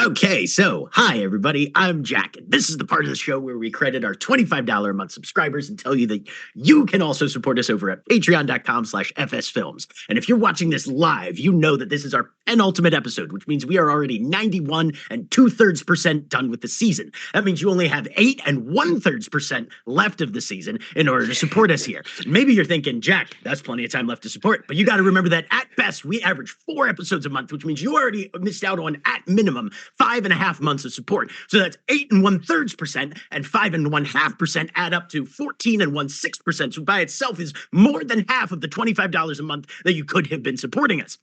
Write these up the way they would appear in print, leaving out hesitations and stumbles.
Okay, so hi everybody, I'm Jack, and this is the part of the show where we credit our $25 a month subscribers and tell you that you can also support us over at patreon.com/fsfilms. And if you're watching this live, you know that this is our penultimate episode, which means we are already 91 and 2/3% done with the season. That means you only have 8 and 1/3% left of the season in order to support us here. Maybe you're thinking, Jack, that's plenty of time left to support, but you got to remember that at best, we average 4 episodes a month, which means you already missed out on, at minimum, 5.5 months of support. So that's 8 and 1/3%, and 5 and 1/2% add up to 14 and 1/6%. So by itself is more than half of the $25 a month that you could have been supporting us.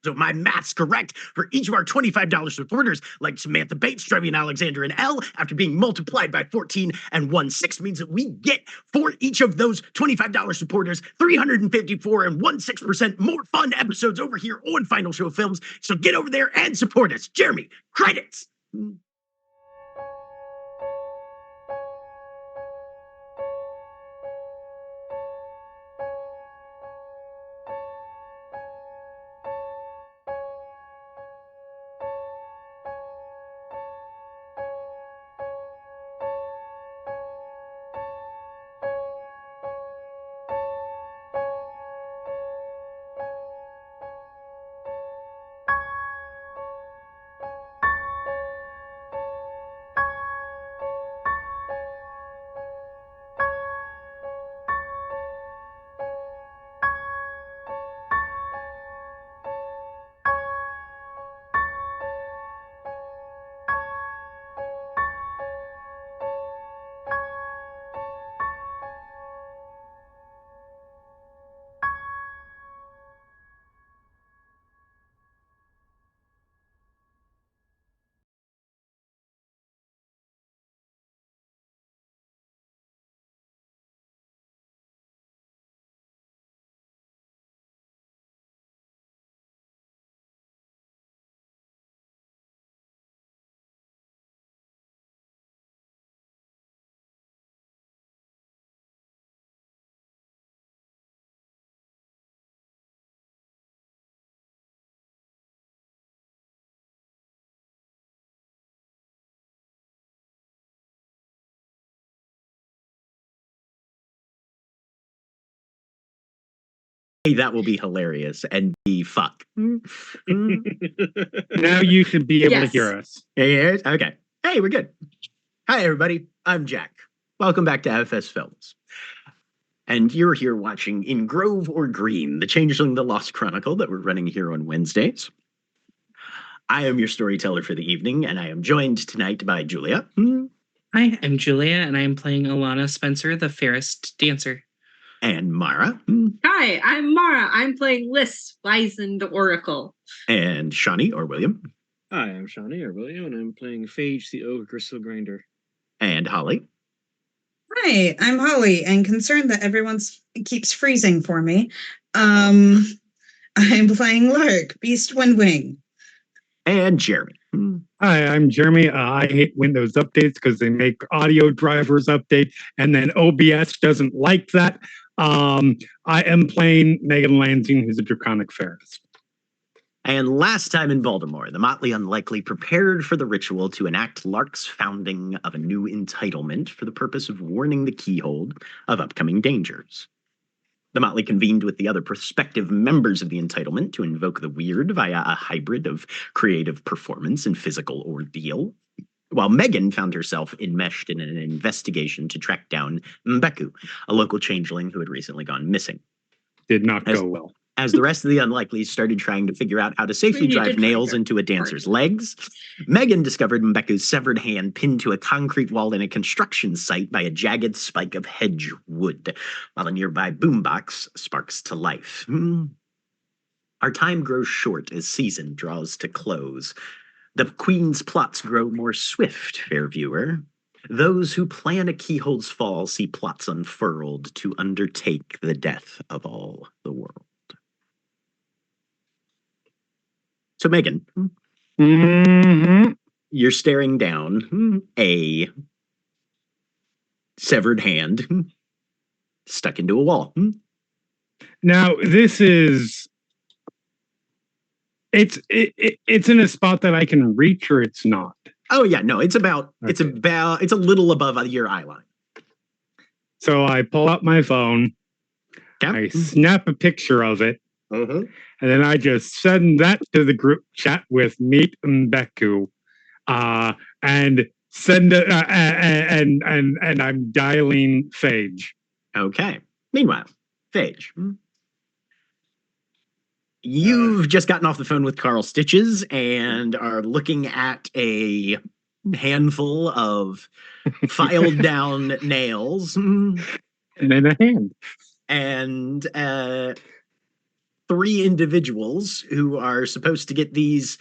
So if my math's correct, for each of our $25 supporters, like Samantha Bates, Trevian Alexander, and L, after being multiplied by 14 and 1/6 means that we get, for each of those $25 supporters, 354 and 1/6% more fun episodes over here on Final Show Films. So get over there and support us. Jeremy, credits. That will be hilarious and be fuck. Now you should be able to hear us. Hey, okay. Hey, we're good. Hi, everybody. I'm Jack. Welcome back to FS Films. And you're here watching In Grove or Green, the Changeling, the Lost Chronicle that we're running here on Wednesdays. I am your storyteller for the evening, and I am joined tonight by Julia. Hi, I'm Julia, and I'm playing Alana Spencer, the fairest dancer. And Mara. Hi, I'm Mara. I'm playing Liz, Wizened Oracle. And Shawnee or William. Hi, I'm Shawnee or William, and I'm playing Phage, the Ogre Crystal Grinder. And Holly. Hi, I'm Holly, and concerned that everyone keeps freezing for me. I'm playing Lark, Beast Windwing. And Jeremy. Hi, I'm Jeremy. I hate Windows updates because they make audio drivers update, and then OBS doesn't like that. I am playing Megan Lansing, who's a draconic fairest. And last time in Baltimore, the Motley Unlikely prepared for the ritual to enact Lark's founding of a new entitlement for the purpose of warning the Keyhold of upcoming dangers. The Motley convened with the other prospective members of the entitlement to invoke the weird via a hybrid of creative performance and physical ordeal, while Megan found herself enmeshed in an investigation to track down Mbeku, a local changeling who had recently gone missing. Did not go well. As the rest of the Unlikelies started trying to figure out how to safely drive nails into a dancer's legs, Megan discovered Mbeku's severed hand pinned to a concrete wall in a construction site by a jagged spike of hedge wood, while a nearby boombox sparks to life. Our time grows short as season draws to close. The Queen's plots grow more swift, fair viewer. Those who plan a Keyhold's fall see plots unfurled to undertake the death of all the world. So, Megan, you're staring down a severed hand stuck into a wall. Now, this is it's in a spot that I can reach, or it's not. Oh yeah, no, it's a little above your eye line. So I pull out my phone, Okay. I snap a picture of it, Mm-hmm. and then I just send that to the group chat with Meet Mbeku, and send it, and I'm dialing Phage. Okay. Meanwhile, Phage, you've just gotten off the phone with Carl Stitches and are looking at a handful of filed down nails And then a hand. and 3 individuals who are supposed to get these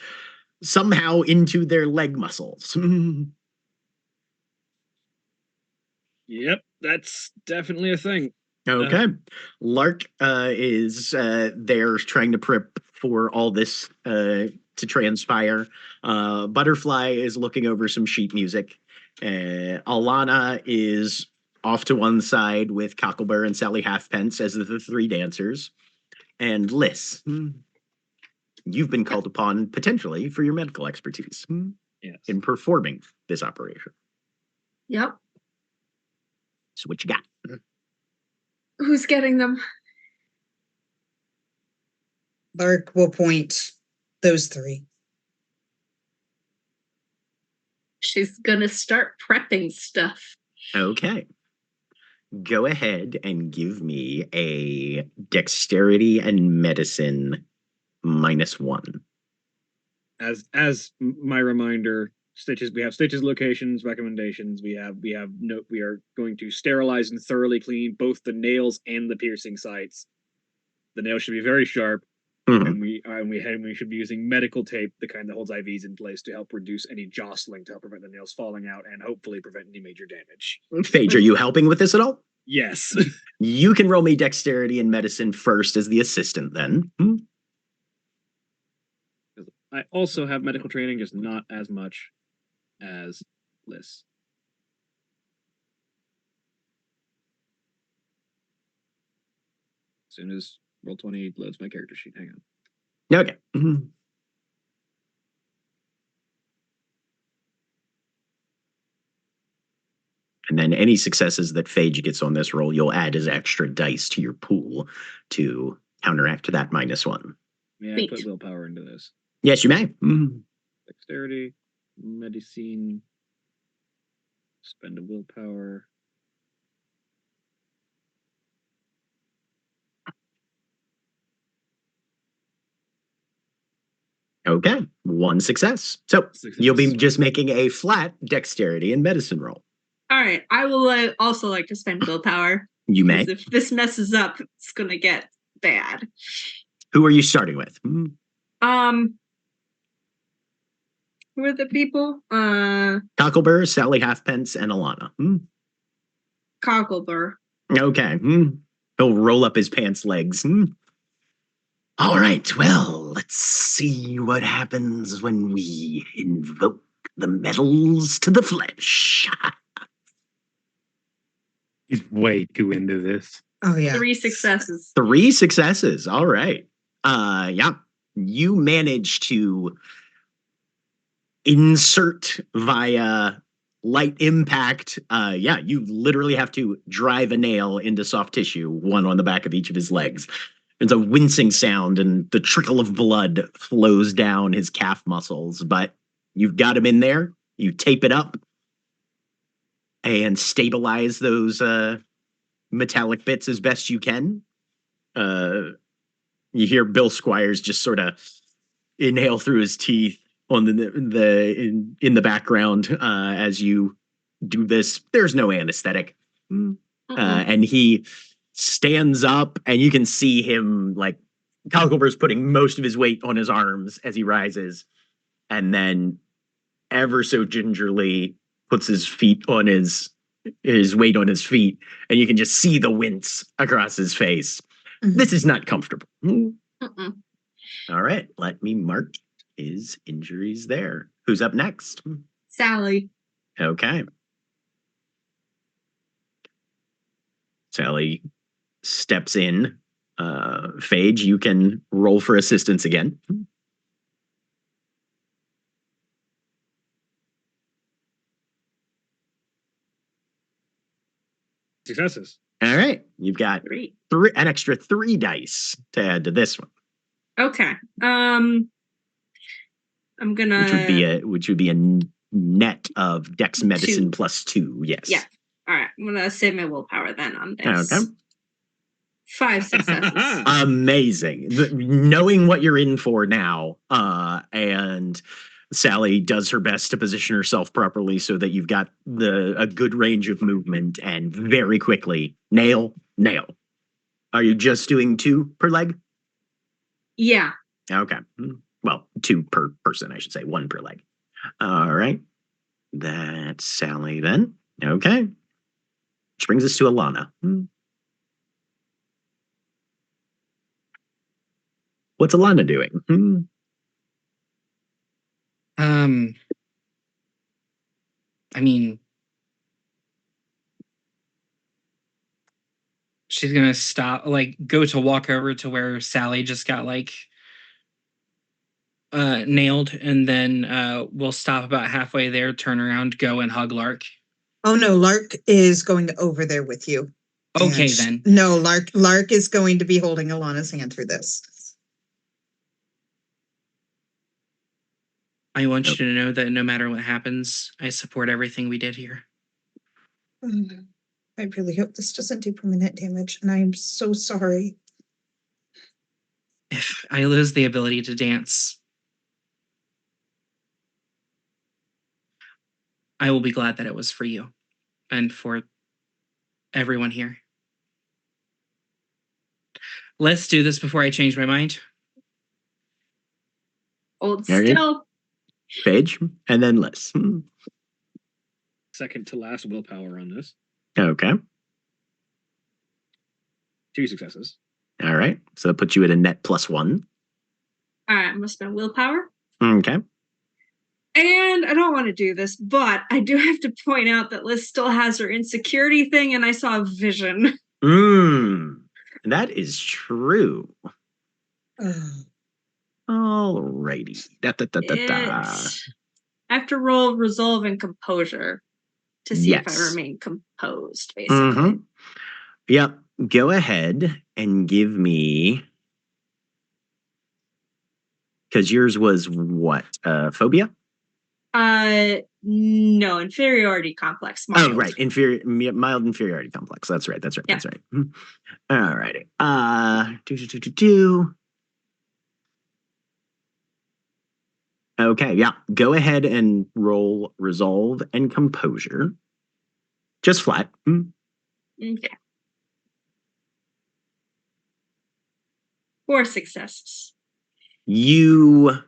somehow into their leg muscles. Yep, that's definitely a thing. Okay. Lark is there trying to prep for all this to transpire. Butterfly is looking over some sheet music. Alana is off to one side with Cockleburr and Sally Halfpence as the 3 dancers. And Liz, you've been called upon potentially for your medical expertise Yes. in performing this operation. Yep. So what you got? Who's getting them? Lark will point those 3. She's gonna start prepping stuff. Okay. Go ahead and give me a dexterity and medicine -1. As my reminder, Stitches. We have Stitches locations recommendations. We are going to sterilize and thoroughly clean both the nails and the piercing sites. The nails should be very sharp, and we should be using medical tape, the kind that holds IVs in place, to help reduce any jostling, to help prevent the nails falling out, and hopefully prevent any major damage. Phage, are you helping with this at all? Yes. You can roll me dexterity and medicine first as the assistant then. I also have medical training, just not as much as Liz. As soon as Roll20 loads my character sheet. Hang on. Okay. And then any successes that Phage gets on this roll, you'll add as extra dice to your pool to counteract that -1. May I put willpower into this? Yes, you may. Dexterity, medicine, spend a willpower. Okay, 1 success. So you'll be just making a flat dexterity and medicine roll. All right. I will also like to spend willpower. You may. If this messes up, it's gonna get bad. Who are you starting with? Who are the people? Cockleburr, Sally Halfpence, and Alana. Cockleburr. Okay. He'll roll up his pants legs. All right, well, let's see what happens when we invoke the metals to the flesh. He's way too into this. Oh yeah. 3 successes. 3 successes. All right. Yeah. You manage to insert via light impact. Yeah, you literally have to drive a nail into soft tissue, one on the back of each of his legs. There's a wincing sound, and the trickle of blood flows down his calf muscles. But you've got him in there. You tape it up and stabilize those metallic bits as best you can. You hear Bill Squires just sort of inhale through his teeth on in the background as you do this. There's no anesthetic, and he stands up, and you can see him, like, Cockleburr's putting most of his weight on his arms as he rises, and then ever so gingerly puts his feet on his weight on his feet, and you can just see the wince across his face. This is not comfortable. All right, let me mark his injuries there. Who's up next? Sally. Okay. Sally steps in. Phage, you can roll for assistance again. Successes. All right. You've got Great. an extra 3 dice to add to this one, Okay. I'm gonna. which would be a net of Dex Medicine 2. +2. Yes. Yeah. All right. I'm gonna save my willpower then on this. Okay. 5 successes. Amazing. Knowing what you're in for now, and Sally does her best to position herself properly so that you've got a good range of movement and very quickly nail. Are you just doing 2 per leg? Yeah. Okay. Well, 2 per person, I should say. 1 per leg. All right. That's Sally then. Okay. Which brings us to Alana. What's Alana doing? I mean, she's gonna stop, like, go to walk over to where Sally just got nailed, and then we'll stop about halfway there, turn around, go and hug Lark. Oh no, Lark is going over there with you. Okay, And then. No, Lark is going to be holding Alana's hand through this. I want you to know that no matter what happens, I support everything we did here. I really hope this doesn't do permanent damage, and I am so sorry. If I lose the ability to dance, I will be glad that it was for you and for everyone here. Let's do this before I change my mind. Hold There you- still. Paige, and then Liz. Second to last willpower on this. Okay. 2 successes. All right. So that puts you at a net +1. All right. I'm gonna spend willpower. Okay. And I don't want to do this, but I do have to point out that Liz still has her insecurity thing, and I saw a vision. That is true. Alrighty. I have to roll resolve and composure to see if I Yes. remain composed, basically. Yep. Go ahead and give me, because yours was what? Phobia? No, inferiority complex. Mild. Oh, right. Mild inferiority complex. That's right. Yeah. All righty. Do. Okay, yeah. Go ahead and roll resolve and composure. Just flat. Okay. 4 successes. You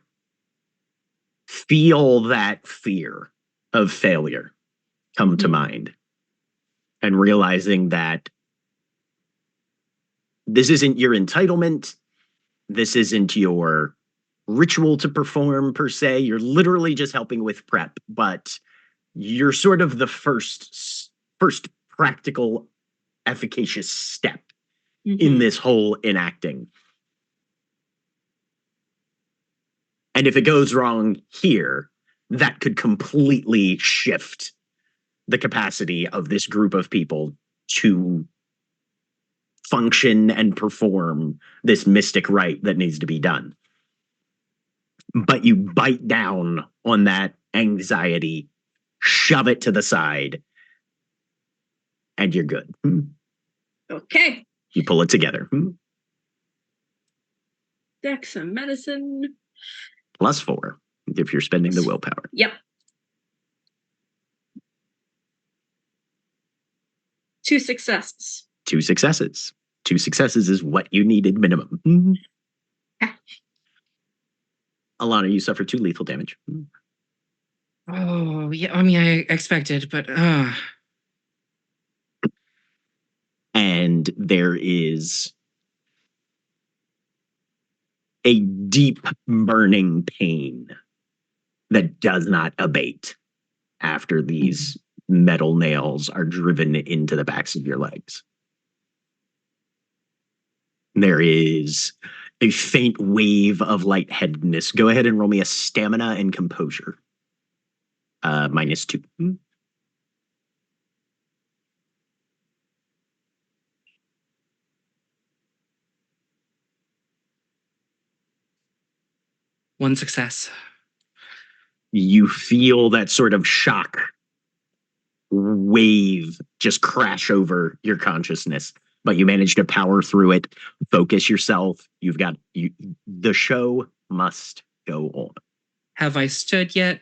feel that fear of failure come to mind, and realizing that this isn't your entitlement, this isn't your ritual to perform per se. You're literally just helping with prep, but you're sort of the first practical, efficacious step in this whole enacting. And if it goes wrong here, that could completely shift the capacity of this group of people to function and perform this mystic rite that needs to be done. But you bite down on that anxiety, shove it to the side, and you're good. Okay. You pull it together. Dex and medicine. +4 if you're spending the willpower. Yep. 2 successes. 2 successes. 2 successes is what you needed minimum. Alana, you suffer 2 lethal damage. Oh, yeah. I mean, I expected, but And there is a deep burning pain that does not abate after these metal nails are driven into the backs of your legs. There is a faint wave of lightheadedness. Go ahead and roll me a stamina and composure. -2. 1 success. You feel that sort of shock wave just crash over your consciousness, but you manage to power through it, focus yourself. The show must go on. Have I stood yet?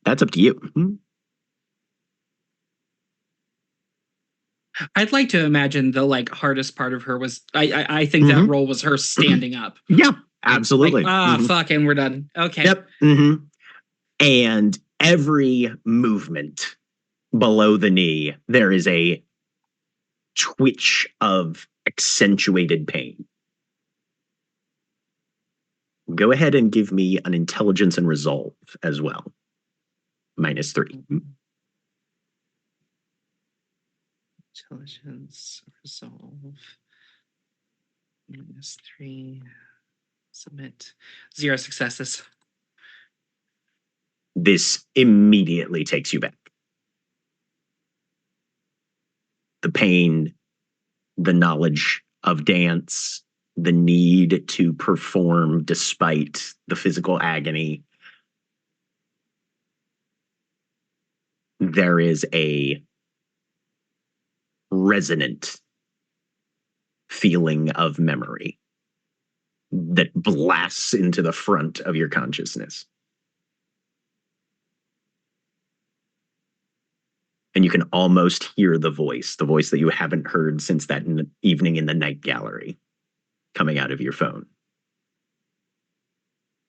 That's up to you. I'd like to imagine the like hardest part of her was I think that role was her standing up. Yeah, absolutely. Fuck, and we're done. Okay. Yep. And every movement below the knee, there is a twitch of accentuated pain. Go ahead and give me an intelligence and resolve as well. -3. Intelligence, resolve. -3. Submit. 0 successes. This immediately takes you back. The pain, the knowledge of dance, the need to perform despite the physical agony. There is a resonant feeling of memory that blasts into the front of your consciousness. And you can almost hear the voice that you haven't heard since that evening in the night gallery, coming out of your phone.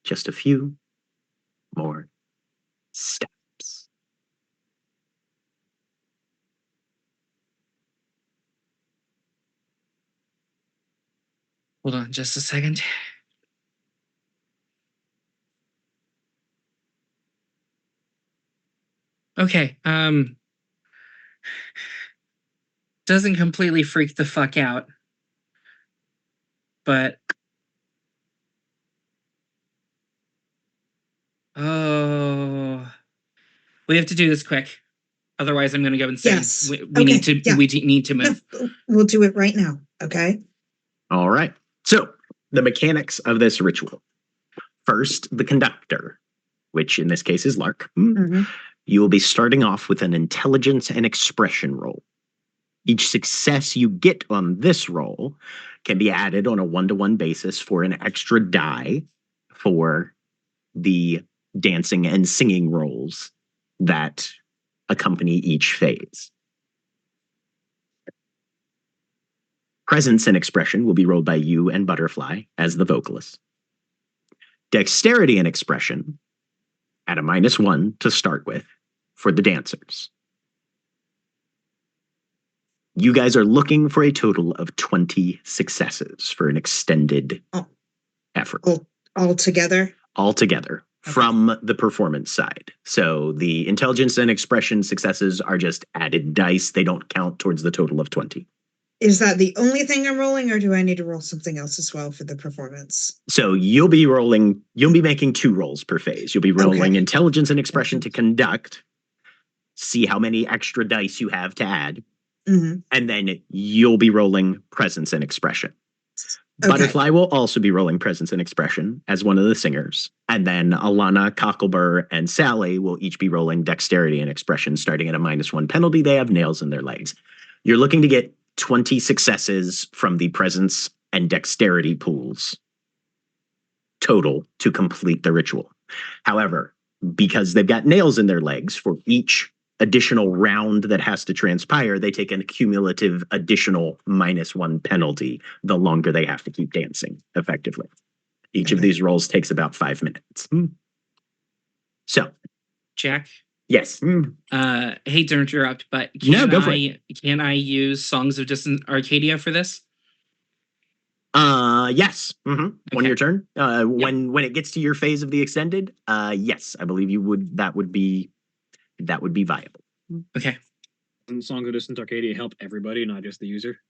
Just a few more steps. Hold on just a second. Okay. Doesn't completely freak the fuck out. But we have to do this quick. Otherwise I'm gonna go insane. Yes. We need to move. No, we'll do it right now. Okay. All right. So the mechanics of this ritual. First, the conductor, which in this case is Lark. You will be starting off with an intelligence and expression roll. Each success you get on this roll can be added on a 1-to-1 basis for an extra die for the dancing and singing rolls that accompany each phase. Presence and expression will be rolled by you and Butterfly as the vocalist. Dexterity and expression at a -1 to start with for the dancers. You guys are looking for a total of 20 successes for an extended effort. All together? All together from the performance side. So the intelligence and expression successes are just added dice. They don't count towards the total of 20. Is that the only thing I'm rolling, or do I need to roll something else as well for the performance? So you'll be making 2 rolls per phase. You'll be rolling intelligence and expression to conduct, see how many extra dice you have to add, and then you'll be rolling presence and expression. Butterfly will also be rolling presence and expression as one of the singers. And then Alana, Cocklebur, and Sally will each be rolling dexterity and expression starting at a -1 penalty. They have nails in their legs. You're looking to get 20 successes from the presence and dexterity pools total to complete the ritual. However, because they've got nails in their legs, for each additional round that has to transpire, they take a cumulative additional -1 penalty the longer they have to keep dancing effectively. Each of these rolls takes about 5 minutes. So, Jack? Yes. Hate to interrupt, but can I use Songs of Distant Arcadia for this? Yes. On your turn. When it gets to your phase of the extended, yes, I believe you would. That would be viable. Okay. And Songs of Distant Arcadia help everybody, not just the user.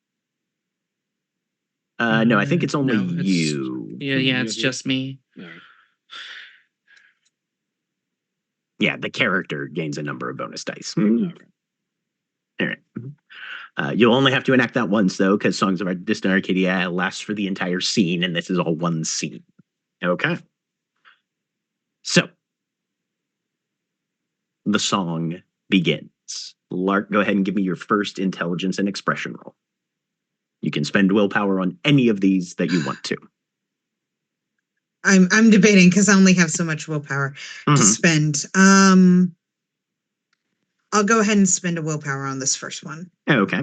No, I think it's only you. Yeah, it's just me. All right. Yeah, the character gains a number of bonus dice. Okay. All right. You'll only have to enact that once, though, because Songs of Distant Arcadia lasts for the entire scene, and this is all one scene. Okay. So the song begins. Lark, go ahead and give me your first intelligence and expression roll. You can spend willpower on any of these that you want to. I'm debating because I only have so much willpower to spend. I'll go ahead and spend a willpower on this first one. Okay.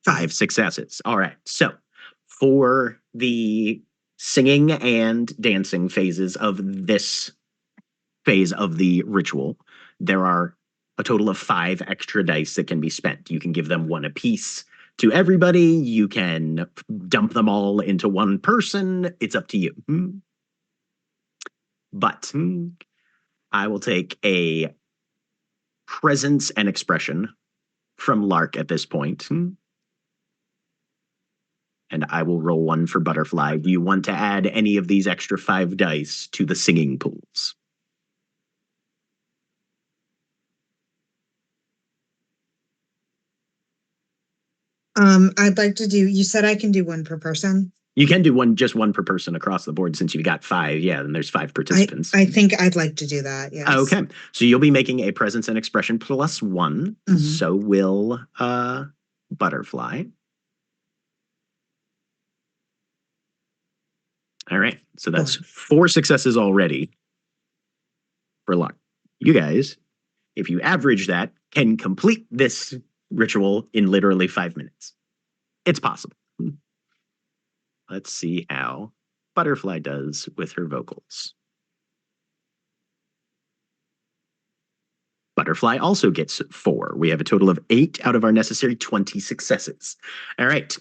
Five successes. All right. So for the singing and dancing phases of this phase of the ritual, there are a total of 5 extra dice that can be spent. You can give them one apiece to everybody. You can dump them all into one person. It's up to you. But I will take a presence and expression from Lark at this point. And I will roll 1 for Butterfly. Do you want to add any of these extra 5 dice to the singing pools? I'd like to do, you said I can do one per person? You can do just one per person across the board since you've got 5. Yeah, and there's 5 participants. I think I'd like to do that, yes. Okay. So you'll be making a presence and expression plus 1. So will Butterfly. All right. So that's 4 successes already for Luck. You guys, if you average that, can complete this ritual in literally 5 minutes. It's possible. Let's see how Butterfly does with her vocals. Butterfly also gets 4. We have a total of 8 out of our necessary 20 successes. All right.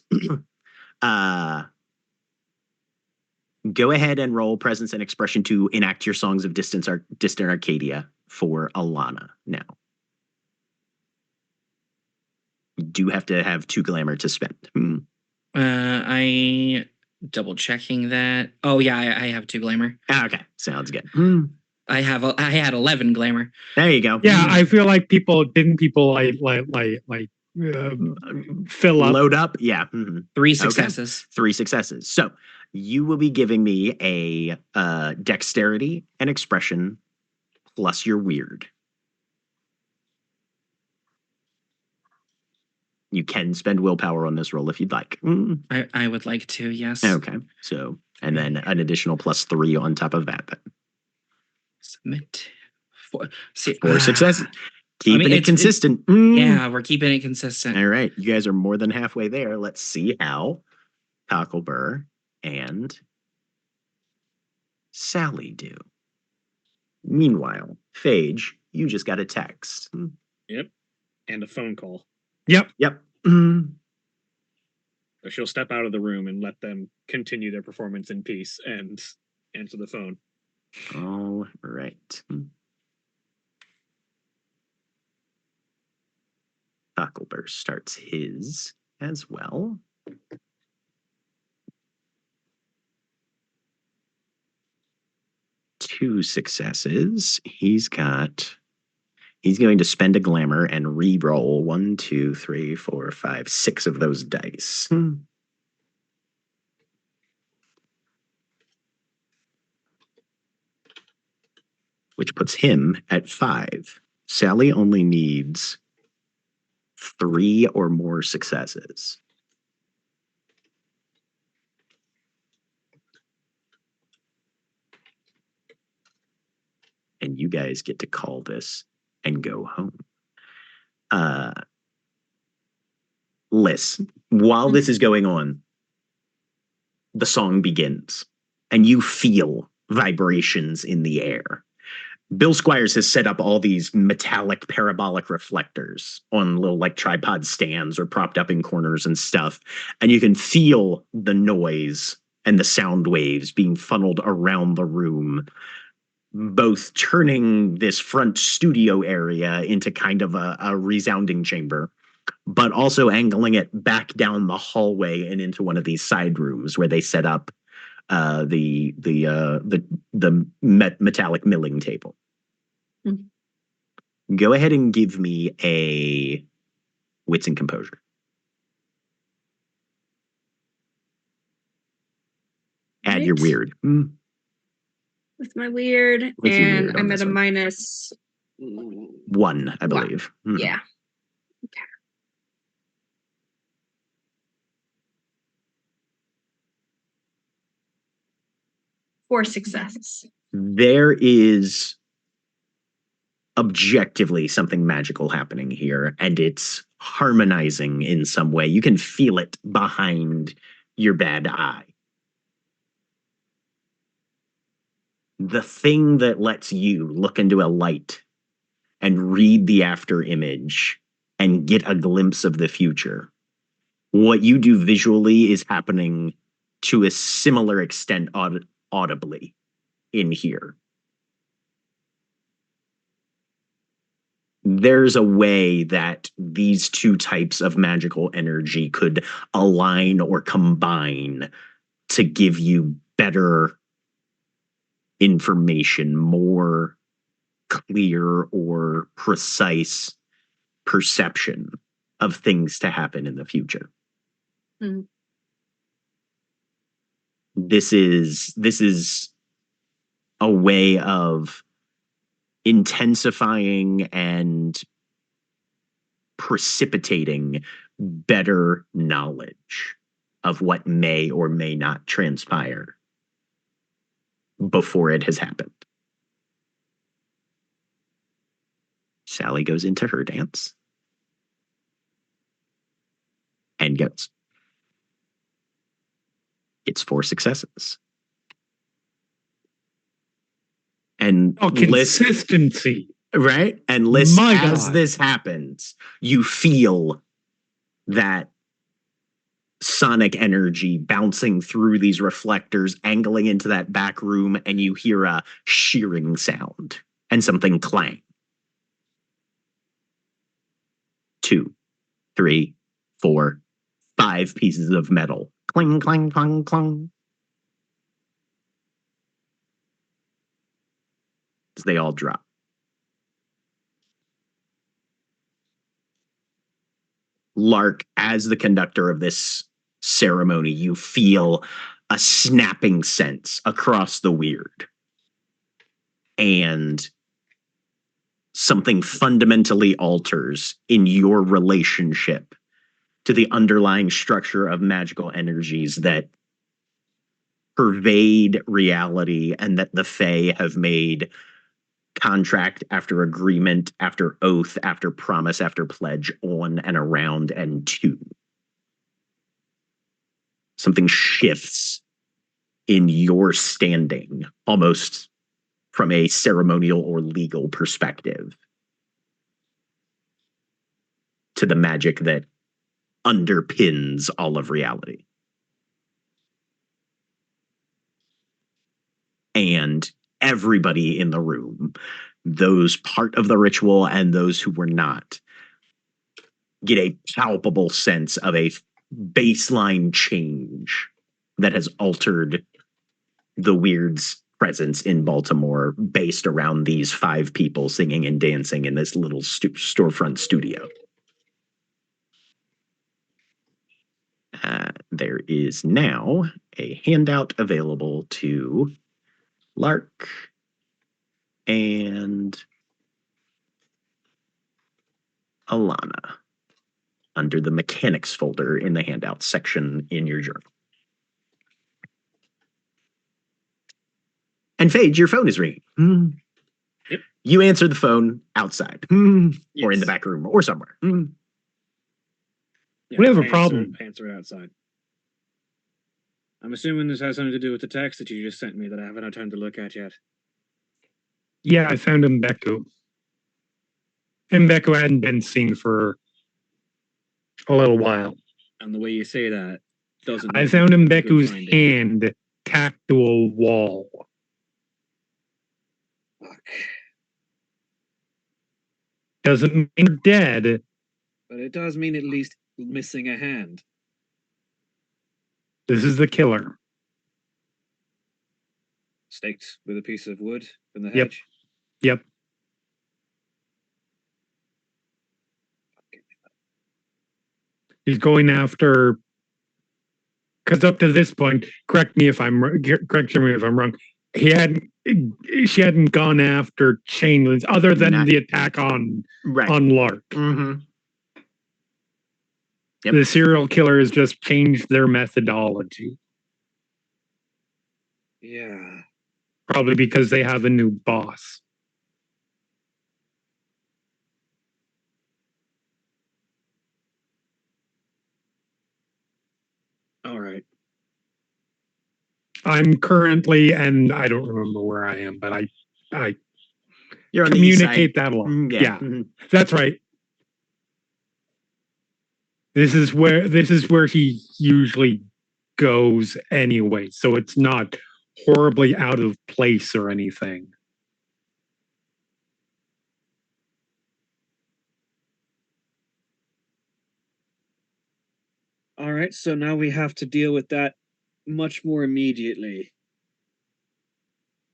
Go ahead and roll presence and expression to enact your songs of distant Arcadia for Alana now. You do have to have 2 glamour to spend. I double checking that. Oh yeah, I have 2 glamour. Okay, sounds good. I had 11 glamour. There you go. Yeah, I feel like people fill up, load up. Yeah, 3 successes. Okay. 3 successes. So you will be giving me a dexterity and expression plus your weird. You can spend willpower on this roll if you'd like. I would like to, yes. Okay. So, and then an additional plus 3 on top of that. Submit. 4 successes. Keeping it consistent. Yeah, we're keeping it consistent. All right. You guys are more than halfway there. Let's see how Cocklebur and Sally do. Meanwhile, Phage, you just got a text. Yep. And a phone call. Yep. So she'll step out of the room and let them continue their performance in peace and answer the phone. All right. Cocklebur starts his as well. Two successes. He's going to spend a glamour and re-roll 1, 2, 3, 4, 5, 6 of those dice. Which puts him at 5. Sally only needs 3 or more successes. And you guys get to call this and go home. Liz, while this is going on, the song begins, and you feel vibrations in the air. Bill Squires has set up all these metallic parabolic reflectors on little like tripod stands or propped up in corners and stuff. And you can feel the noise and the sound waves being funneled around the room, both turning this front studio area into kind of a resounding chamber, but also angling it back down the hallway and into one of these side rooms where they set up the metallic milling table. Go ahead and give me a wits and composure. add your Right. weird. With my weird, What's your and weird on I'm at this a one? minus. 1, I believe. Yeah. Okay. Four successes. There is objectively something magical happening here, and it's harmonizing in some way. You can feel it behind your bad eye. The thing that lets you look into a light and read the after image and get a glimpse of the future. What you do visually is happening to a similar extent audibly in here. There's a way that these two types of magical energy could align or combine to give you better information, more clear or precise perception of things to happen in the future. Mhm. This is a way of intensifying and precipitating better knowledge of what may or may not transpire before it has happened. Sally goes into her dance and goes. It's 4 successes. And Oh, Liz, consistency. right? And Liz, My as God. this happens, you feel that sonic energy bouncing through these reflectors, angling into that back room, and you hear a shearing sound and something clang. 2, 3, 4, 5 pieces of metal. Clang, clang, clang, clang. As they all drop. Lark, as the conductor of this ceremony, you feel a snapping sense across the weird. And something fundamentally alters in your relationship to the underlying structure of magical energies that pervade reality and that the Fae have made contract after agreement, after oath, after promise, after pledge on and around and to. Something shifts in your standing, almost from a ceremonial or legal perspective, to the magic that underpins all of reality. And everybody in the room, those part of the ritual and those who were not, get a palpable sense of a baseline change that has altered the Weird's presence in Baltimore based around these 5 people singing and dancing in this little storefront studio. There is now a handout available to Lark and Alana under the mechanics folder in the handout section in your journal. And Phage, your phone is ringing. Yep. You answer the phone outside or in Yes. the back room or somewhere. Yeah, We have a answer- problem. Answer it outside. I'm assuming this has something to do with the text that you just sent me that I haven't had time to look at yet. Yeah, I found Mbeku. And Mbeku hadn't been seen for a little while. And the way you say that doesn't. I make found it a good Mbeku's finding. hand tacked to a wall. Fuck. Doesn't mean you're dead. But it does mean at least missing a hand. This is the killer. Staked with a piece of wood from the Yep. hedge. Yep. He's going after because up to this point, correct me if I'm wrong. She hadn't gone after Changelings other than the attack on Lark. Mm-hmm. Yep. The serial killer has just changed their methodology. Yeah. Probably because they have a new boss. All right. I'm currently, and I don't remember where I am, but I You're on the east side. communicate that a lot. Yeah, Mm-hmm. that's right. This is where he usually goes anyway, so it's not horribly out of place or anything. All right, so now we have to deal with that much more immediately.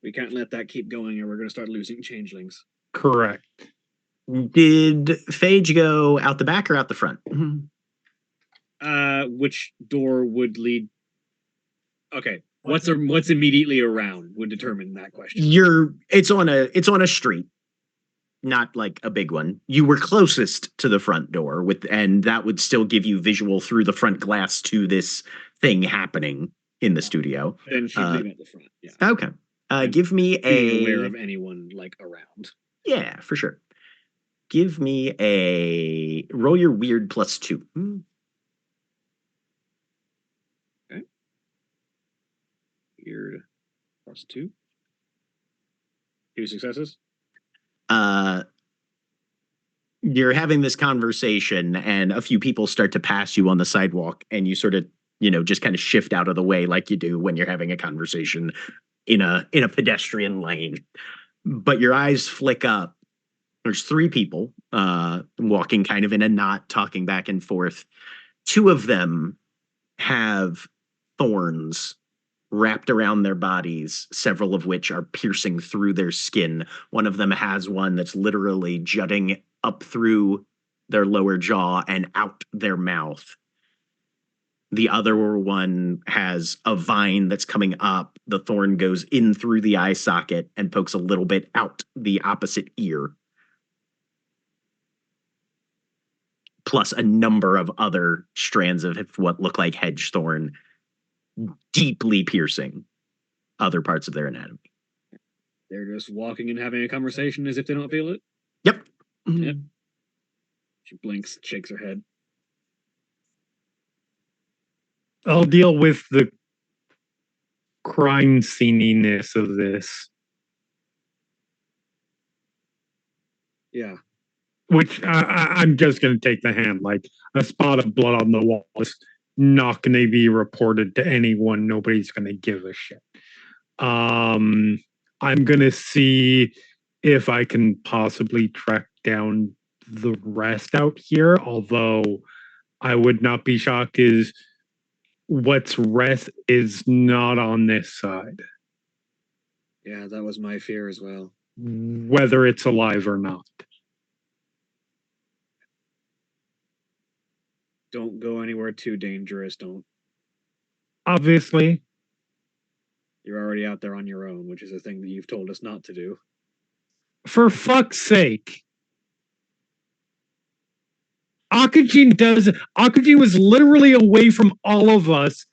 We can't let that keep going or we're going to start losing changelings. Correct. Did Phage go out the back or out the front? Which door would lead? Okay, what's immediately around would determine that question. It's on a street, not like a big one. You were closest to the front door and that would still give you visual through the front glass to this thing happening in the studio. Then she'd leave at the front. Yeah. Okay. Give me being aware of anyone like around. Yeah, for sure. Give me a roll your weird +2. Okay. Weird +2. 2 successes. You're having this conversation and a few people start to pass you on the sidewalk and you sort of, just kind of shift out of the way like you do when you're having a conversation in a pedestrian lane. But your eyes flick up. There's 3 people walking kind of in a knot, talking back and forth. 2 of them have thorns wrapped around their bodies, several of which are piercing through their skin. One of them has one that's literally jutting up through their lower jaw and out their mouth. The other one has a vine that's coming up. The thorn goes in through the eye socket and pokes a little bit out the opposite ear. Plus a number of other strands of what look like hedge thorn, deeply piercing other parts of their anatomy. They're just walking and having a conversation as if they don't feel it? Yep. Yep. She blinks, shakes her head. I'll deal with the crime sceniness of this. Yeah. Which I'm just going to take the hand. Like, a spot of blood on the wall is not going to be reported to anyone. Nobody's going to give a shit. I'm going to see if I can possibly track down the rest out here. Although I would not be shocked is what's rest is not on this side. Yeah, that was my fear as well. Whether it's alive or not. Don't go anywhere too dangerous. Don't. Obviously. You're already out there on your own, which is a thing that you've told us not to do. For fuck's sake. Akujin was literally away from all of us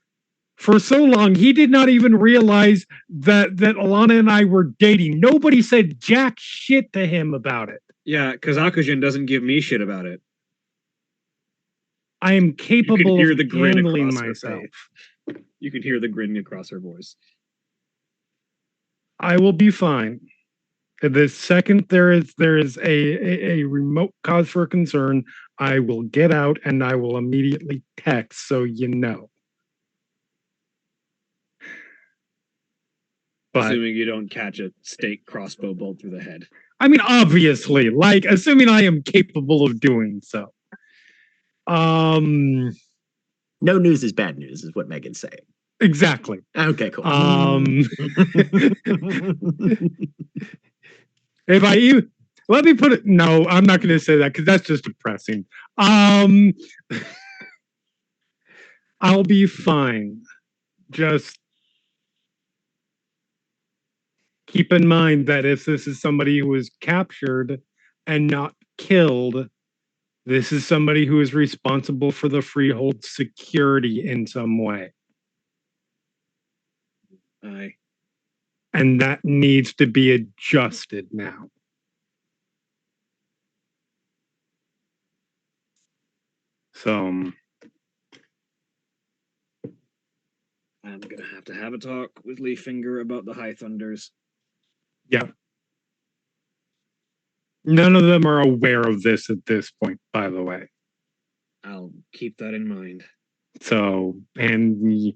for so long. He did not even realize that Alana and I were dating. Nobody said jack shit to him about it. Yeah, because Akujin doesn't give me shit about it. I am capable of the handling myself. You can hear the grin across her voice. I will be fine. The second there is a remote cause for concern, I will get out and I will immediately text so you know. But, assuming you don't catch a stake crossbow bolt through the head. I mean, obviously, like, assuming I am capable of doing so. No news is bad news, is what Megan's saying. Exactly. Okay, cool. If I let me put it, no, I'm not going to say that because that's just depressing. I'll be fine. Just keep in mind that if this is somebody who was captured and not killed, this is somebody who is responsible for the freehold security in some way. Aye. And that needs to be adjusted now. So I'm gonna have to have a talk with Leaffinger about the High Thunders. yeah. None of them are aware of this at this point, by the way. I'll keep that in mind. So, and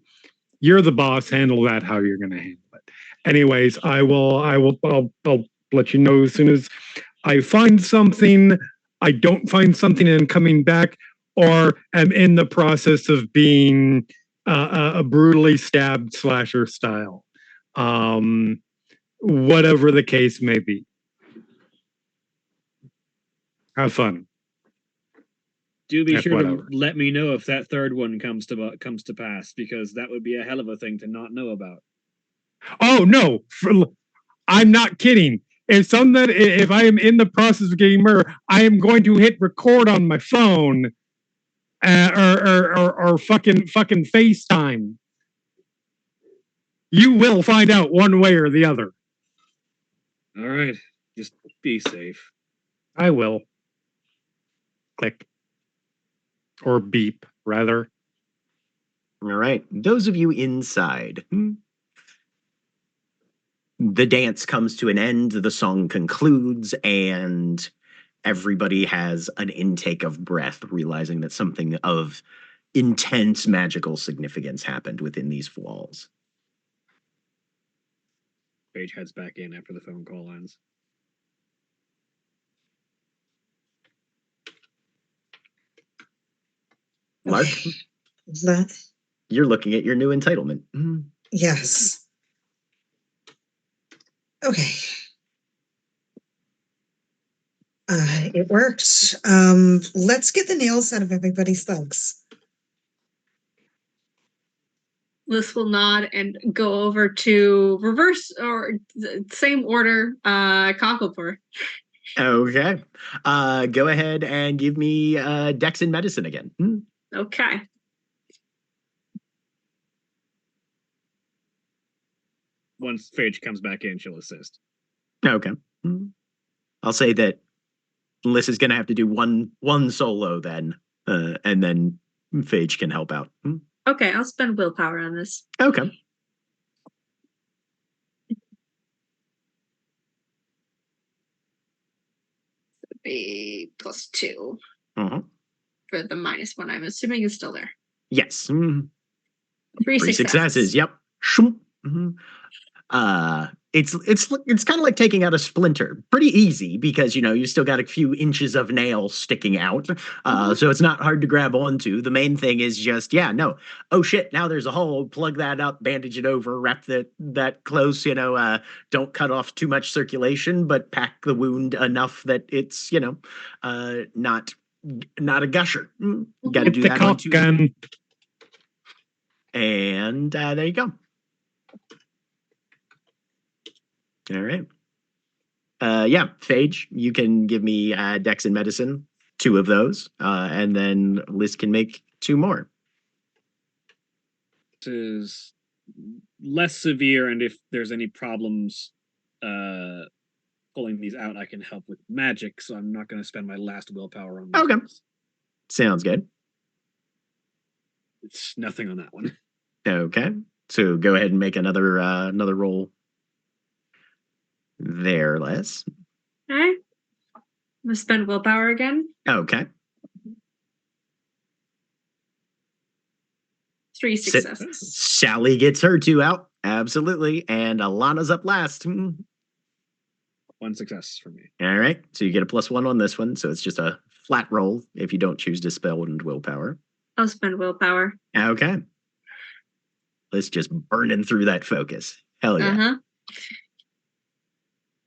you're the boss. Handle that how you're going to handle it. Anyways, I'll let you know as soon as I find something. I don't find something and I'm coming back, or am in the process of being a brutally stabbed slasher style. Whatever the case may be. Have fun. Do be Heck, sure whatever. to let me know if that third one comes to pass, because that would be a hell of a thing to not know about. Oh no, I'm not kidding. If I am in the process of getting murdered, I am going to hit record on my phone, or fucking FaceTime. You will find out one way or the other. All right, just be safe. I will. Click. Or beep, rather. All right. Those of you inside. The dance comes to an end, the song concludes, and everybody has an intake of breath, realizing that something of intense magical significance happened within these walls. Paige heads back in after the phone call ends. Lark, That, you're looking at your new entitlement. yes. Okay. It worked. Let's get the nails out of everybody's legs. Liz will nod and go over to reverse or same order, Cocklepur. Okay. Go ahead and give me Dex and Medicine again. Okay. Once Paige comes back in, she'll assist. Okay. I'll say that Liz is going to have to do one solo then, and then Phage can help out. Okay, I'll spend willpower on this. Okay. Be +2 Uh-huh. for the -1. I'm assuming is still there. Yes. 3 successes. Yep. It's kind of like taking out a splinter. Pretty easy because you still got a few inches of nail sticking out. So it's not hard to grab onto. The main thing is just oh shit, now there's a hole. Plug that up, bandage it over, wrap that close. Don't cut off too much circulation, but pack the wound enough that it's not a gusher. Got to do the that on cock 2. gun. And there you go. All right. Phage, you can give me Dex and Medicine, 2 of those, and then Liz can make 2 more. This is less severe, and if there's any problems pulling these out, I can help with magic, so I'm not going to spend my last willpower on these. Okay. ones. Sounds good. It's nothing on that one. Okay. So go ahead and make another roll there, Les. Okay. I'm gonna spend willpower again. Okay. 3 successes. Sally gets her 2 out. Absolutely. And Alana's up last. 1 success for me. All right. So you get a +1 on this one. So it's just a flat roll if you don't choose to spend willpower. I'll spend willpower. Okay. Let's just burning through that focus. Hell yeah. Uh-huh.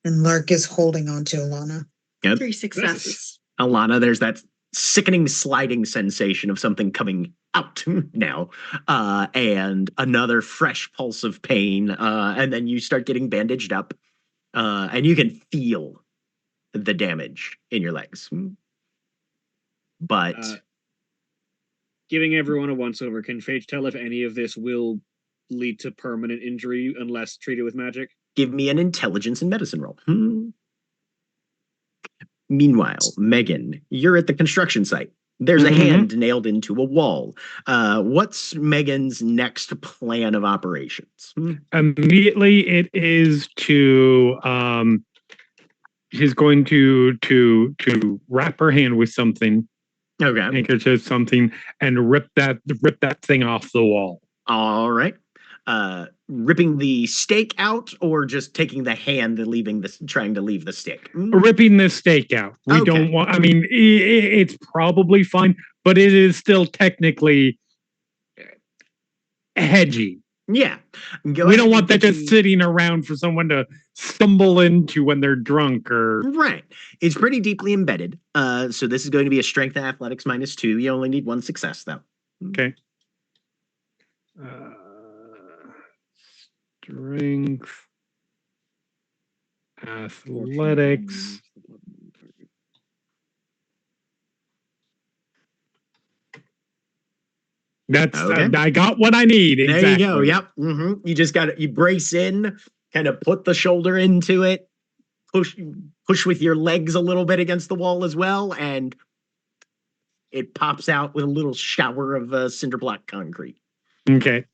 And Lark is holding on to Alana. Yep. 3 successes. Alana, there's that sickening sliding sensation of something coming out now, and another fresh pulse of pain, and then you start getting bandaged up, and you can feel the damage in your legs. But giving everyone a once-over, can Fate tell if any of this will lead to permanent injury unless treated with magic? give me an intelligence and medicine roll. Meanwhile, Megan, you're at the construction site. There's a hand nailed into a wall. What's Megan's next plan of operations? Immediately, it is to she's going to wrap her hand with something, Okay. handkerchief, something, and rip that thing off the wall. All right. Ripping the stake out, or just taking the hand and trying to leave the stick? Ripping the stake out. We Okay. don't want. I mean, it's probably fine, but it is still technically hedgy. Yeah. We don't want that just sitting around for someone to stumble into when they're drunk or. Right. It's pretty deeply embedded. So this is going to be a strength and athletics -2. You only need one success, though. Okay. Strength, athletics. That's Okay. I got what I need. Exactly. There you go. Yep. You just got you brace in, kind of put the shoulder into it, push with your legs a little bit against the wall as well, and it pops out with a little shower of cinder block concrete. Okay.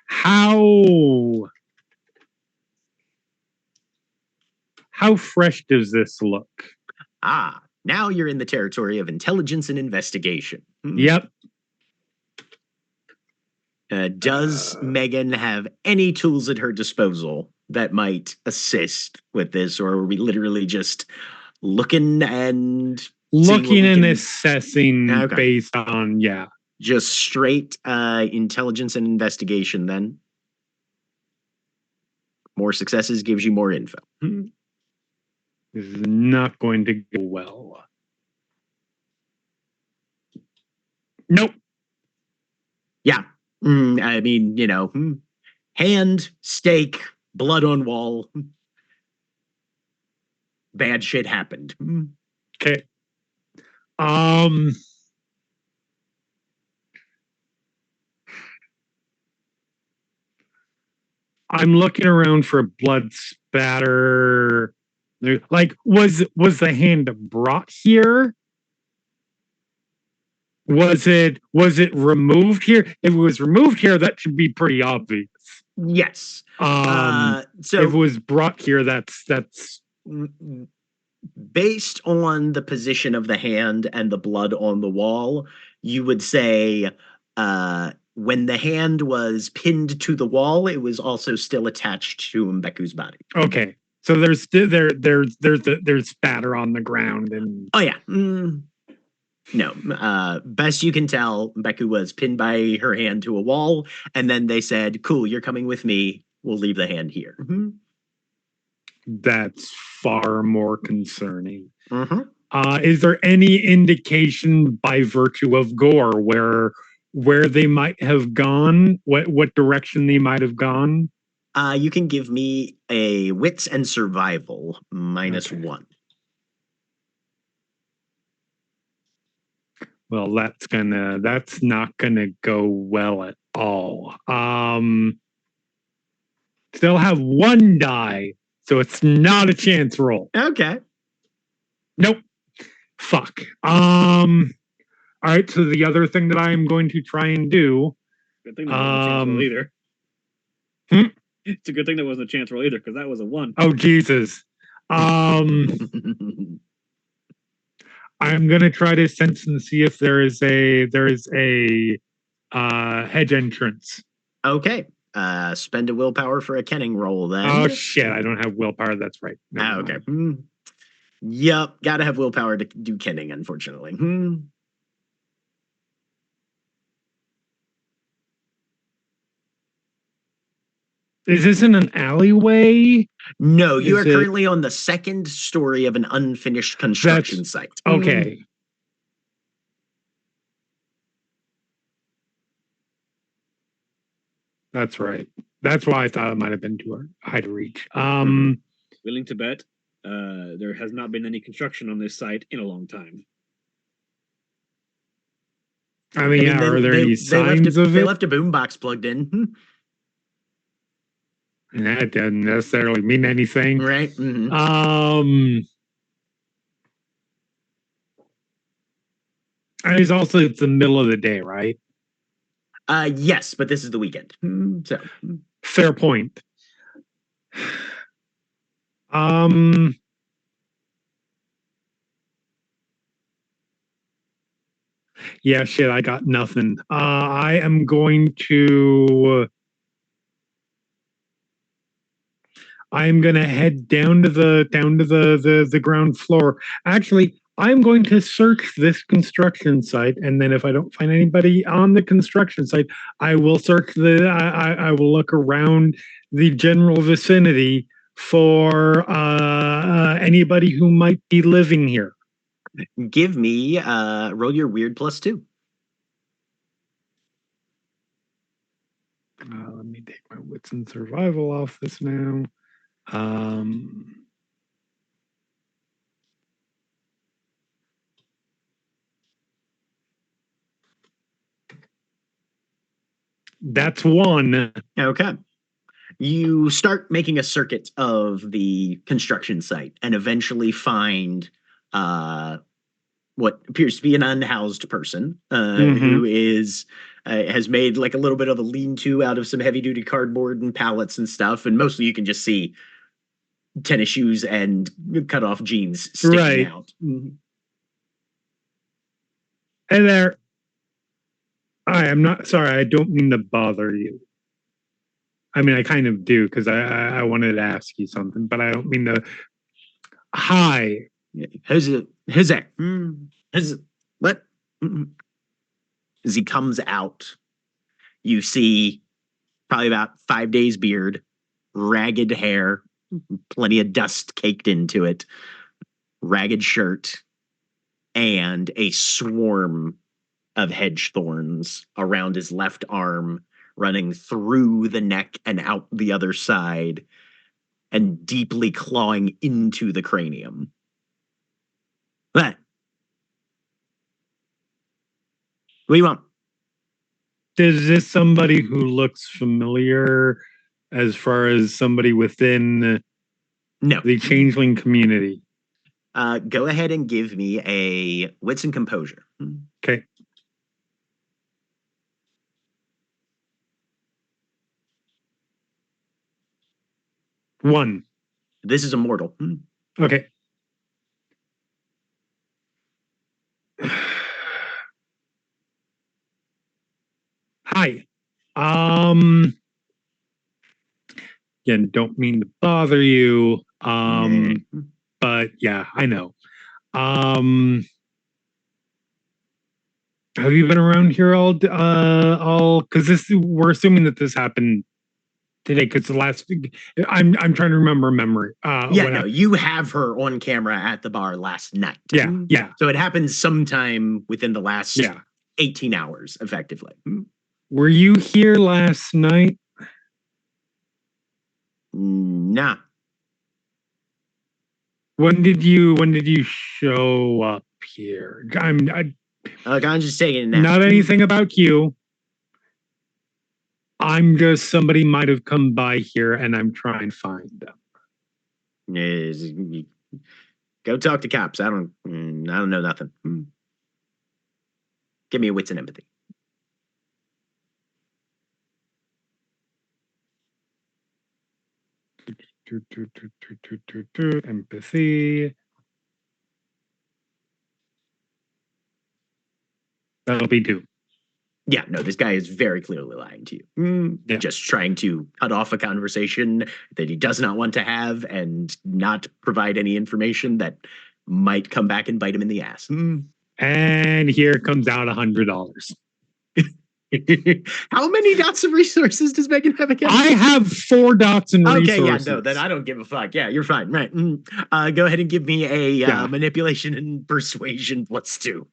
How fresh does this look? Now you're in the territory of intelligence and investigation. Yep. Does Megan have any tools at her disposal that might assist with this, or are we literally just looking and assessing Okay. based on just straight intelligence and investigation? Then more successes gives you more info. This is not going to go well. Nope. Yeah. I mean, hand, stake, blood on wall. Bad shit happened. Okay. I'm looking around for blood spatter. Like, was the hand brought here? Was it removed here? If it was removed here, that should be pretty obvious. Yes. So if it was brought here, that's based on the position of the hand and the blood on the wall, you would say when the hand was pinned to the wall, it was also still attached to Mbeku's body. Okay. So there's still there's spatter on the ground and oh yeah. No. Best you can tell, Mbeku was pinned by her hand to a wall, and then they said, "Cool, you're coming with me. We'll leave the hand here." That's far more concerning. Is there any indication by virtue of gore where they might have gone? What direction they might have gone? You can give me a wits and survival -1. Well, that's not gonna go well at all. Still have one die, so it's not a chance roll. Okay. Nope. Fuck. All right. So the other thing that I'm going to try and do. Good thing that wasn't a chance roll either. It's a good thing that wasn't a chance roll either, because that was a 1. Oh Jesus. I'm gonna try to sense and see if there is a hedge entrance. Okay. Spend a willpower for a kenning roll then. Oh shit! I don't have willpower. That's right. Okay. Yep. Gotta have willpower to do kenning, unfortunately. Is this in an alleyway? No, you are currently on the second story of an unfinished construction site. Okay. That's right. That's why I thought it might have been too high to reach. Willing to bet there has not been any construction on this site in a long time. I mean, yeah, are there any signs of they it? left a boombox plugged in. And that doesn't necessarily mean anything. Right. Mhm. And it's also it's the middle of the day, right? Yes, but this is the weekend. So Fair point. Yeah, shit, I got nothing. I am going to head down to the ground floor. Actually, I'm going to search this construction site, and then if I don't find anybody on the construction site, I will search I will look around the general vicinity for anybody who might be living here. give me roll your weird +2. Let me take my wits and survival off this now. That's 1. Okay. You start making a circuit of the construction site and eventually find what appears to be an unhoused person who is has made like a little bit of a lean-to out of some heavy-duty cardboard and pallets and stuff, and mostly you can just see tennis shoes and cut-off jeans sticking out. Hey there. I am not sorry. I don't mean to bother you. I mean, I kind of do because I wanted to ask you something, but I don't mean to. Hi. Who's it? What? As he comes out, you see probably about 5 days beard, ragged hair, plenty of dust caked into it, ragged shirt, and a swarm of hedge thorns around his left arm, running through the neck and out the other side, and deeply clawing into the cranium. What? What do you want? Is this somebody who looks familiar as far as somebody within No. the Changeling community? Go ahead and give me a wits and composure. Okay. One. This is a mortal. Okay. Hi. Again, don't mean to bother you. But yeah, I know. Have you been around here all because this we're assuming that this happened today because the last I'm trying to remember memory. You have her on camera at the bar last night. Yeah. So it happened sometime within the last 18 hours, effectively. Were you here last night? Nah. When did you show up here? I'm just taking it now. Not anything about you. I'm just somebody might have come by here and I'm trying to find them. Go talk to cops. I don't know nothing. Give me a wits and empathy. Empathy. That'll be 2. Yeah, no, this guy is very clearly lying to you. Just trying to cut off a conversation that he does not want to have and not provide any information that might come back and bite him in the ass. And here comes out $100. How many dots of resources does Megan have again? I have 4 dots in resources. Okay, yeah, no, then I don't give a fuck. Yeah, you're fine. Right. Go ahead and give me a manipulation and persuasion +2.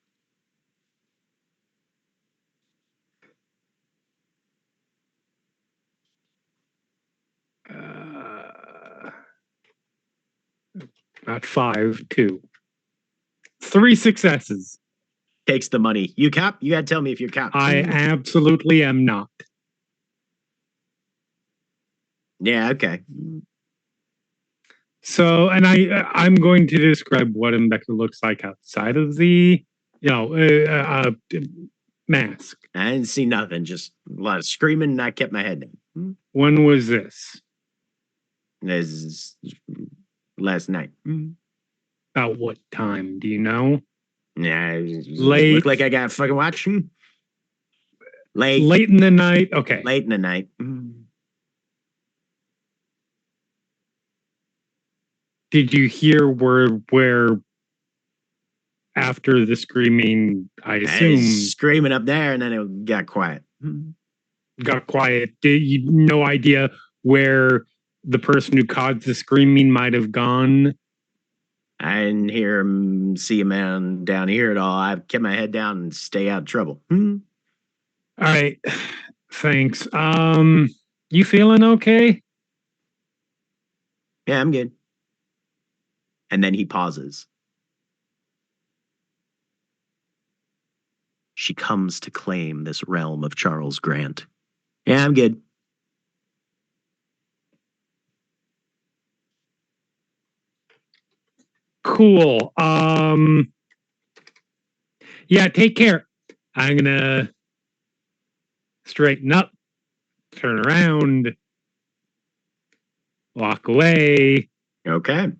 Not 5, 2. 3 successes. Takes the money. You cop? You gotta tell me if you're cop. I absolutely am not. Yeah, okay. So, and I'm going to describe what Embecca looks like outside of the, mask. I didn't see nothing, just a lot of screaming, and I kept my head down. When was this? This is last night. About what time? Do you know? Yeah, Late. look like I got a fucking watch. Late. Late in the night. Okay. Late in the night. Did you hear where after the screaming, I I was assume, screaming up there, and then it got quiet. got quiet? Did you no idea where the person who caused the screaming might have gone? I didn't hear him see a man down here at all. I kept my head down and stay out of trouble. All right. Thanks. You feeling okay? Yeah, I'm good. And then he pauses. She comes to claim this realm of Charles Grant. Yeah, I'm good. Cool. Yeah, take care. I'm gonna straighten up, turn around, walk away, Okay.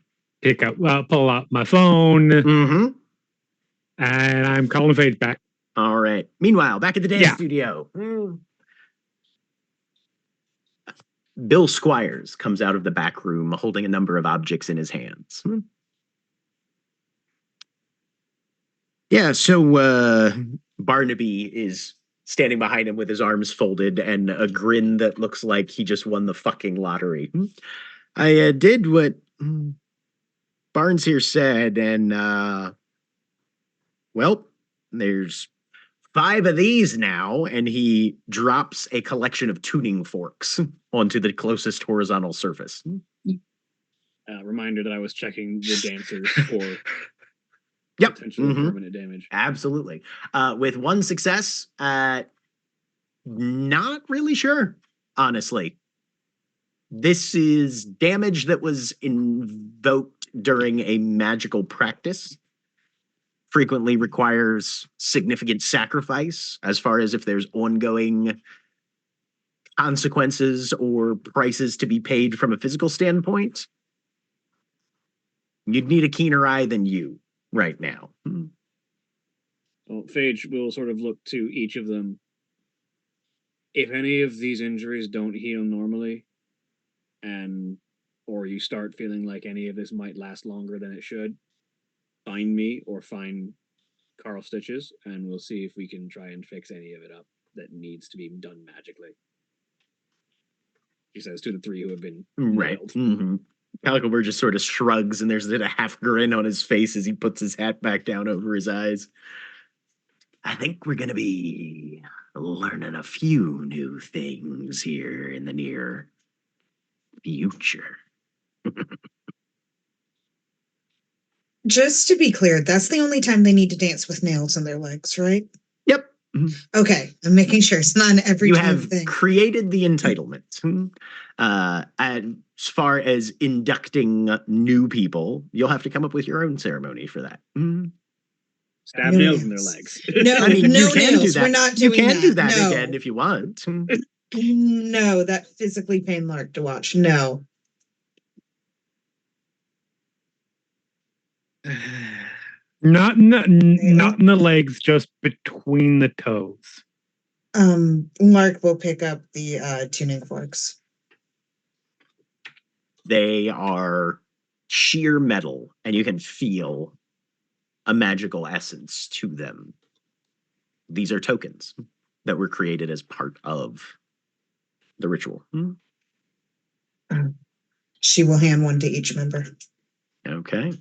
pull out my phone, Mm-hmm. and I'm calling Phage back. All right. Meanwhile, back at the dance Yeah. studio. Bill Squires comes out of the back room holding a number of objects in his hands. Yeah, so Barnaby is standing behind him with his arms folded and a grin that looks like he just won the fucking lottery. I did what Barnes here said, and well, there's 5 of these now, and he drops a collection of tuning forks onto the closest horizontal surface. Reminder that I was checking the dancers for Yep. potential permanent damage. Absolutely. With 1 success, not really sure, honestly. This is damage that was invoked during a magical practice. Frequently requires significant sacrifice as far as if there's ongoing consequences or prices to be paid from a physical standpoint. You'd need a keener eye than you right now. Well, Phage will sort of look to each of them. If any of these injuries don't heal normally, or you start feeling like any of this might last longer than it should, find me or find Carl Stitches, and we'll see if we can try and fix any of it up that needs to be done magically. He says to the 3 who have been Right. Calico Bird just sort of shrugs, and there's a half grin on his face as he puts his hat back down over his eyes. I think we're going to be learning a few new things here in the near future. Just to be clear, that's the only time they need to dance with nails in their legs, right? Yep. Okay, I'm making sure it's not an every You time have thing. created the entitlement. As far as inducting new people, you'll have to come up with your own ceremony for that. Stab No nails in their nails. legs. No, I mean, no you can nails. do that. We're not You doing can do that. that No. again if you want. No, that physically pain Lark to watch. No. Not in the legs, just between the toes. Lark will pick up the tuning forks. They are sheer metal, and you can feel a magical essence to them. These are tokens that were created as part of the ritual. She will hand one to each member. Okay.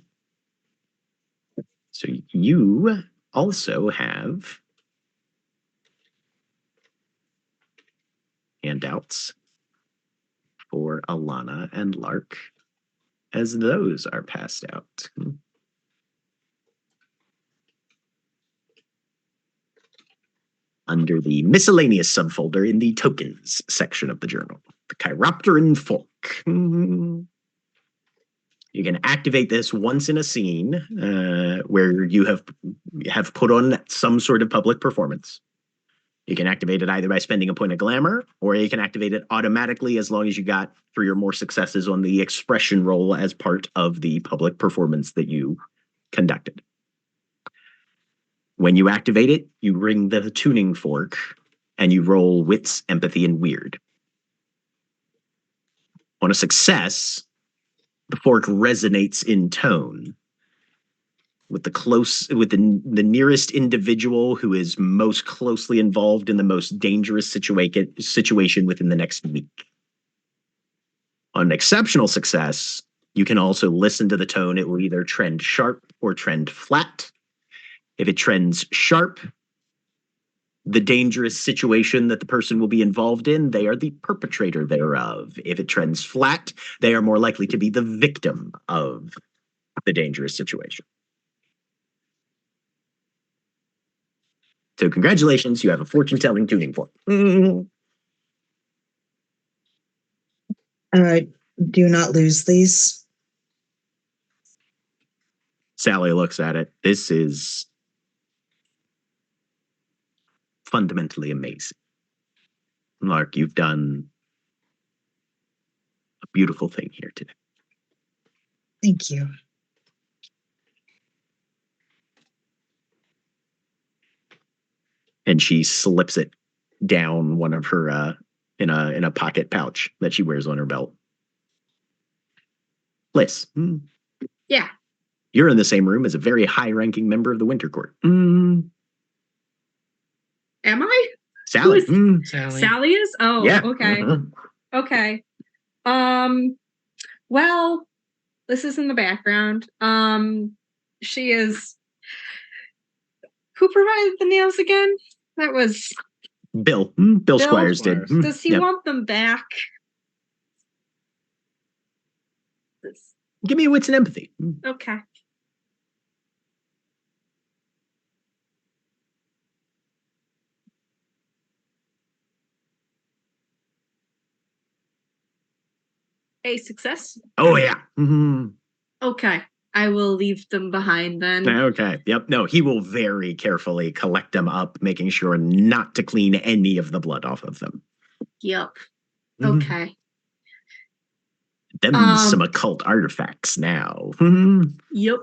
So you also have handouts for Alana and Lark. as those are passed out. Under the miscellaneous subfolder in the tokens section of the journal, the Chiropteran Fork. You can activate this once in a scene where you have put on some sort of public performance. You can activate it either by spending a point of glamour, or you can activate it automatically as long as you got 3 or more successes on the expression roll as part of the public performance that you conducted. When you activate it, you ring the tuning fork and you roll wits, empathy, and weird. On a success, the fork resonates in tone with the nearest individual who is most closely involved in the most dangerous situation within the next week. On an exceptional success, you can also listen to the tone. It will either trend sharp or trend flat. If it trends sharp, the dangerous situation that the person will be involved in, they are the perpetrator thereof. If it trends flat, they are more likely to be the victim of the dangerous situation. So congratulations, you have a fortune-telling tuning fork. Do not lose these. Sally looks at it. This is fundamentally amazing. Lark, you've done a beautiful thing here today. Thank you. And she slips it down one of her in a pocket pouch that she wears on her belt. Liz. Yeah. You're in the same room as a very high-ranking member of the Winter Court. Am I? Sally. Sally. Sally is? Oh, Yeah. okay. Okay. Well, this is in the background. She is. Who provided the nails again? That was Bill. Bill Squires did. Does he want them back? Give me a wits and empathy. Okay. A success. Oh, yeah. Okay. I will leave them behind then. Okay. Yep. No, he will very carefully collect them up, making sure not to clean any of the blood off of them. Yep. Okay. Them some occult artifacts now. Yep.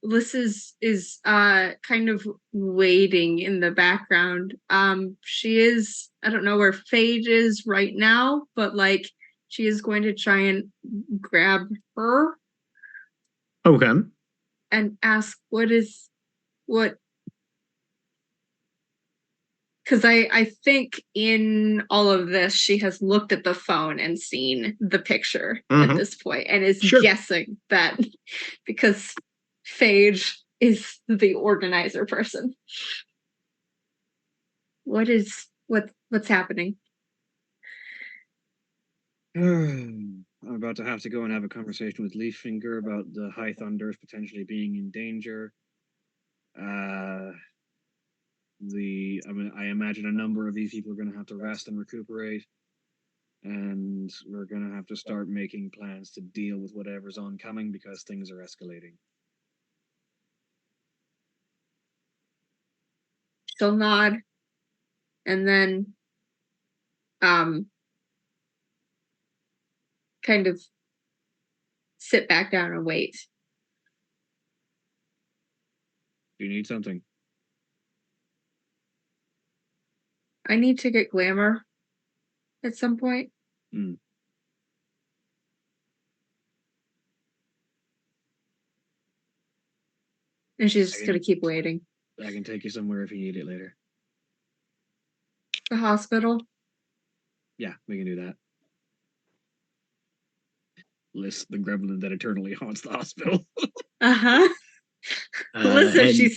This is kind of waiting in the background. She is, I don't know where Phage is right now, but like she is going to try and grab her. Okay. And ask what. Because I think in all of this, she has looked at the phone and seen the picture at this point and is guessing that because Phage is the organizer person. What's happening? I'm about to have to go and have a conversation with Leaffinger about the High Thunders potentially being in danger. I imagine a number of these people are going to have to rest and recuperate, and we're going to have to start making plans to deal with whatever's oncoming because things are escalating. She'll nod, and then kind of sit back down and wait. Do you need something? I need to get glamour at some point. Mm. And she's just going to keep waiting. I can take you somewhere if you need it later. The hospital? Yeah, we can do that. Liz, the gremlin that eternally haunts the hospital. Uh-huh. Listen,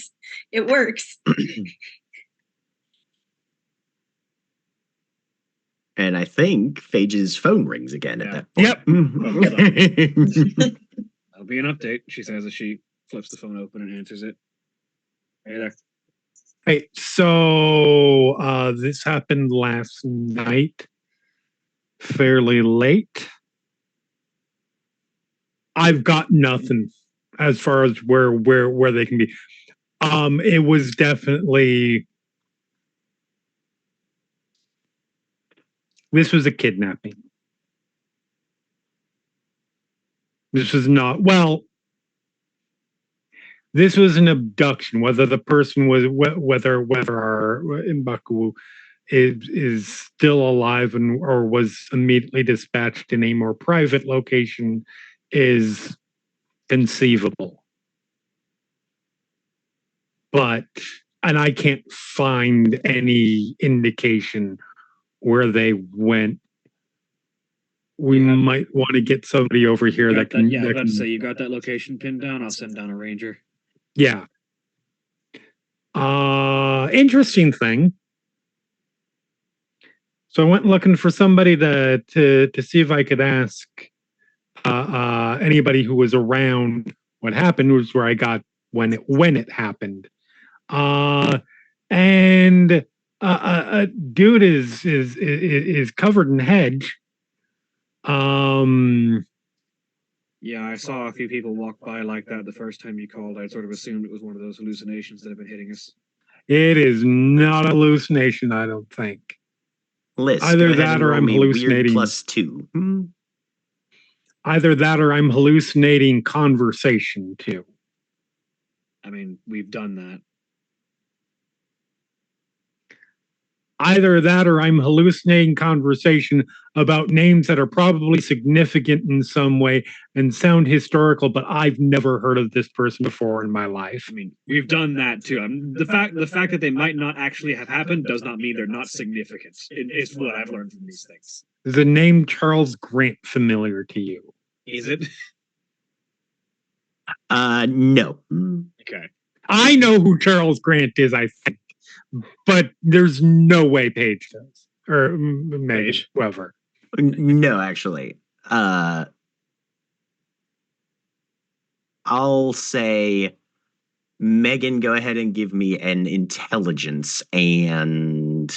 it works. And I think Phage's phone rings again at that point. Yep. That'll be an update, she says as she flips the phone open and answers it. Hey there. Hey, so this happened last night, fairly late. I've got nothing as far as where they can be. It was definitely, this was a kidnapping. This was not, well, this was an abduction. Whether the person was, whether our Mbaku is still alive or was immediately dispatched in a more private location is conceivable. But, and I can't find any indication where they went. We might want to get somebody over here that can. Yeah, I was about to say, you got that location pinned down? I'll send down a ranger. Yeah. Interesting thing. So I went looking for somebody to see if I could ask anybody who was around what happened, was where I got when it happened. And a dude is covered in hedge. Yeah, I saw a few people walk by like that the first time you called. I sort of assumed it was one of those hallucinations that have been hitting us. It is not a hallucination, I don't think. List, either that or I'm hallucinating. +2. Either that or I'm hallucinating conversation too. I mean, we've done that. Either that or I'm hallucinating conversation about names that are probably significant in some way and sound historical, but I've never heard of this person before in my life. I mean, we've done that too. The fact that they might not actually have happened does not mean they're not significant. It's what I've learned from these things. Is the name Charles Grant familiar to you? Is it? No. Okay. I know who Charles Grant is, I think. But there's no way Paige does. Or Meg, whoever. No, actually. I'll say, Megan, go ahead and give me an intelligence and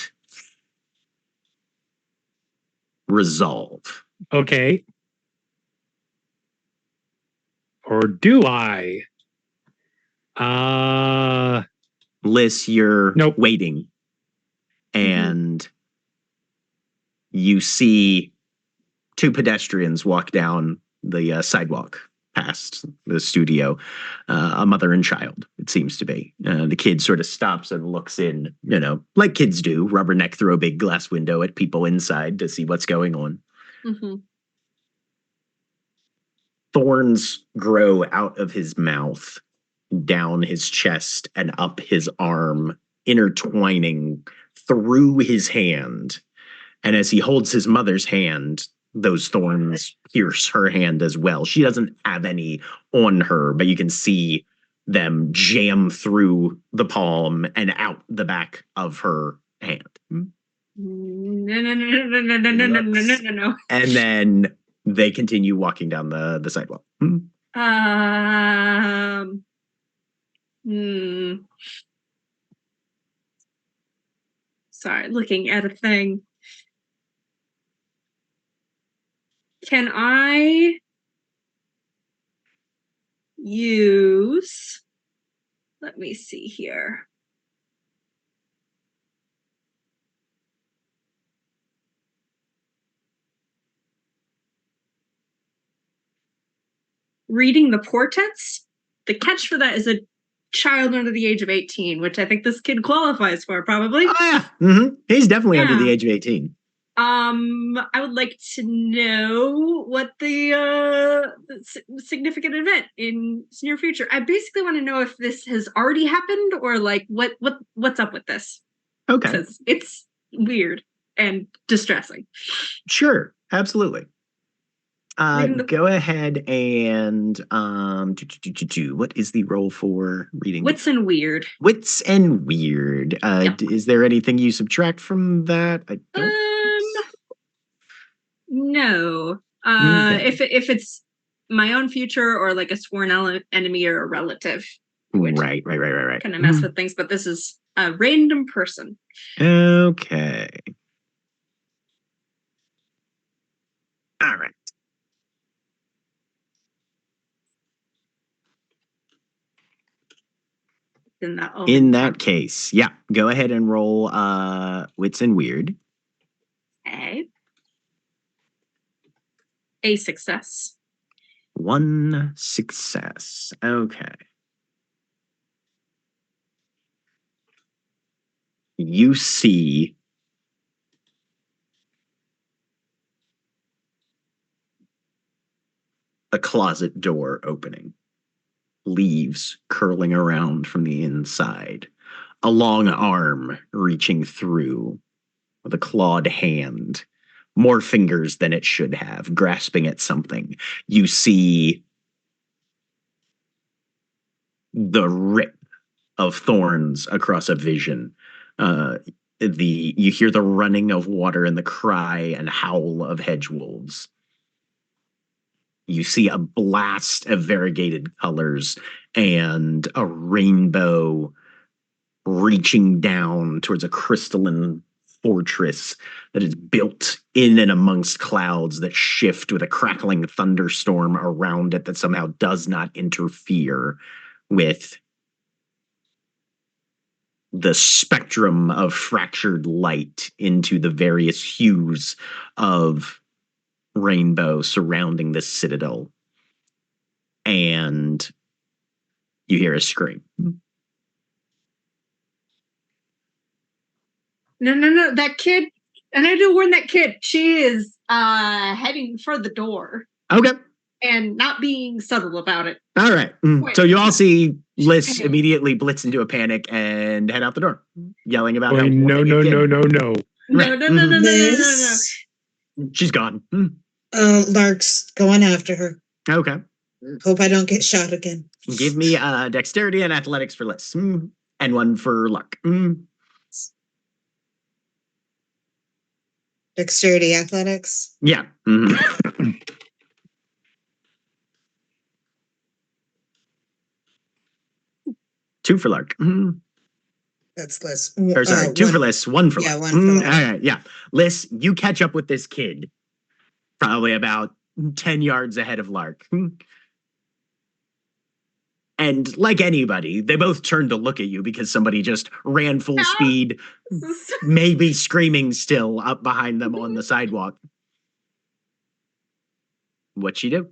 resolve. Okay. Or do I? Liz, you're waiting. And you see two pedestrians walk down the sidewalk past the studio, a mother and child, it seems to be. The kid sort of stops and looks in, like kids do, rubberneck through a big glass window at people inside to see what's going on. Thorns grow out of his mouth, down his chest and up his arm, intertwining through his hand. And as he holds his mother's hand, those thorns pierce her hand as well. She doesn't have any on her, but you can see them jam through the palm and out the back of her hand. No. And then they continue walking down the sidewalk. Sorry, looking at a thing. Can I use, let me see here. Reading the portents? The catch for that is a child under the age of 18, which I think this kid qualifies for, probably. Oh, yeah. He's definitely under the age of 18. I would like to know what the significant event in near future. I basically want to know if this has already happened or like what's up with this. Okay. Because it's weird and distressing. Sure, absolutely. Go ahead and what is the roll for reading? Wits and weird. Wits and weird. Yep. Is there anything you subtract from that? I don't No. Okay. If it's my own future or like a sworn enemy or a relative, Right. kind of mess with things. But this is a random person. Okay. All right. In that case, yeah, go ahead and roll wits and weird. Okay. A success. 1 success. Okay. You see a closet door opening, leaves curling around from the inside, a long arm reaching through with a clawed hand, more fingers than it should have, grasping at something. You see the rip of thorns across a vision. You hear the running of water and the cry and howl of hedge wolves. You see a blast of variegated colors and a rainbow reaching down towards a crystalline fortress that is built in and amongst clouds that shift with a crackling thunderstorm around it that somehow does not interfere with the spectrum of fractured light into the various hues of rainbow surrounding this citadel. And you hear a scream. No. That kid, and I do warn that kid, she is heading for the door. Okay. And not being subtle about it. All right. So you all see Liz immediately blitz into a panic and head out the door, yelling about how no. She's gone. Lark's going after her. Okay. Hope I don't get shot again. Give me dexterity and athletics for Liz, and one for Lark. Dexterity, athletics? Yeah. 2 for Lark. That's Liz. Or sorry, 2 for Liz, 1 for Lark. Yeah, 1 for Lark. All right, yeah. Liz, you catch up with this kid, probably about 10 yards ahead of Lark. And like anybody, they both turn to look at you because somebody just ran full speed, maybe screaming still up behind them on the sidewalk. What'd she do?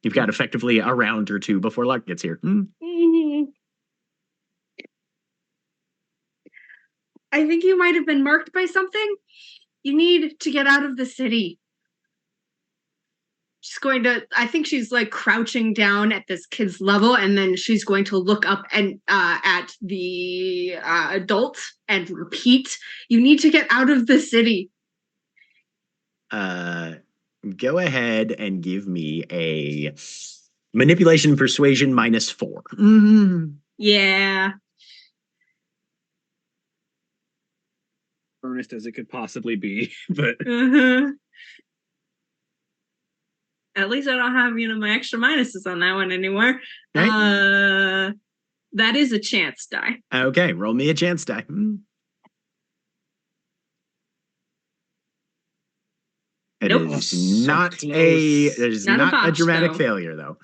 You've got effectively a round or two before Lark gets here. I think you might have been marked by something. You need to get out of the city. I think she's like crouching down at this kid's level, and then she's going to look up and at the adult and repeat, you need to get out of the city. Go ahead and give me a manipulation persuasion -4. Yeah. Earnest as it could possibly be, but at least I don't have, my extra minuses on that one anymore. Right. That is a chance die. Okay, roll me a chance die. It is not a dramatic failure, though.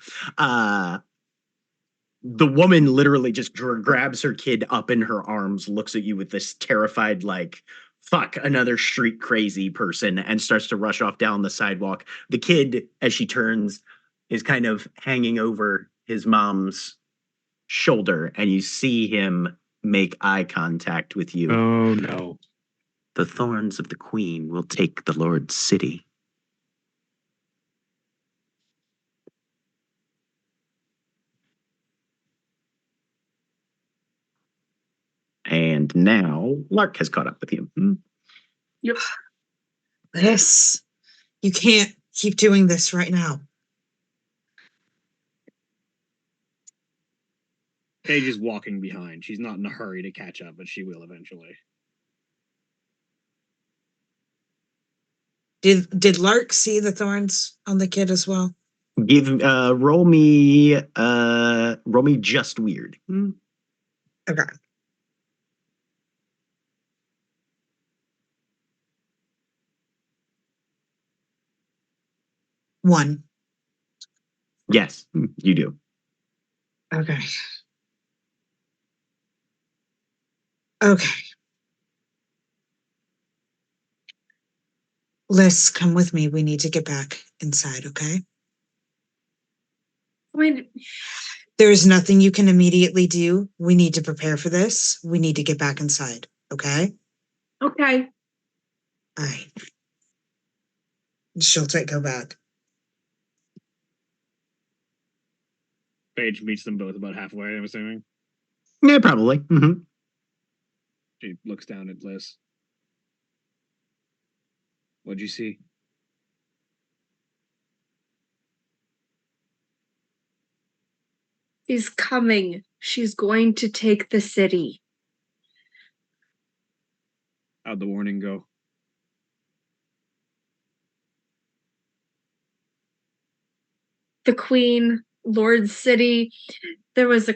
The woman literally just grabs her kid up in her arms, looks at you with this terrified, like, fuck, another street crazy person, and starts to rush off down the sidewalk. The kid, as she turns, is kind of hanging over his mom's shoulder, and you see him make eye contact with you. Oh, no. The thorns of the queen will take the Lord's city. And now Lark has caught up with you. Yep. Yes. You can't keep doing this right now. Paige is walking behind. She's not in a hurry to catch up, but she will eventually. Did Lark see the thorns on the kid as well? Roll me just weird. Okay. One. Yes, you do. Okay. Okay. Liz, come with me. We need to get back inside, okay? There's nothing you can immediately do. We need to prepare for this. We need to get back inside, okay? Okay. All right. She'll go back. Paige meets them both about halfway, I'm assuming. Yeah, probably. Mm-hmm. She looks down at Liz. What'd you see? She's coming. She's going to take the city. How'd the warning go? The Queen, Lord City. There was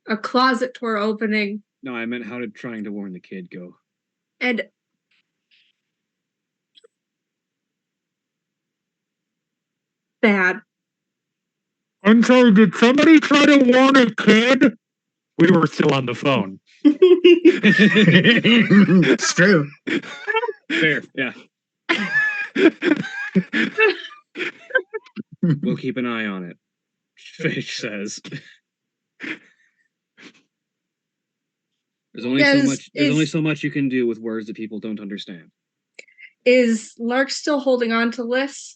a closet door opening. No, I meant how did trying to warn the kid go? And bad. I'm sorry, did somebody try to warn a kid? We were still on the phone. It's true. Fair, yeah. We'll keep an eye on it, Fish says. There's only so much you can do with words that people don't understand. Is Lark still holding on to Liz?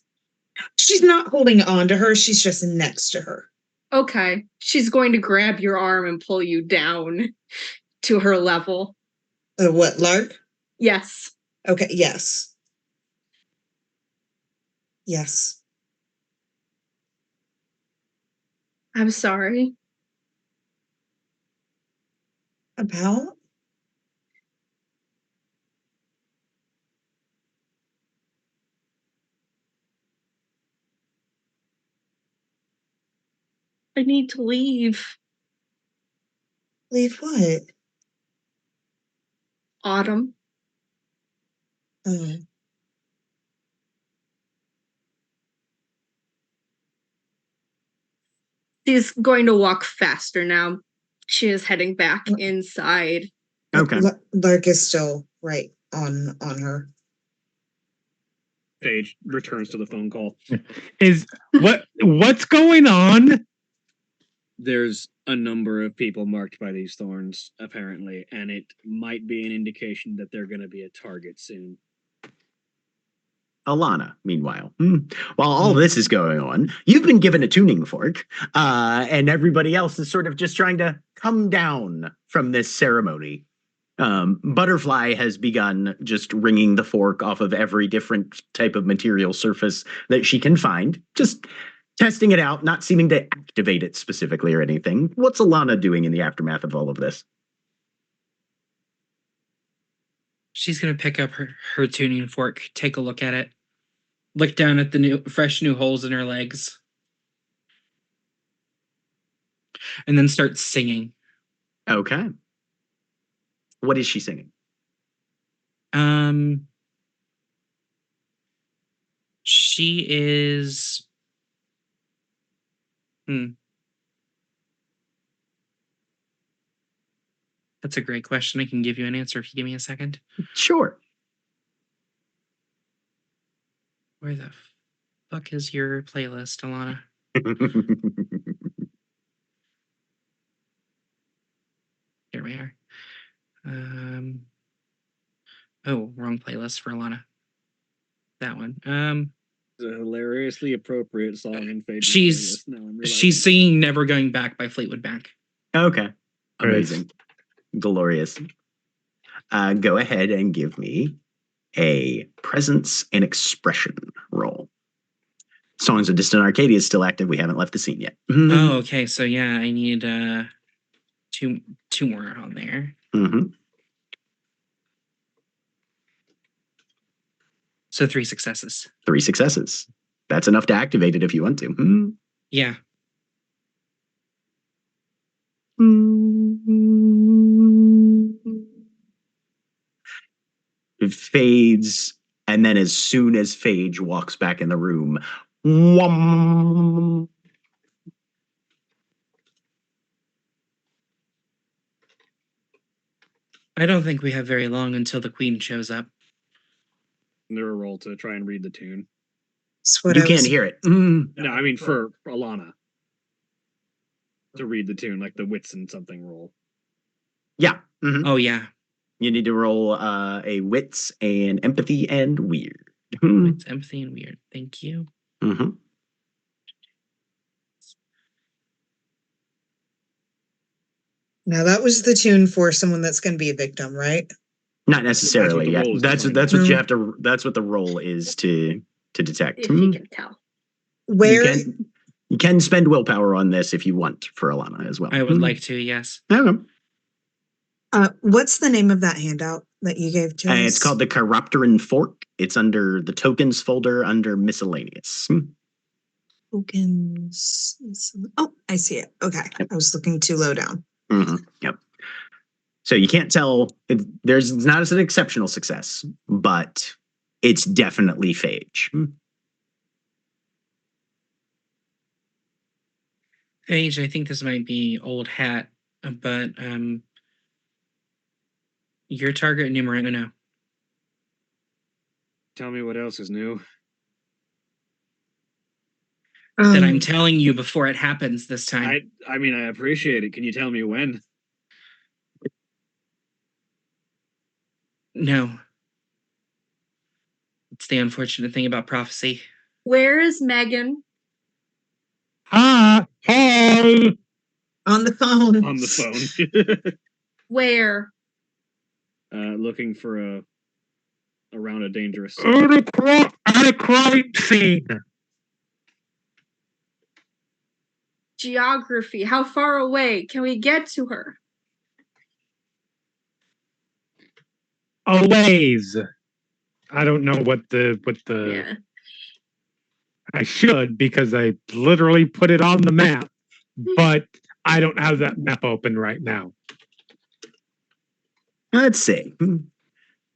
She's not holding on to her. She's just next to her. Okay. She's going to grab your arm and pull you down to her level. What, Lark? Yes. Okay, yes. Yes. I'm sorry. About? I need to leave. Leave what? Autumn. Oh. She's going to walk faster now. She is heading back inside. Okay. Lark is still right on her. Paige returns to the phone call. What's going on? There's a number of people marked by these thorns, apparently, and it might be an indication that they're going to be a target soon. Alana, meanwhile, while all this is going on, you've been given a tuning fork, and everybody else is sort of just trying to come down from this ceremony. Butterfly has begun just wringing the fork off of every different type of material surface that she can find, just testing it out, not seeming to activate it specifically or anything. What's Alana doing in the aftermath of all of this? She's gonna pick up her tuning fork, take a look at it, look down at the fresh new holes in her legs, and then start singing. Okay. What is she singing? She is. That's a great question. I can give you an answer if you give me a second. Sure. Where the fuck is your playlist, Alana? Here we are. Oh, wrong playlist for Alana. That one. It's a hilariously appropriate song in Paige. She's singing "Never Going Back" by Fleetwood Mac. Okay. Amazing. Glorious. Go ahead and give me a presence and expression roll. Songs of Distant Arcadia is still active. We haven't left the scene yet. Oh, okay. So yeah, I need two more on there. So 3 successes. 3 successes. That's enough to activate it if you want to. Yeah. It fades, and then as soon as Phage walks back in the room, whom, I don't think we have very long until the queen shows up. There a roll to try and read the tune. you can't hear it. No, I mean for Alana to read the tune, like the wits and something roll. Yeah. Oh, yeah. You need to roll a wits and empathy and weird. Wits, empathy, and weird. Thank you. Now that was the tune for someone that's going to be a victim, right? Not necessarily. That's what That's what you have to. That's what the roll is to detect. If you can tell. Where you can spend willpower on this if you want for Alana as well. I would like to, yes. Okay. what's the name of that handout that you gave to us? It's called the Chiropteran Fork. It's under the tokens folder under miscellaneous. Tokens. Oh, I see it. Okay. I was looking too low down. Yep. So you can't tell. There's not an exceptional success, but it's definitely Phage. Phage, I think this might be old hat, but your target numerate no. Tell me what else is new. That I'm telling you before it happens this time. I mean, I appreciate it. Can you tell me when? No. It's the unfortunate thing about prophecy. Where is Megan? Hi. On the phone. On the phone. Where? Looking for around a dangerous. At a crime scene. Geography. How far away can we get to her? A ways. I don't know what the Yeah. I should, because I literally put it on the map, but I don't have that map open right now. Let's see.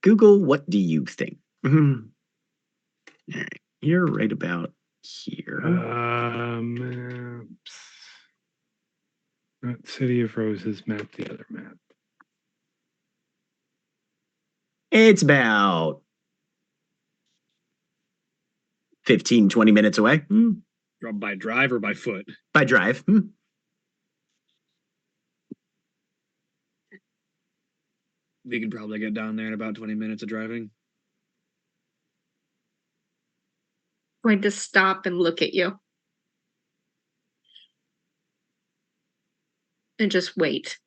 Google, what do you think? All right. You're right about here. Maps. Not City of Roses map, the other map. It's about 15, 20 minutes away. By drive or by foot? By drive. We could probably get down there in about 20 minutes of driving. Going to stop and look at you. And just wait.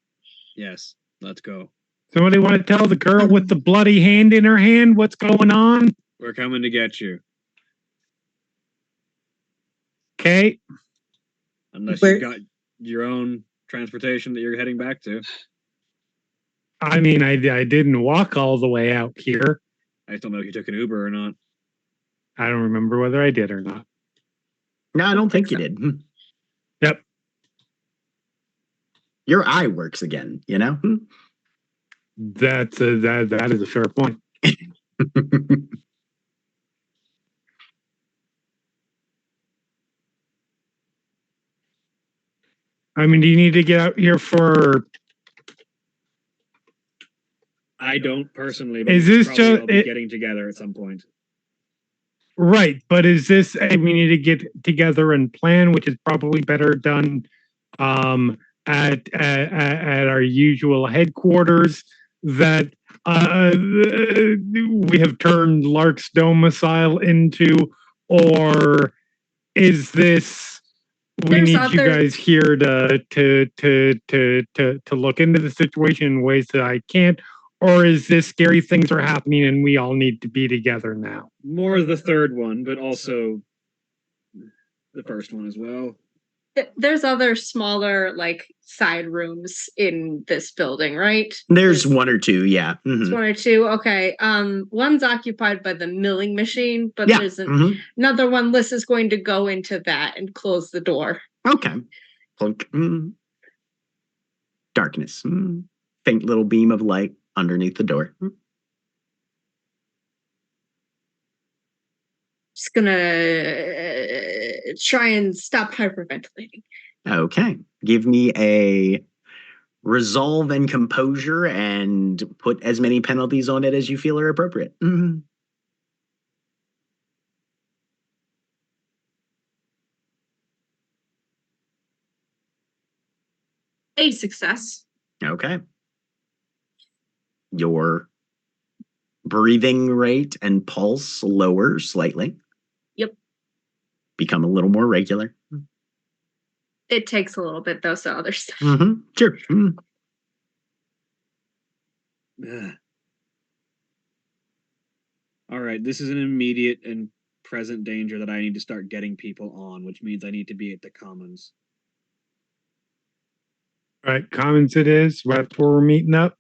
Yes, let's go. Somebody want to tell the girl with the bloody hand in her hand what's going on? We're coming to get you. Okay. Unless you've got your own transportation that you're heading back to. I mean, I didn't walk all the way out here. I just don't know if you took an Uber or not. I don't remember whether I did or not. No, I don't think you did. Yep. Your eye works again, you know? That is a fair point. I mean, do you need to get out here for? I don't personally. But is this just getting together at some point? Right, but is this we need to get together and plan, which is probably better done at our usual headquarters that we have turned Lark's domicile into, or is this we need you guys here to look into the situation in ways that I can't? Or is this scary things are happening and we all need to be together now? More the third one, but also the first one as well. There's other smaller like side rooms in this building, right? There's one or two, yeah. There's one or two. Okay. One's occupied by the milling machine, but there's another one. Liz is going to go into that and close the door. Okay. Clunk. Darkness. Faint little beam of light underneath the door. Just gonna try and stop hyperventilating. Okay. Give me a resolve and composure and put as many penalties on it as you feel are appropriate. A success. Okay. Your breathing rate and pulse lower slightly. Yep. Become a little more regular. It takes a little bit though, so other stuff. Sure. All right, this is an immediate and present danger that I need to start getting people on, which means I need to be at the commons. All right, commons it is. That's where we're meeting up.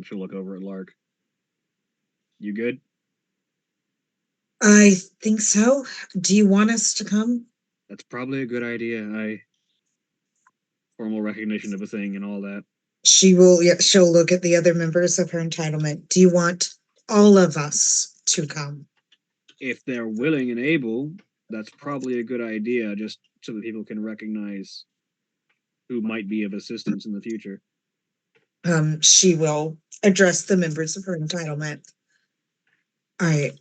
She'll look over at Lark. You good? I think so. Do you want us to come? That's probably a good idea. Formal recognition of a thing and all that. She'll look at the other members of her entitlement. Do you want all of us to come? If they're willing and able, that's probably a good idea, just so that people can recognize who might be of assistance in the future. She will address the members of her entitlement. All right.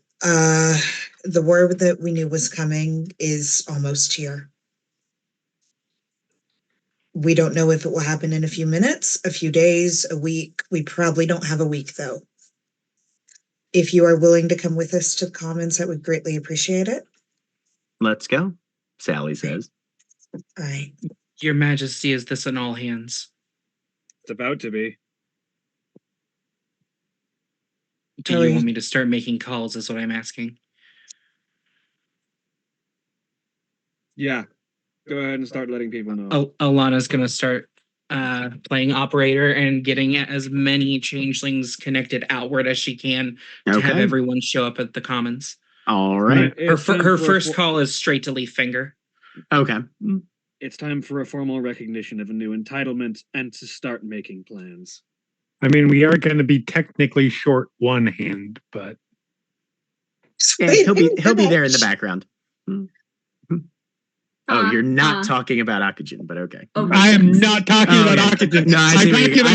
The word that we knew was coming is almost here. We don't know if it will happen in a few minutes, a few days, a week. We probably don't have a week, though. If you are willing to come with us to the Commons, I would greatly appreciate it. Let's go, Sally says. All right. Your Majesty, is this an all hands? It's about to be. Do you want me to start making calls, is what I'm asking? Yeah. Go ahead and start letting people know. Alana's going to start playing operator and getting as many changelings connected outward as she can to have everyone show up at the Commons. All right. Her first call is straight to Leaf Finger. Okay. It's time for a formal recognition of a new entitlement and to start making plans. I mean, we are going to be technically short one hand, but yeah, he'll be there in the background. Oh, you're not talking about oxygen, but okay. I am not talking about oxygen. No, I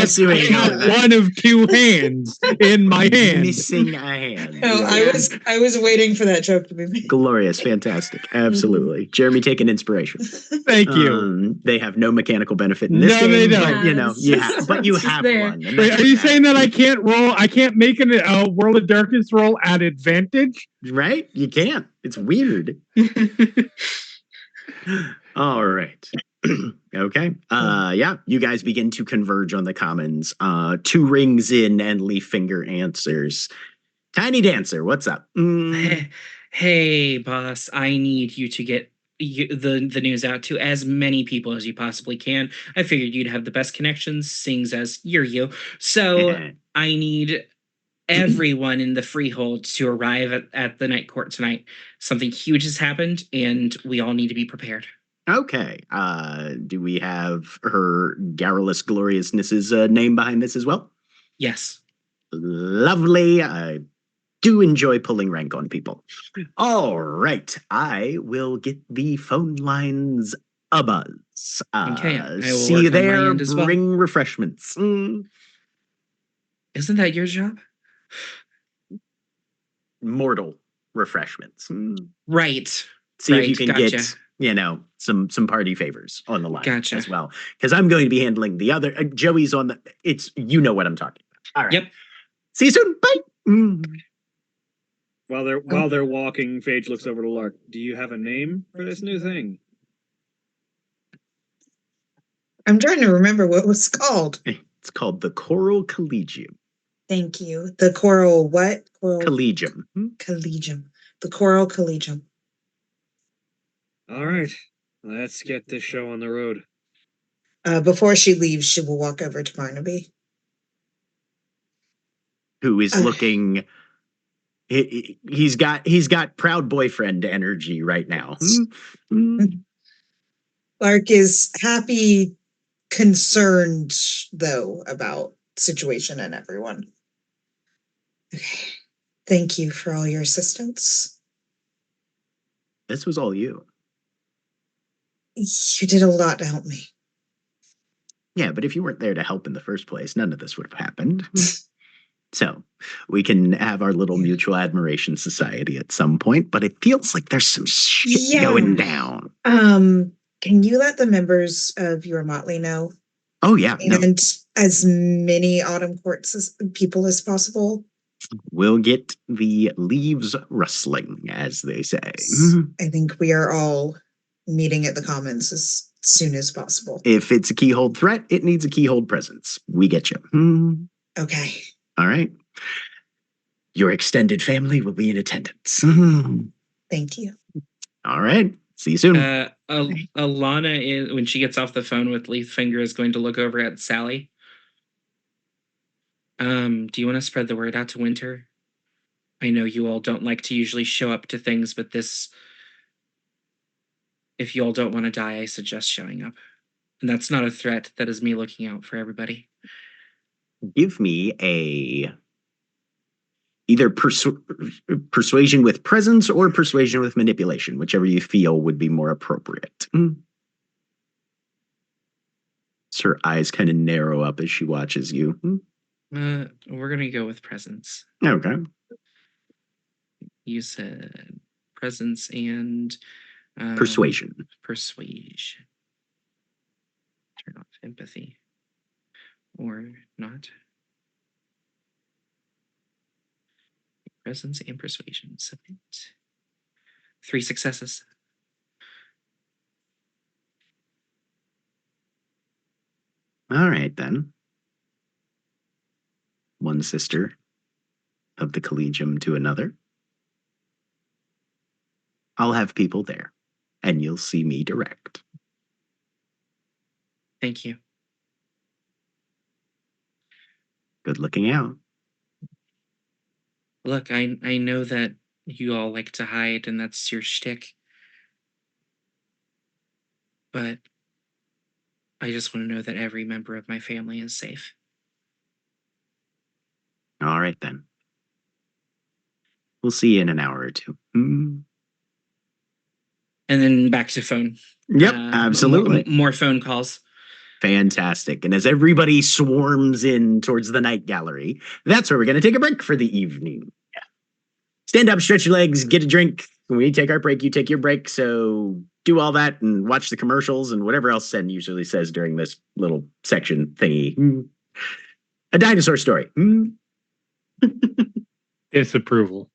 see what you're talking about. One of two hands in my hand. Missing a hand. No, I was waiting for that joke to be made. Glorious, fantastic, absolutely. Jeremy, take an inspiration. Thank you. They have no mechanical benefit in this game. They don't. But you have one. Wait, are you saying that I can't roll? I can't make a World of Darkness roll at advantage? Right? You can't. It's weird. All right. Okay. Yeah, you guys begin to converge on the Commons. 2 rings in and Leaf Finger answers. Tiny Dancer, what's up? Hey, boss, I need you to get the news out to as many people as you possibly can. I figured you'd have the best connections, seeing as you're you. So I need everyone in the Freehold to arrive at the Night Court tonight. Something huge has happened, and we all need to be prepared. Okay. Do we have her Garrulous Gloriousness's name behind this as well? Yes. Lovely. I do enjoy pulling rank on people. All right. I will get the phone lines abuzz. Okay. I will see you there. Bring refreshments. Isn't that your job? Mortal refreshments. Right. See if you can get, some party favors on the line as well. Because I'm going to be handling the other. Joey's on the. It's what I'm talking about. All right. Yep. See you soon. Bye. While they're walking, Phage looks over to Lark. Do you have a name for this new thing? I'm trying to remember what it was called. It's called the Choral Collegium. Thank you. The Choral what? Collegium. Collegium. The Choral Collegium. All right. Let's get this show on the road. Before she leaves, she will walk over to Barnaby, who is looking. He's got proud boyfriend energy right now. Clark is happy, concerned though about situation and everyone. Okay. Thank you for all your assistance. This was all you. You did a lot to help me. Yeah, but if you weren't there to help in the first place, none of this would have happened. So we can have our little mutual admiration society at some point, but it feels like there's some shit going down. Can you let the members of your motley know? Oh yeah, and as many Autumn Courts people as possible. We'll get the leaves rustling, as they say. I think we are all meeting at the Commons as soon as possible. If it's a keyhold threat, it needs a keyhold presence. We get you. Okay. All right. Your extended family will be in attendance. Thank you. All right. See you soon. Alana, when she gets off the phone with Leaffinger, is going to look over at Sally. Do you want to spread the word out to Winter? I know you all don't like to usually show up to things, but this... If you all don't want to die, I suggest showing up. And that's not a threat. That is me looking out for everybody. Give me either persuasion with presence or persuasion with manipulation, whichever you feel would be more appropriate. So her eyes kind of narrow up as she watches you. We're going to go with presence. Okay. You said presence and... persuasion. Persuasion. Turn off empathy. Or not. Presence and persuasion. Submit. 3 successes. All right, then. One sister of the Collegium to another. I'll have people there, and you'll see me direct. Thank you. Good looking out. Look, I know that you all like to hide, and that's your shtick. But I just want to know that every member of my family is safe. All right, then. We'll see you in an hour or two. And then back to phone. Yep, absolutely. More phone calls. Fantastic. And as everybody swarms in towards the night gallery, that's where we're going to take a break for the evening. Stand up, stretch your legs, get a drink. When we take our break, you take your break. So do all that and watch the commercials and whatever else Sen usually says during this little section thingy. A dinosaur story. Disapproval.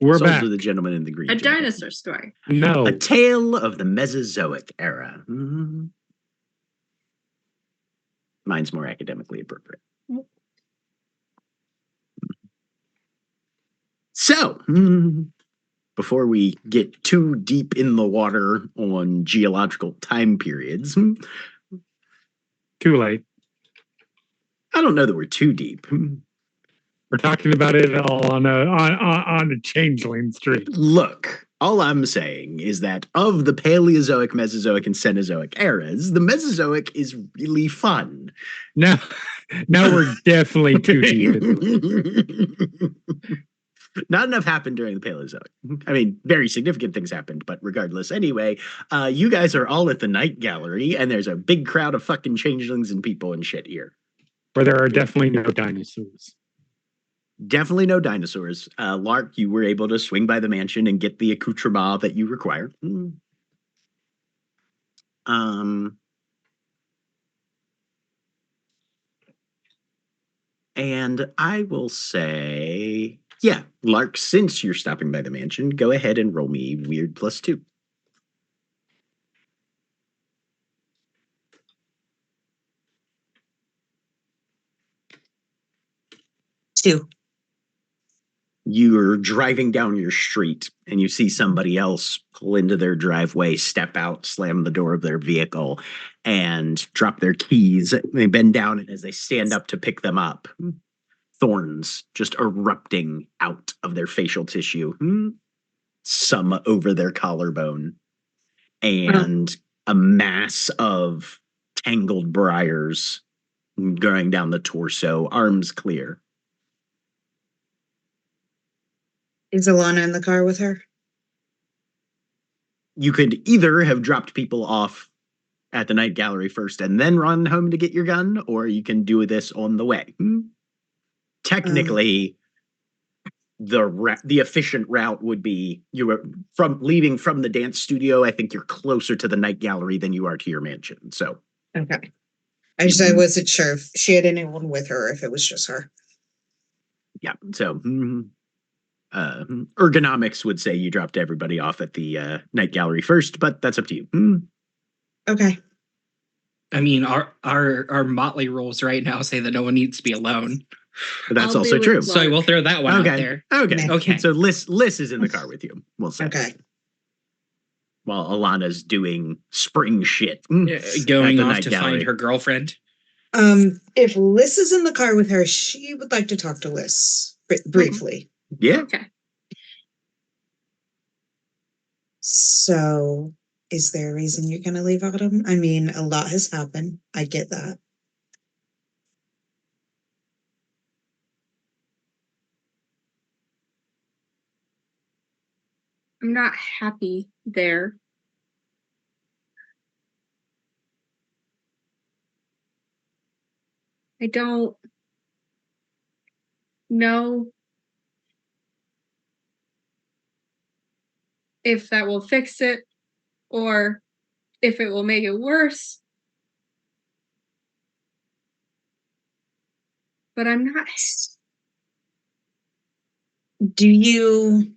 We're Sold back. to the gentleman in the green. A jacket. dinosaur story. No. A tale of the Mesozoic era. Mine's more academically appropriate. So, before we get too deep in the water on geological time periods, Too late. I don't know that we're too deep. We're talking about it all on a Changeling street. Look, all I'm saying is that of the Paleozoic, Mesozoic, and Cenozoic eras, the Mesozoic is really fun. Now we're definitely too deep. Not enough happened during the Paleozoic. I mean, very significant things happened, but regardless, anyway, you guys are all at the Night Gallery, and there's a big crowd of fucking changelings and people and shit here. Where there are definitely no dinosaurs. Definitely no dinosaurs. Lark, you were able to swing by the mansion and get the accoutrement that you require. And I will say, yeah, Lark, since you're stopping by the mansion, go ahead and roll me weird +2. Two. You're driving down your street and you see somebody else pull into their driveway, step out, slam the door of their vehicle, and drop their keys. They bend down, and as they stand up to pick them up, thorns just erupting out of their facial tissue, some over their collarbone, and a mass of tangled briars going down the torso, arms clear. Is Alana in the car with her? You could either have dropped people off at the Night Gallery first and then run home to get your gun, or you can do this on the way. Technically, the efficient route would be you were leaving from the dance studio. I think you're closer to the Night Gallery than you are to your mansion. So okay, I wasn't sure if she had anyone with her, or if it was just her. Yeah. So ergonomics would say you dropped everybody off at the Night Gallery first, but that's up to you. Okay. I mean, our motley rules right now say that no one needs to be alone. But that's also true. So I will throw that one out there. Okay. So Liz is in the car with you. We'll say. Okay. While Alana's doing spring shit. Going off to find her girlfriend. If Liz is in the car with her, she would like to talk to Liz briefly. Yeah. Okay. So, is there a reason you're going to leave Autumn? I mean, a lot has happened. I get that. I'm not happy there. I don't know if that will fix it or if it will make it worse. But I'm not. Do you?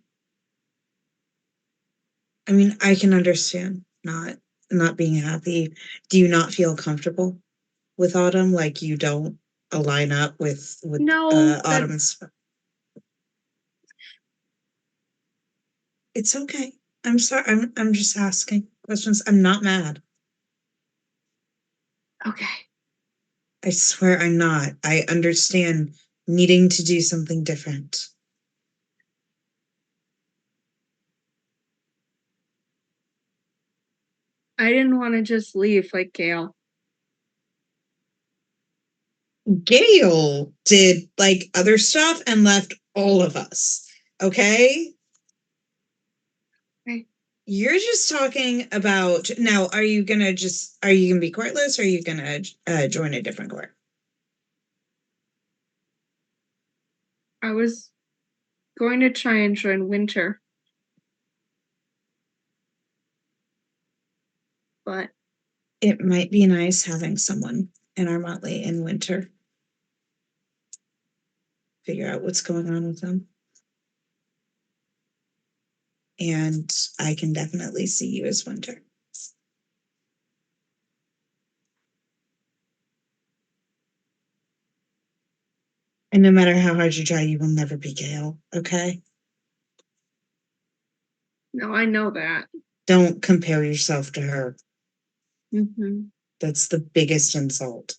I mean, I can understand not being happy. Do you not feel comfortable with Autumn? Like you don't align up with No, Autumn's. It's okay. I'm sorry. I'm just asking questions. I'm not mad. Okay. I swear I'm not. I understand needing to do something different. I didn't want to just leave like Gail. Gail did like other stuff and left all of us. Okay? Right. You're just talking about now. Are you gonna be courtless, or are you gonna join a different court? I was going to try and join Winter. But it might be nice having someone in our motley in Winter. Figure out what's going on with them. and I can definitely see you as Winter. And no matter how hard you try, you will never be Gale, okay? No, I know that. Don't compare yourself to her. Mm-hmm. That's the biggest insult.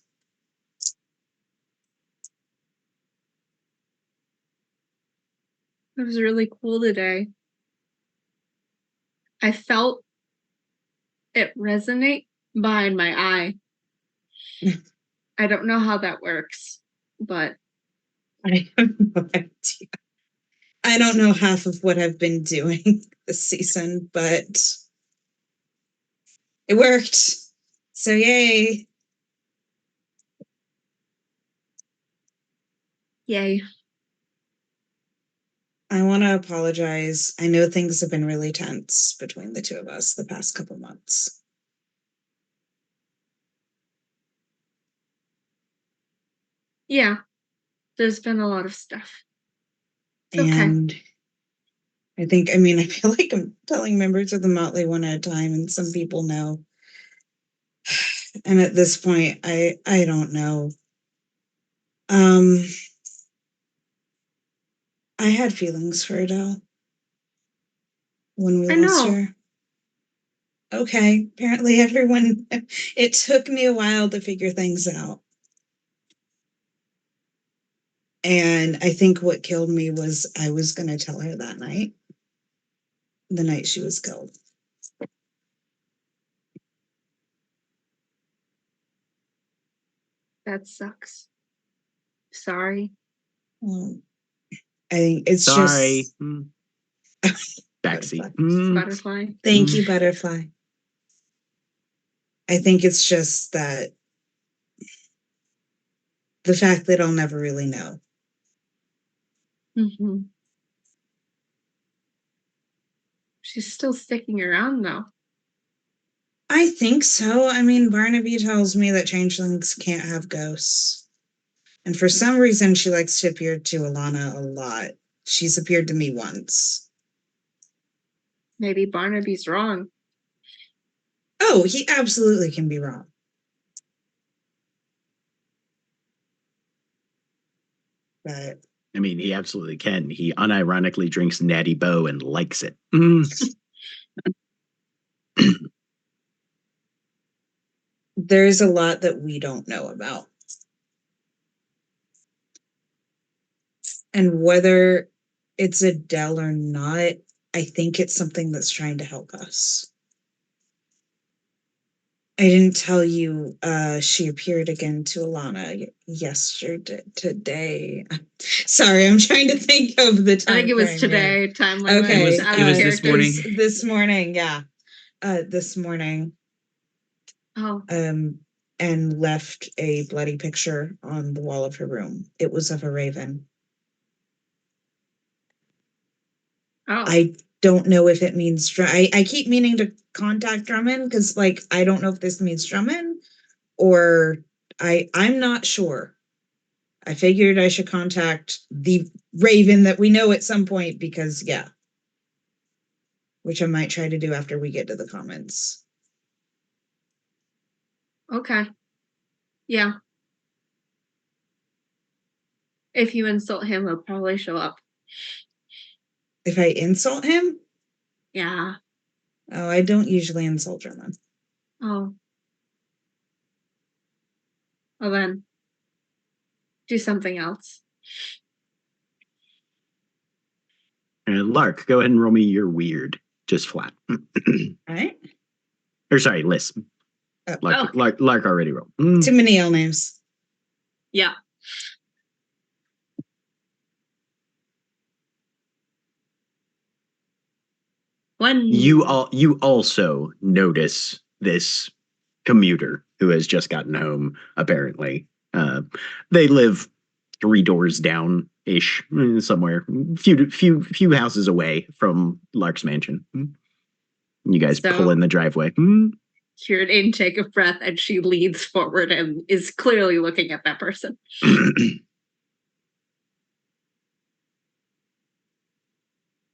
It was really cool today. I felt it resonate behind my eye. I don't know how that works, but I have no idea. I don't know half of what I've been doing this season, but it worked. So yay. Yay. I want to apologize. I know things have been really tense between the two of us the past couple months. Yeah, there's been a lot of stuff. It's and okay. I feel like I'm telling members of the Motley one at a time, and some people know. And at this point, I don't know. I had feelings for Adele when we lost her. Okay, apparently everyone, it took me a while to figure things out. And I think what killed me was I was going to tell her that night, the night she was killed. That sucks. Sorry. Well, I think it's Sorry. just... Backseat. Butterfly. Thank you, Butterfly. I think it's just that the fact that I'll never really know. Mm-hmm. She's still sticking around, though. I think so. I mean, Barnaby tells me that changelings can't have ghosts. And for some reason, she likes to appear to Alana a lot. She's appeared to me once. Maybe Barnaby's wrong. Oh, he absolutely can be wrong. But I mean, he absolutely can. He unironically drinks Natty Boh and likes it. There's a lot that we don't know about. And whether it's Adele or not, I think it's something that's trying to help us. I didn't tell you she appeared again to Alana yesterday. Today. Sorry, I'm trying to think of the time. I think it was today. Here. Timeline. Okay, it was this morning. This morning, yeah. This morning. Oh. And left a bloody picture on the wall of her room. It was of a raven. Oh. I don't know if it means I keep meaning to contact Drummond because I don't know if this means Drummond or I'm not sure. I figured I should contact the raven that we know at some point because which I might try to do after we get to the comments. Okay. Yeah. If you insult him, he'll probably show up. If I insult him? Yeah. Oh, I don't usually insult Drummond. Oh. Well then, do something else. Lark, go ahead and roll me your weird. Just flat. All right. Or sorry, Liz. Lark already rolled. Too many L names. Yeah. You also notice this commuter who has just gotten home. Apparently, they live 3 doors down ish, somewhere, few houses away from Lark's mansion. You guys pull in the driveway. Hear an intake of breath, and she leans forward and is clearly looking at that person.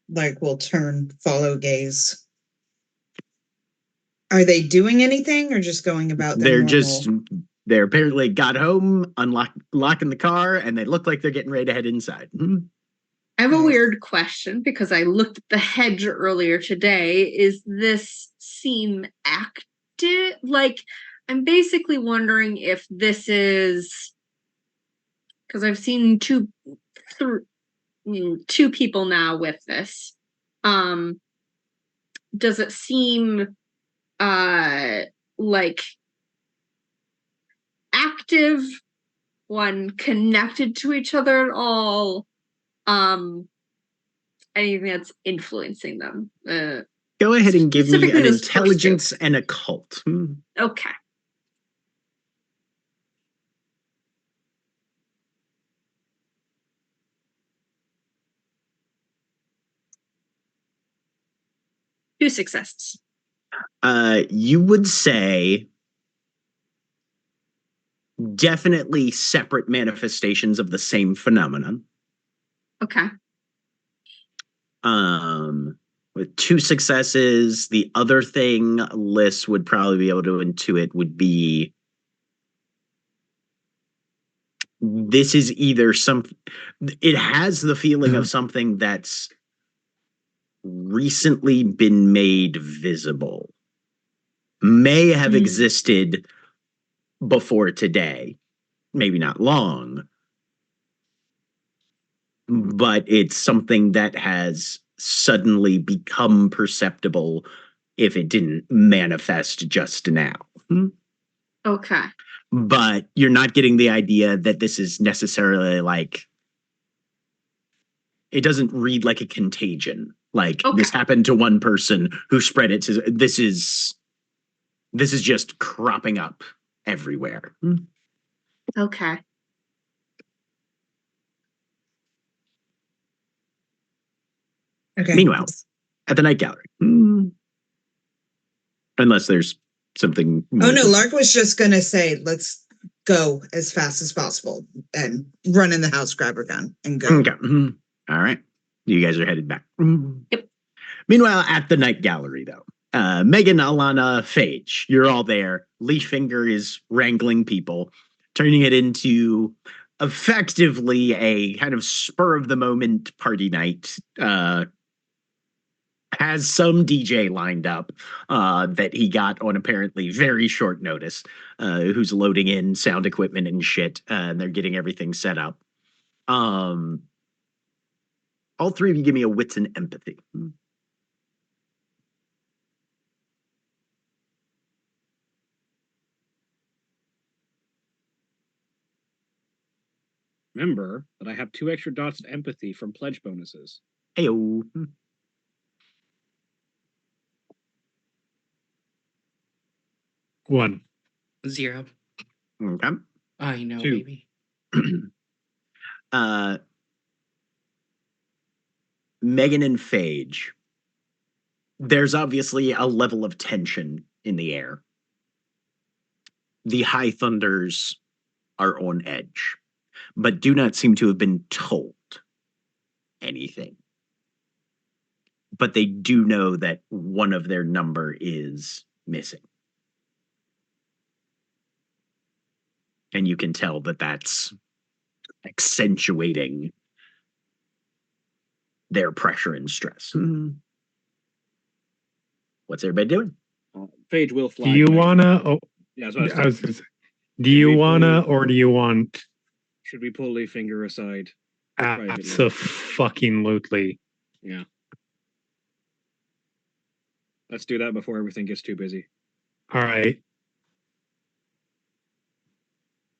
Lark will follow gaze. Are they doing anything or just going about their normal? They're apparently got home, locking the car, and they look like they're getting ready to head inside. I have a weird question because I looked at the hedge earlier today. Is this seem active? Like, I'm basically wondering if this is because I've seen two people now with this. Does it seem like active, one connected to each other at all? Anything that's influencing them? Go ahead and give me an intelligence and occult. Okay. Two successes. You would say definitely separate manifestations of the same phenomenon. Okay. With two successes, the other thing Liz would probably be able to intuit would be this is either it has the feeling of something that's recently been made visible, may have existed before today, maybe not long, but it's something that has suddenly become perceptible if it didn't manifest just now. Okay. But you're not getting the idea that this is necessarily like, it doesn't read like a contagion. Like this happened to one person who spread it to, this is just cropping up everywhere. Okay. Okay. Meanwhile, at the night gallery, unless there's something more. Oh no, Lark was just gonna say, let's go as fast as possible and run in the house, grab her gun, and go. Okay. All right. You guys are headed back. Yep. Meanwhile, at the night gallery, though, Megan, Alana, Phage, you're all there. Leaffinger is wrangling people, turning it into effectively a kind of spur of the moment party night. Has some DJ lined up that he got on apparently very short notice, who's loading in sound equipment and shit, and they're getting everything set up. All three of you give me a wits and empathy. Remember that I have 2 extra dots of empathy from pledge bonuses. Ayo. 1. 0. Okay. I know, 2. baby. Megan and Phage. There's obviously a level of tension in the air. The High Thunders are on edge, but do not seem to have been told anything. But they do know that one of their number is missing. And you can tell that that's accentuating their pressure and stress. What's everybody doing? Phage will fly. Do you wanna? Oh, yeah, I was gonna say, do you wanna or do you want? Should we pull Leaffinger aside? Absolutely. Yeah. Let's do that before everything gets too busy. All right.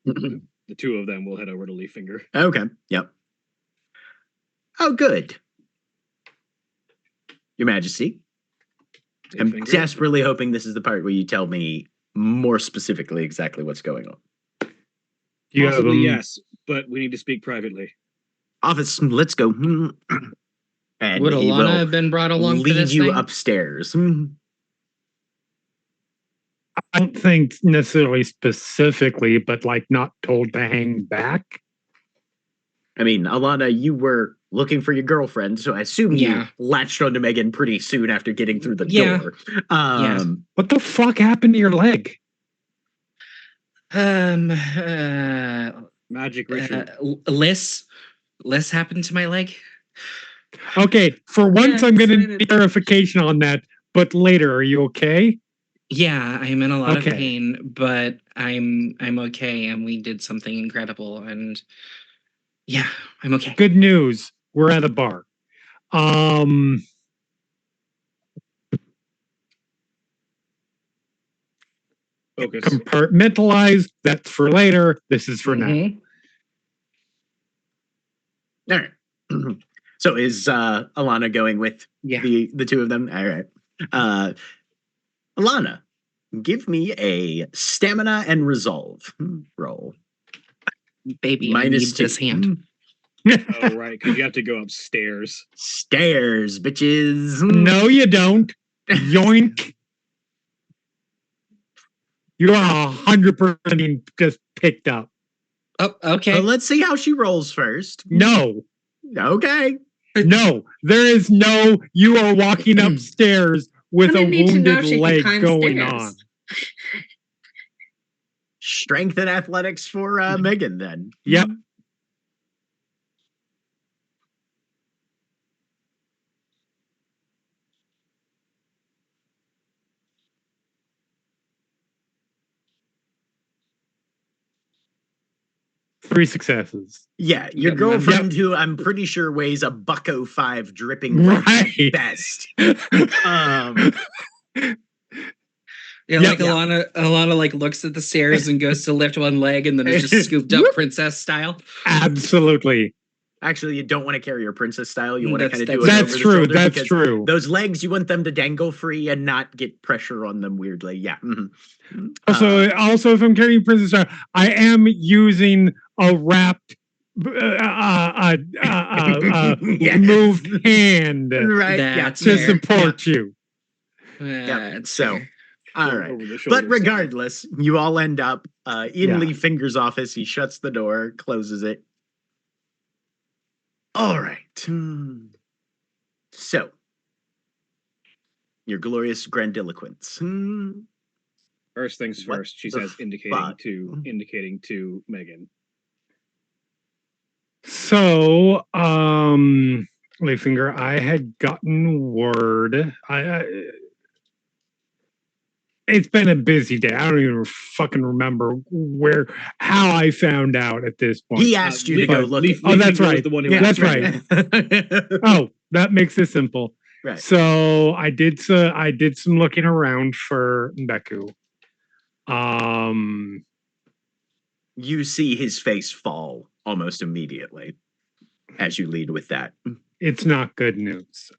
The two of them will head over to Leaffinger. Okay. Yep. Oh, good. Your Majesty. I'm desperately hoping this is the part where you tell me more specifically exactly what's going on. Possibly, yes, but we need to speak privately. Office, let's go. And would Alana have been brought along for this lead you thing? upstairs. I don't think necessarily specifically, but like not told to hang back. I mean, Alana, you were looking for your girlfriend. So I assume you latched onto Megan pretty soon after getting through the door. What the fuck happened to your leg? Magic ritual. Less happened to my leg. Okay, for once I'm going to need clarification on that, but later, are you okay? Yeah, I'm in a lot of pain, but I'm okay, and we did something incredible, and yeah, I'm okay. Good news. We're at a bar. Focus. Compartmentalize. That's for later. This is for now. All right. So is Alana going with the two of them? All right. Alana, give me a stamina and resolve roll. Baby, I need this hand. Oh, right, because you have to go upstairs. Stairs, bitches. No, you don't. Yoink. You are 100% just picked up. Oh, okay. Well, let's see how she rolls first. No. Okay. No, there is no, you are walking upstairs with a wounded leg going on. Strength and athletics for Megan, then. Yep. Three successes. Yeah, your girlfriend, who I'm pretty sure weighs a $1.05, dripping wet at best. Alana like looks at the stairs and goes to lift one leg and then is just scooped up princess style. Absolutely. Actually, you don't want to carry her princess style. You want to kind of do it that's over true. The that's true. Those legs, you want them to dangle free and not get pressure on them weirdly. Yeah. Also, if I'm carrying princess style, I am using a wrapped removed hand to support you. So, all right. But regardless, you all end up in Lee Finger's office. He shuts the door, closes it. All right. So, your glorious grandiloquence. First things first, she says, indicating to Megan. So, Layfinger, I had gotten word. It's been a busy day. I don't even fucking remember how I found out at this point. He asked you to go look. That's right. That's right. Oh, that makes it simple. Right. So I did some looking around for Mbeku. You see his face fall almost immediately as you lead with that. It's not good news.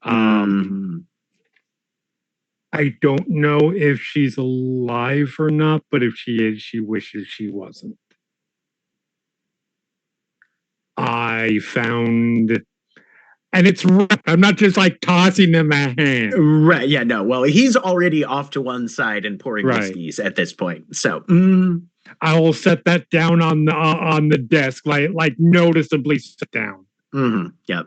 I don't know if she's alive or not, but if she is, she wishes she wasn't. I found, and it's I'm not just like tossing them a hand. Right? Yeah. No. Well, he's already off to one side and pouring whiskeys at this point. So I will set that down on the desk, like noticeably sit down. Yep.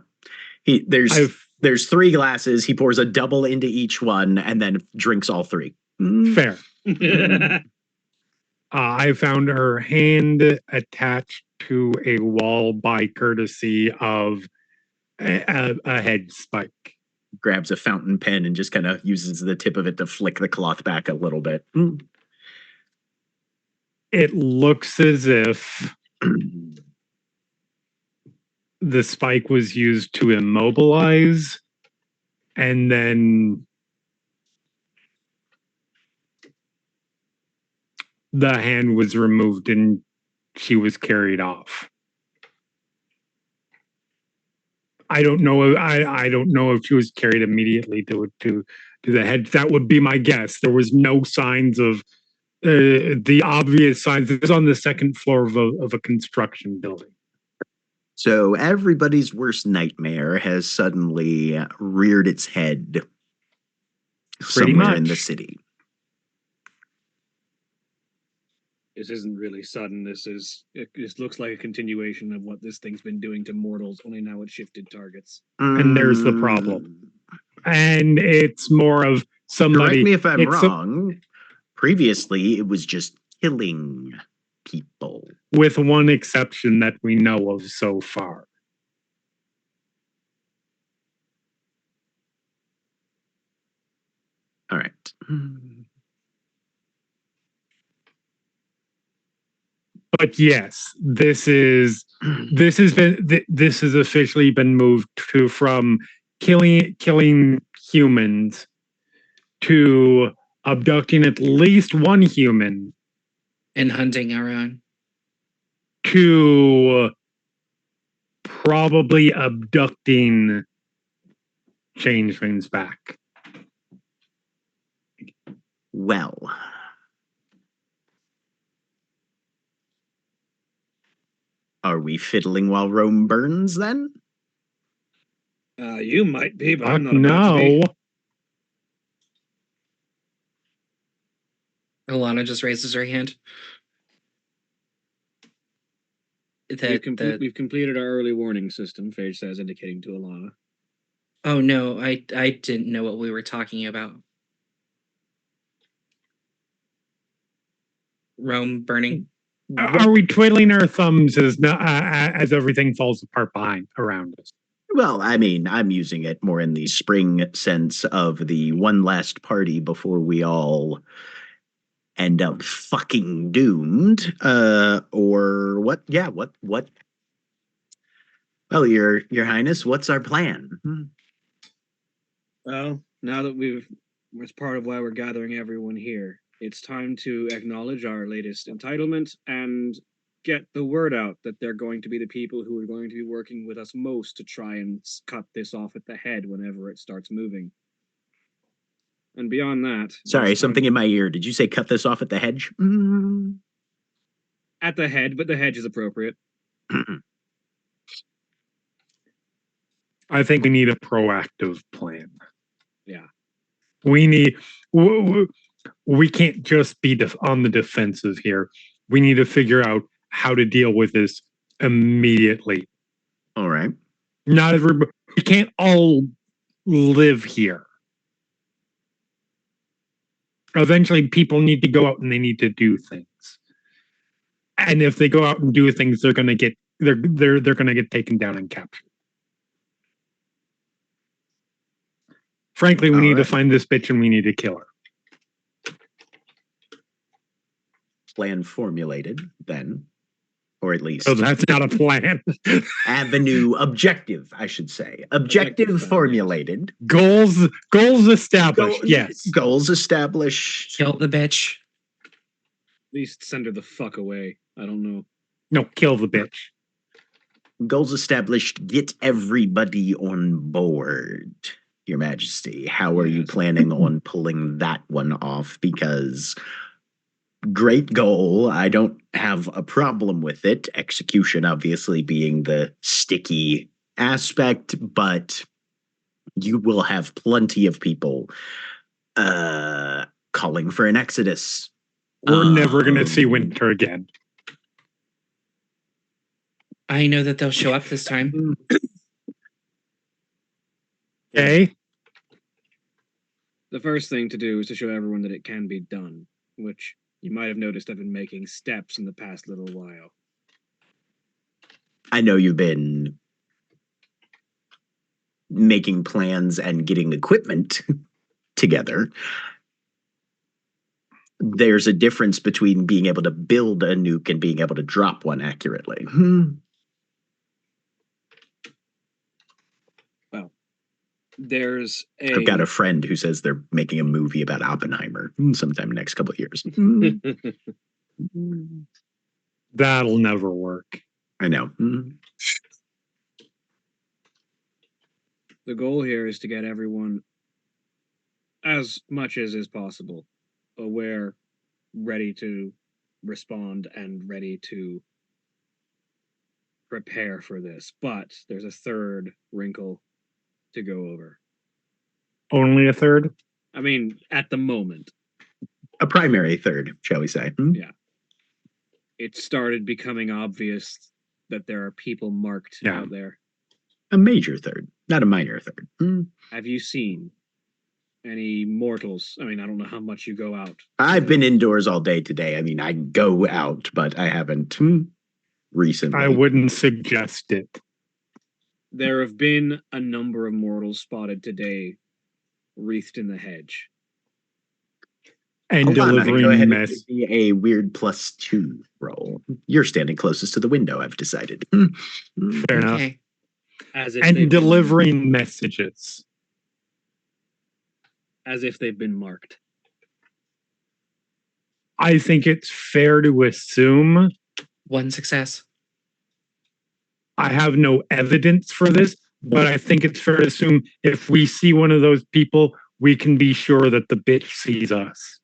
There's 3 glasses. He pours a double into each one and then drinks all 3. Fair. I found her hand attached to a wall by courtesy of a head spike. Grabs a fountain pen and just kind of uses the tip of it to flick the cloth back a little bit. It looks as if the spike was used to immobilize, and then the hand was removed and she was carried off. I don't know. I don't know if she was carried immediately to the head. That would be my guess. There was no signs of the obvious signs. It was on the second floor of a construction building. So everybody's worst nightmare has suddenly reared its head somewhere in the city. isn't really sudden. This looks like a continuation of what this thing's been doing to mortals. Only now it's shifted targets. And there's the problem. And it's more of somebody. Correct me if I'm wrong. Previously, it was just killing people. With one exception that we know of so far. All right. But yes, this has officially been moved to from killing humans to abducting at least one human and hunting our own to probably abducting changelings back. Well, are we fiddling while Rome burns then? You might be, but I'm not about to be. Alana just raises her hand. We've completed our early warning system, Phage says, indicating to Alana. Oh no, I didn't know what we were talking about. Rome burning. Are we twiddling our thumbs as everything falls apart around us? Well, I mean, I'm using it more in the spring sense of the one last party before we all end up fucking doomed. Or what? Yeah, what? Well, Your Highness, what's our plan? Well, now that it's part of why we're gathering everyone here, it's time to acknowledge our latest entitlement and get the word out that they're going to be the people who are going to be working with us most to try and cut this off at the head whenever it starts moving. And beyond that... Sorry, something in my ear. Did you say cut this off at the hedge? At the head, but the hedge is appropriate. I think we need a proactive plan. Yeah. We can't just be on the defensive here. We need to figure out how to deal with this immediately. All right. Not everybody. We can't all live here. Eventually, people need to go out and they need to do things. And if they go out and do things, they're going to get taken down and captured. Frankly, we need to find this bitch and we need to kill her. Plan formulated, then. Or at least... So that's not a plan. Objective, I should say. Objective formulated. Goals established, yes. Goals established. Kill the bitch. At least send her the fuck away. I don't know. No, kill the bitch. Goals established. Get everybody on board. Your Majesty, how are you planning on pulling that one off? Because great goal. I don't have a problem with it. Execution, obviously, being the sticky aspect, but you will have plenty of people calling for an exodus. We're never going to see winter again. I know that they'll show up this time. Okay. The first thing to do is to show everyone that it can be done, which you might have noticed I've been making steps in the past little while. I know you've been making plans and getting equipment together. There's a difference between being able to build a nuke and being able to drop one accurately. Well, there's I've got a friend who says they're making a movie about Oppenheimer sometime in the next couple of years. That'll never work. I know. The goal here is to get everyone, as much as is possible, aware, ready to respond, and ready to prepare for this. But there's a third wrinkle to go over. Only a third? I mean, at the moment. A primary third, shall we say. Yeah. it started becoming obvious that there are people marked out there. A major third, not a minor third. Have you seen any mortals? I mean, I don't know how much you go out. I've been indoors all day today. I mean, I go out, but I haven't recently. I wouldn't suggest it. There have been a number of mortals spotted today, wreathed in the hedge. And delivering go ahead and mess. give me a weird +2 roll. You're standing closest to the window, I've decided. Fair enough. As if And delivering messages. As if they've been marked. I think it's fair to assume. 1 success. I have no evidence for this, but I think it's fair to assume if we see one of those people, we can be sure that the bitch sees us.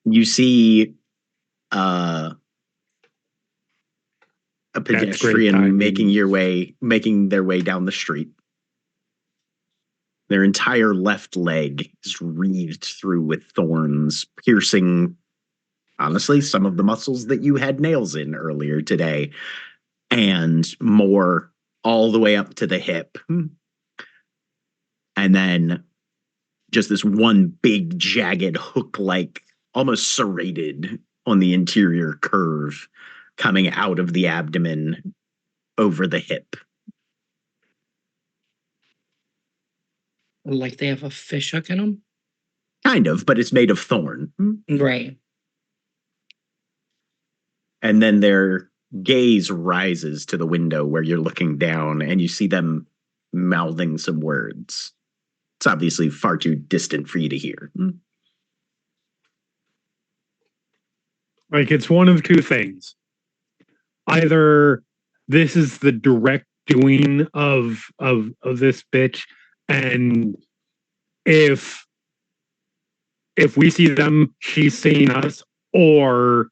You see a pedestrian making their way down the street. Their entire left leg is wreathed through with thorns, piercing, honestly, some of the muscles that you had nails in earlier today, and more all the way up to the hip. And then just this one big, jagged, hook-like, almost serrated on the interior curve coming out of the abdomen over the hip. Like they have a fish hook in them? Kind of, but it's made of thorn. Right. And then their gaze rises to the window where you're looking down, and you see them mouthing some words. It's obviously far too distant for you to hear. Like, it's one of two things. Either this is the direct doing of this bitch, and if we see them, she's seeing us, or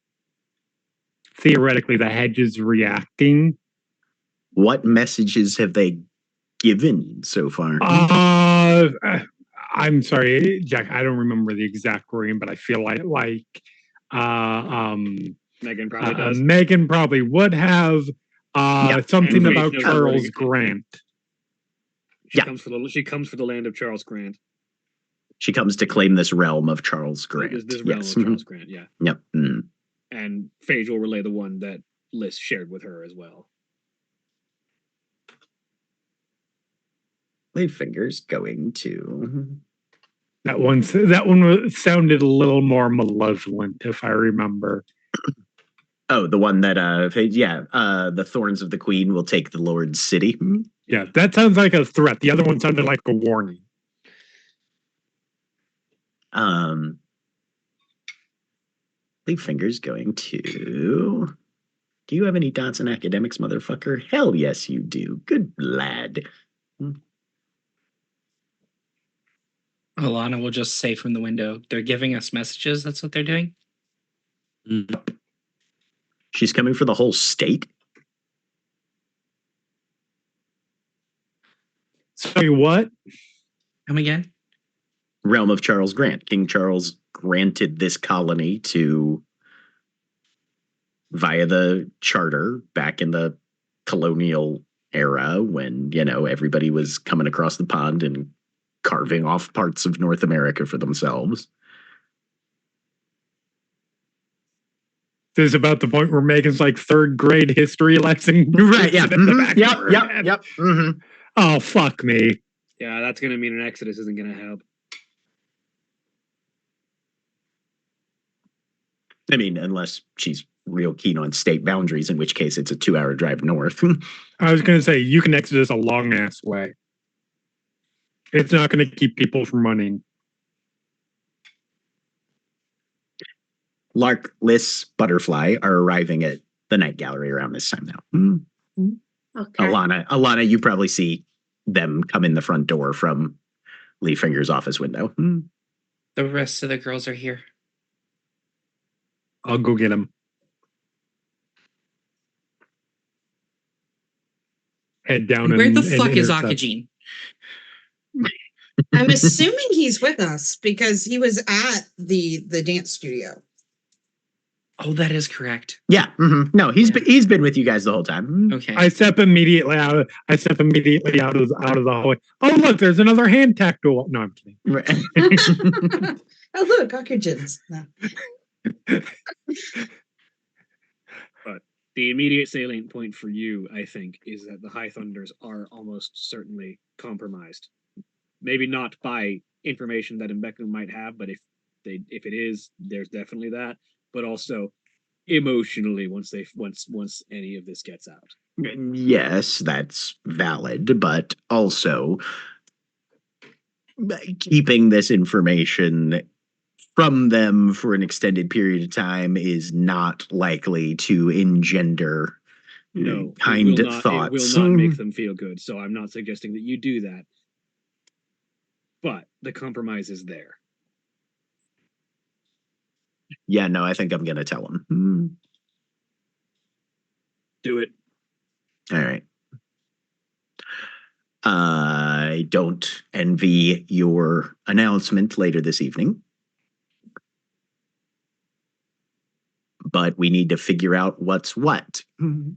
theoretically the hedge is reacting. What messages have they given so far? I'm sorry, Jack, I don't remember the exact wording, but I feel like Megan probably does. Megan probably would have something about Charles Grant. She comes for the land of Charles Grant. She comes to claim this realm of Charles Grant. This realm of Charles Grant, yeah. Yep. And Phage will relay the one that Liz shared with her as well. My finger's going to... That one sounded a little more malevolent, if I remember. Oh, the one that, the thorns of the queen will take the Lord's city. Yeah, that sounds like a threat. The other one sounded like a warning. My finger's going to... Do you have any dots in academics, motherfucker? Hell yes, you do. Good lad. Alana will just say from the window, they're giving us messages. That's what they're doing? She's coming for the whole state? Sorry, what? Come again? Realm of Charles Grant. King Charles granted this colony to... via the charter back in the colonial era when, everybody was coming across the pond and carving off parts of North America for themselves. This is about the point where Megan's like third grade history lesson. Right, yeah. Yep. Mm-hmm. Oh, fuck me. Yeah, that's going to mean an exodus isn't going to help. I mean, unless she's real keen on state boundaries, in which case it's a 2-hour drive north. I was going to say, you can exodus a long-ass way. It's not going to keep people from running. Lark, Liz, Butterfly are arriving at the night gallery around this time now. Okay. Alana, you probably see them come in the front door from Lee Finger's office window. The rest of the girls are here. I'll go get them. Head down. Where the fuck is Akajin? I'm assuming he's with us because he was at the dance studio. Oh, that is correct. Yeah. No, he's been with you guys the whole time. Okay. I step immediately out of the hallway. Oh, look, there's another hand tactile. No, I'm kidding. Right. Oh, look, oxygens. No. But the immediate salient point for you, I think, is that the High Thunders are almost certainly compromised. Maybe not by information that Mbeki might have, but if it is, there's definitely that. But also emotionally, once any of this gets out. Yes, that's valid, but also keeping this information from them for an extended period of time is not likely to engender kind thoughts. It will not make them feel good. So I'm not suggesting that you do that. But the compromise is there. Yeah, no, I think I'm going to tell him. Do it. All right. I don't envy your announcement later this evening. But we need to figure out what's what. Do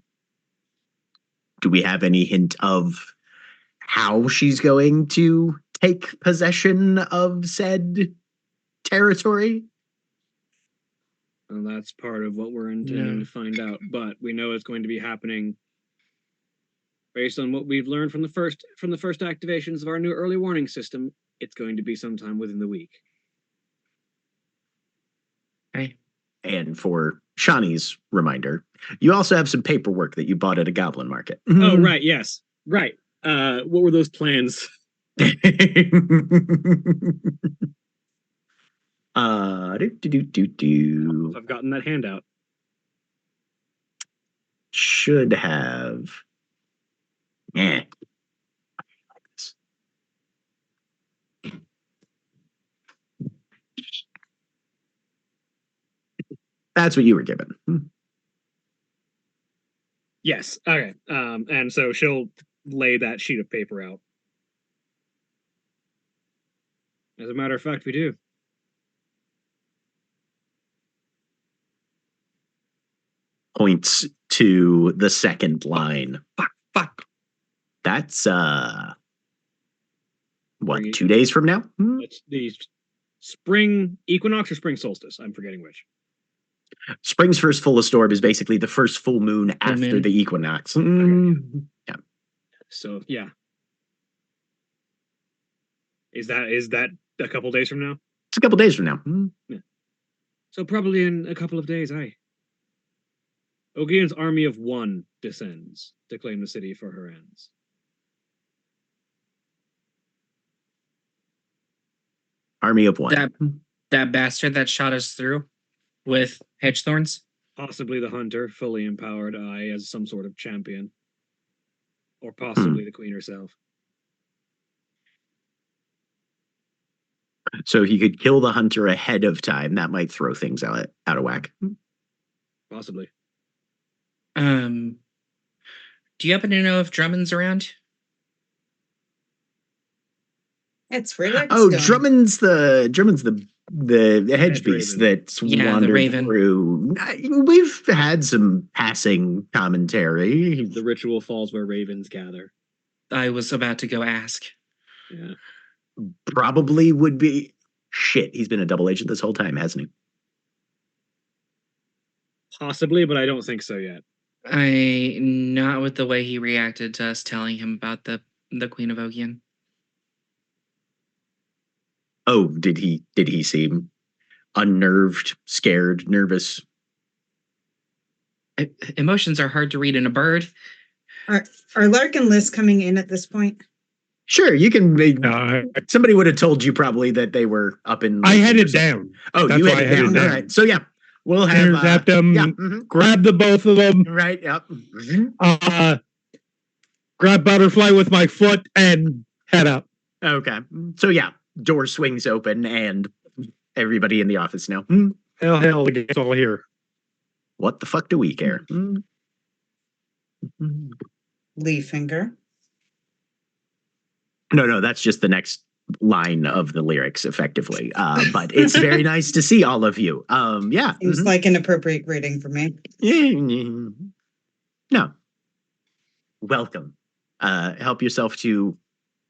we have any hint of how she's going to take possession of said territory? And that's part of what we're intending to find out. But we know it's going to be happening based on what we've learned from the first activations of our new early warning system. It's going to be sometime within the week. Okay. And for Shawnee's reminder, you also have some paperwork that you bought at a goblin market. Oh, right. Yes. Right. What were those plans? I've gotten that handout. Should have. Yeah. That's what you were given. Yes. Okay. And so she'll lay that sheet of paper out. As a matter of fact, we do. Points to the second line. Fuck. That's what, 2 days from now? It's the spring equinox or spring solstice. I'm forgetting which. Spring's first full storm is basically the first full moon after the equinox. Yeah. So yeah. Is that a couple days from now? It's a couple days from now. Yeah. So probably in a couple of days, aye. Ogian's army of one descends to claim the city for her ends. Army of one. That bastard that shot us through with hedge thorns? Possibly the hunter, fully empowered, as some sort of champion. Or possibly the queen herself. So if you could kill the hunter ahead of time, that might throw things out of whack. Possibly. Do you happen to know if Drummond's around? It's relaxed. Oh, Drummond's the hedge beast that's wandered through. We've had some passing commentary. The ritual falls where ravens gather. I was about to go ask. Yeah. Probably would be. Shit, he's been a double agent this whole time, hasn't he? Possibly, but I don't think so yet. Not with the way he reacted to us telling him about the Queen of Ogian. Oh, did he seem unnerved, scared, nervous? Emotions are hard to read in a bird. Are Lark and Liz coming in at this point? Sure, you can. Somebody would have told you probably that they were up in. I headed down. Oh, that's you headed down. All right. So yeah, we'll have them. Grab the both of them. Right. Yep. Grab Butterfly with my foot and head up. Okay. So yeah, door swings open and everybody in the office now. Hell, it's all here. What the fuck do we care? Lee finger. No, that's just the next line of the lyrics effectively. But it's very nice to see all of you. Yeah. Seems like an appropriate greeting for me. No. Welcome. Help yourself to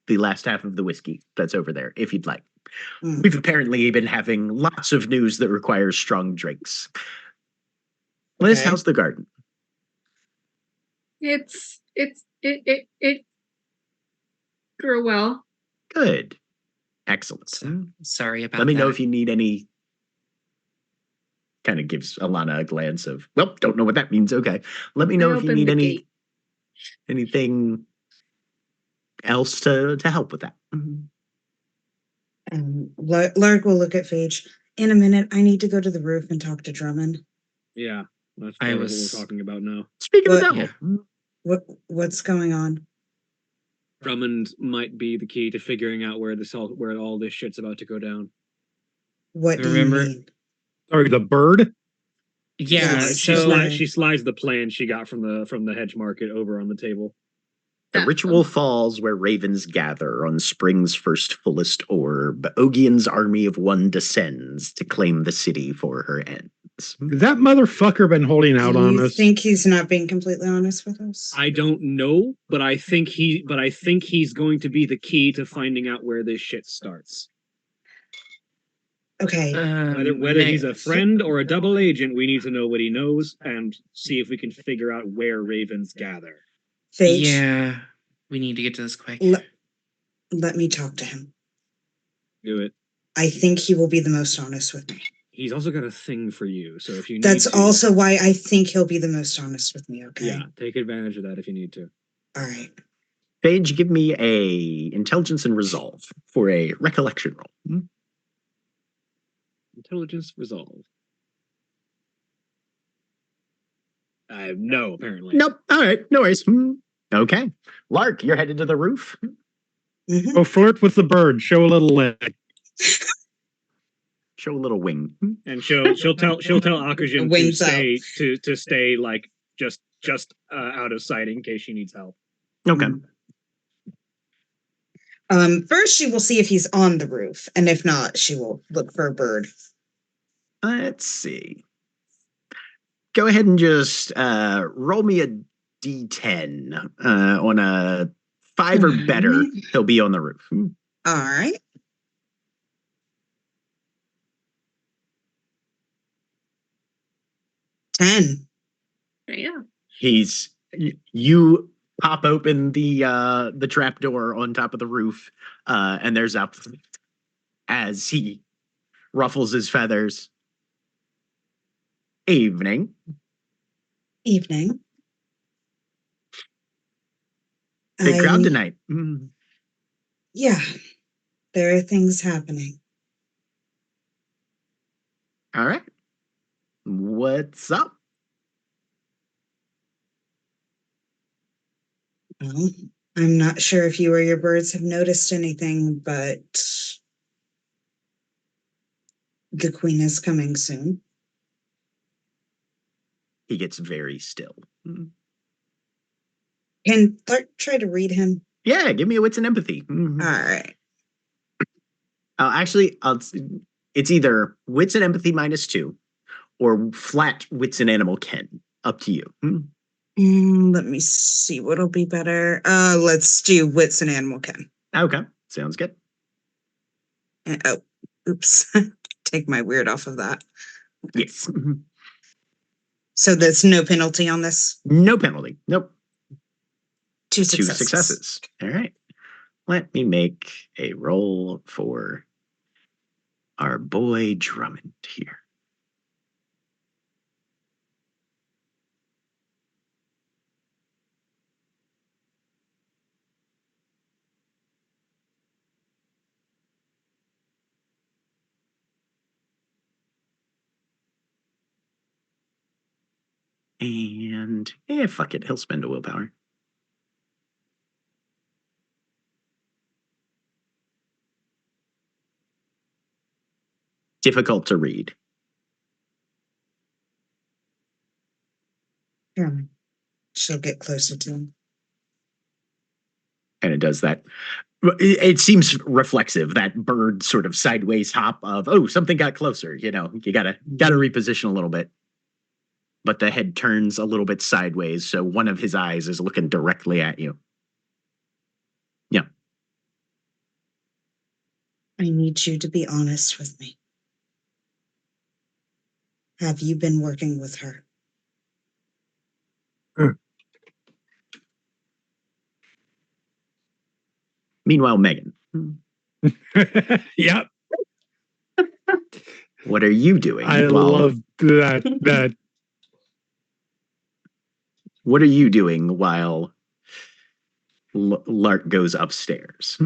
the last half of the whiskey that's over there, if you'd like. We've apparently been having lots of news that requires strong drinks. Liz, how's the garden? It grew well. Good. Excellent. Sorry about that. Let me know if you need any. Kind of gives Alana a glance of, well, don't know what that means. Okay. Let me know if you need anything else to help with that. Lark will look at Phage. In a minute, I need to go to the roof and talk to Drummond. Yeah, that's what we're talking about now. Speaking of the devil. What's going on? Drummond might be the key to figuring out where all this shit's about to go down. What do you mean? Sorry, the bird? Yeah, she slides the plan she got from the hedge market over on the table. The ritual falls where ravens gather on spring's first fullest orb. Ogion's army of one descends to claim the city for her ends. Has that motherfucker been holding out on us? You think he's not being completely honest with us? I don't know, but I think he's going to be the key to finding out where this shit starts. Okay. Whether he's a friend or a double agent, we need to know what he knows and see if we can figure out where ravens gather. Phage, yeah, we need to get to this quick. Let me talk to him. Do it. I think he will be the most honest with me. He's also got a thing for you, so if you need That's also why I think he'll be the most honest with me, okay? Yeah, take advantage of that if you need to. All right. Phage, give me a intelligence and resolve for a recollection roll. Intelligence resolve. No, apparently. Nope. All right. No worries. Okay. Lark, you're headed to the roof. Go flirt with the bird. Show a little leg. Show a little wing. And she'll tell Akajin to stay like just out of sight in case she needs help. Okay. First she will see if he's on the roof, and if not, she will look for a bird. Let's see. Go ahead and just roll me a d10 on a 5 or better. He'll be on the roof. All right. $10. Yeah. You pop open the trap door on top of the roof, and there's up as he ruffles his feathers. Evening. Evening. Big crowd tonight. Yeah, there are things happening. All right. What's up? Well, I'm not sure if you or your birds have noticed anything, but the queen is coming soon. He gets very still. Can Clark try to read him? Yeah, give me a wits and empathy. All right. Actually, it's either wits and empathy -2 or flat wits and animal ken. Up to you. Let me see what'll be better. Let's do wits and animal ken. Okay, sounds good. Oops. Take my weird off of that. Yes. So there's no penalty on this? No penalty. Nope. 2 successes. 2 successes. All right. Let me make a roll for our boy Drummond here. And fuck it, he'll spend a willpower. Difficult to read. She'll get closer to him. And kind of does that. It seems reflexive, that bird sort of sideways hop of, oh, something got closer. You gotta reposition a little bit. But the head turns a little bit sideways, so one of his eyes is looking directly at you. Yeah. I need you to be honest with me. Have you been working with her? Meanwhile, Megan. Yep. What are you doing? I love that. What are you doing while Lark goes upstairs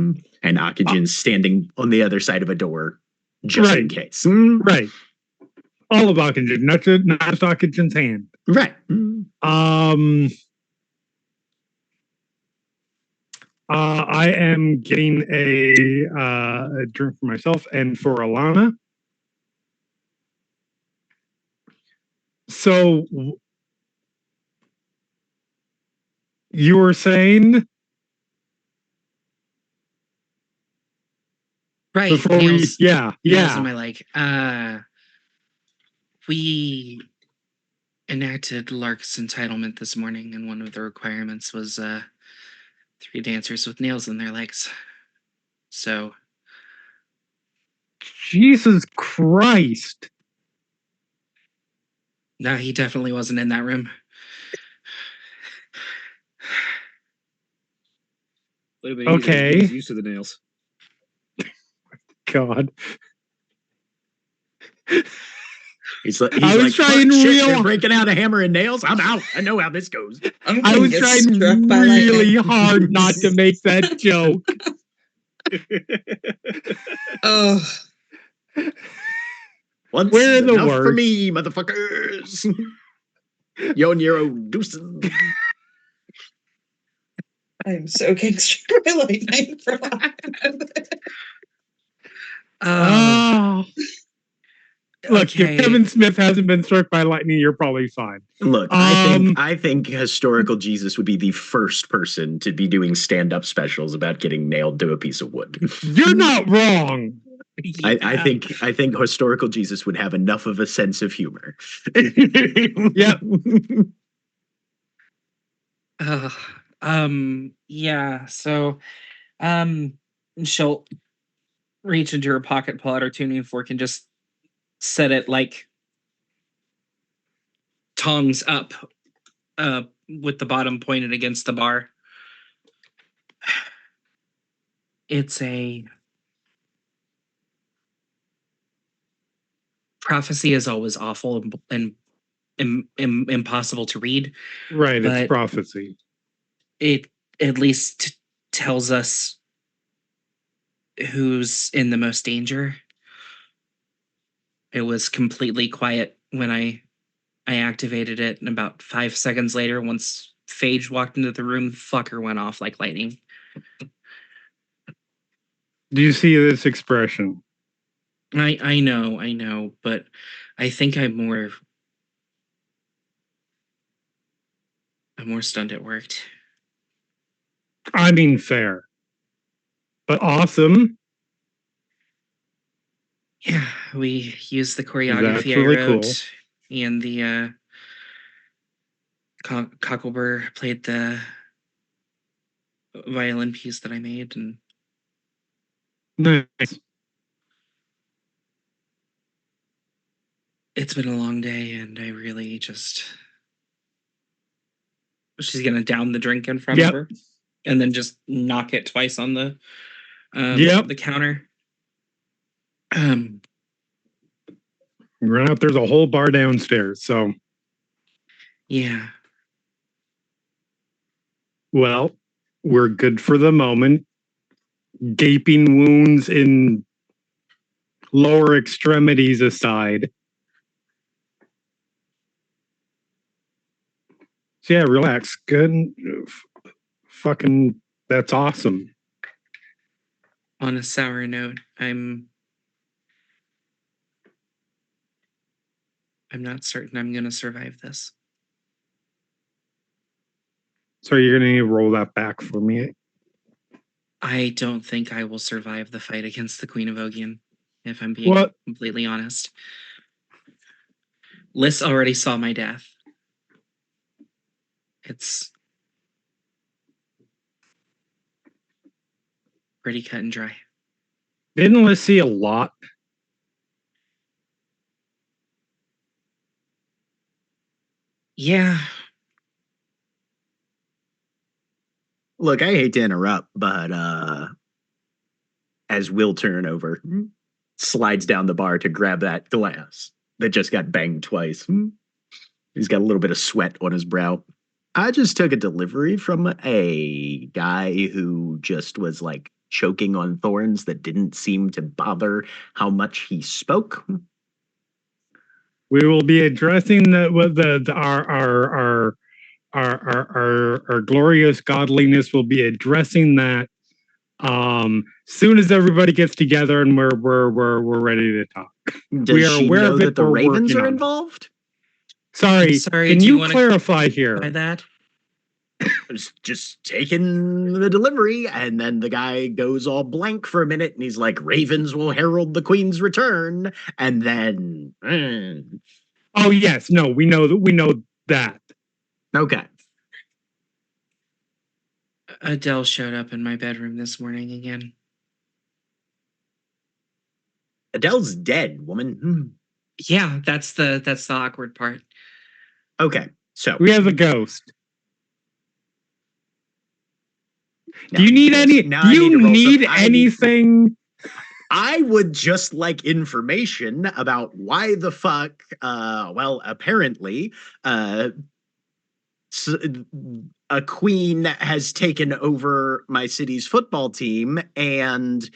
and Oxygen's standing on the other side of a door just in case? Right. All of Oxygen, not just Oxygen's hand. Right. I am getting a drink for myself and for Alana. So you were saying, right? Before Nails, nails in my leg. We enacted Lark's entitlement this morning, and one of the requirements was 3 dancers with nails in their legs. So, Jesus Christ. no, he definitely wasn't in that room. Okay. He's used to the nails. God. He's I was like, trying shit, real- they're breaking out a hammer and nails. I'm out. I know how this goes. I was trying really hard not to make that joke. Oh, Once Where are the enough for words? me, motherfuckers. Yo, Nero, deuces. I'm soaking struck by lightning for Oh. Look, Okay. if Kevin Smith hasn't been struck by lightning, you're probably fine. Look, I think historical Jesus would be the first person to be doing stand-up specials about getting nailed to a piece of wood. You're not wrong. I think historical Jesus would have enough of a sense of humor. Yep. Yeah. So, she'll reach into her pocket, pull out her tuning fork, and just set it like tongs up, with the bottom pointed against the bar. It's a prophecy is always awful and impossible to read. Right, But it's prophecy. it at least tells us who's in the most danger. It was completely quiet when I activated it, and about 5 seconds later, once Phage walked into the room, fucker went off like lightning. Do you see this expression? I know, but I think I'm more stunned it worked. I mean, fair. But awesome. Yeah, we used the choreography That's I really wrote, cool. and the Cocklebur played the violin piece that I made, and Nice. it's been a long day, and I really just... She's gonna down the drink in front of her, and then just knock it twice on the the counter. Run out. There's a whole bar downstairs. So, yeah. Well, we're good for the moment. Gaping wounds in lower extremities aside. So yeah, relax. Good. Fucking, that's awesome. On a sour note, I'm not certain I'm gonna survive this. So you're gonna need to roll that back for me. I don't think I will survive the fight against the Queen of Ogian, if I'm being completely honest. Liz already saw my death. It's pretty cut and dry. Didn't Liz see a lot? Yeah. Look, I hate to interrupt, but as Will Turnover slides down the bar to grab that glass that just got banged twice, he's got a little bit of sweat on his brow. I just took a delivery from a guy who just was like choking on thorns that didn't seem to bother how much he spoke. We will be addressing our glorious godliness. Will be addressing that soon as everybody gets together and we're ready to talk. Does we are she aware know of it, that the Ravens are on involved? Sorry, can you clarify here? By that? Just taking the delivery, and then the guy goes all blank for a minute, and he's like, "Ravens will herald the Queen's return," and then. Oh yes, no, we know that. Okay. Adele showed up in my bedroom this morning again. Adele's dead, woman. Yeah, that's the awkward part. Okay, so we have a ghost. Do you need anything? I would just like information about why the fuck, well, apparently, a queen has taken over my city's football team, and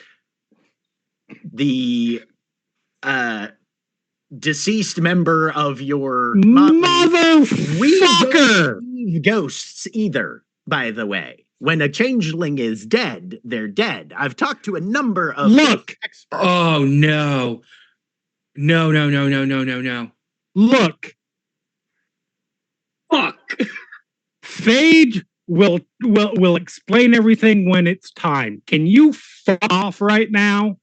the deceased member of your motherfucker ghosts either, by the way. When a changeling is dead, they're dead. I've talked to a number of experts. Oh no. No. Look. Fuck. Phage will explain everything when it's time. Can you fuck off right now?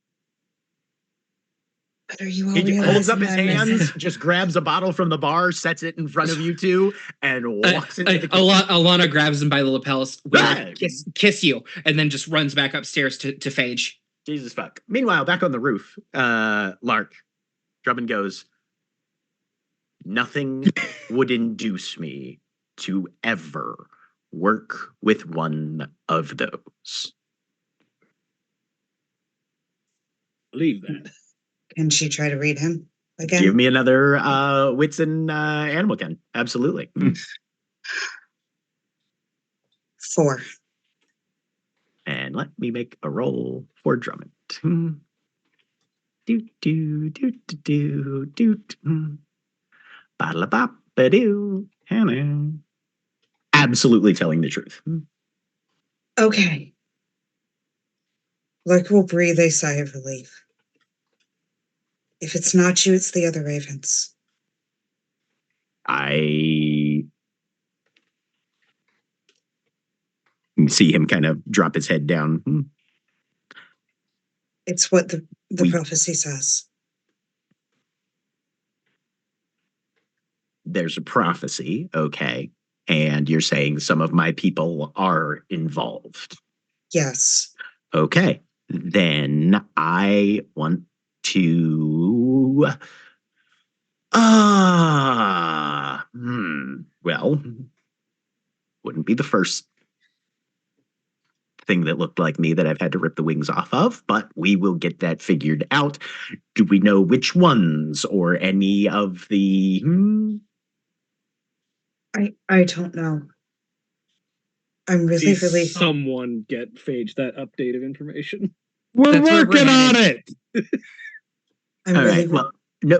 What are you all He holds up his hands, just grabs a bottle from the bar, sets it in front of you two, and walks into the kitchen. Alana grabs him by the lapels, kiss you, and then just runs back upstairs to Phage. Jesus fuck. Meanwhile, back on the roof, Lark, Drummond goes, "Nothing would induce me to ever work with one of those." Believe that. Can she try to read him again? Give me another wits and animal ken. Absolutely. 4. And let me make a roll for Drummond. Do do do do do do. Ba-da-ba-ba-doo. Hello. Absolutely telling the truth. Okay. Like we'll breathe a sigh of relief. If it's not you, it's the other ravens. I see him kind of drop his head down. It's what the prophecy says. There's a prophecy, okay, and you're saying some of my people are involved. Yes. Okay, then I want to well, wouldn't be the first thing that looked like me that I've had to rip the wings off of, but we will get that figured out. Do we know which ones or any of the I don't know. I'm really someone get Phage that update of information. We're working on it. I'm all really right. Well, no.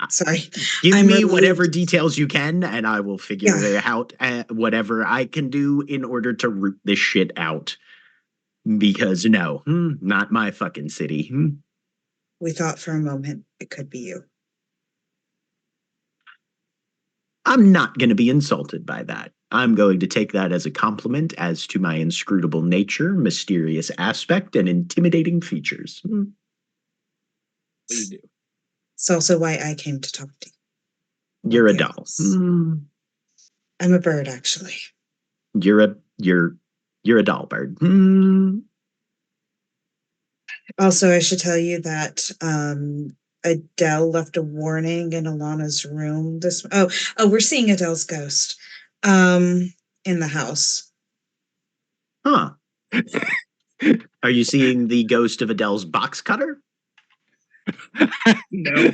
Sorry. Give me whatever details you can, and I will figure out whatever I can do in order to root this shit out. Because no, not my fucking city. We thought for a moment it could be you. I'm not going to be insulted by that. I'm going to take that as a compliment as to my inscrutable nature, mysterious aspect, and intimidating features. What do you do? It's also why I came to talk to you. You're a doll. I'm a bird, actually. You're a doll bird. Also, I should tell you that Adele left a warning in Alana's room this we're seeing Adele's ghost in the house. Huh. Are you seeing the ghost of Adele's box cutter? No.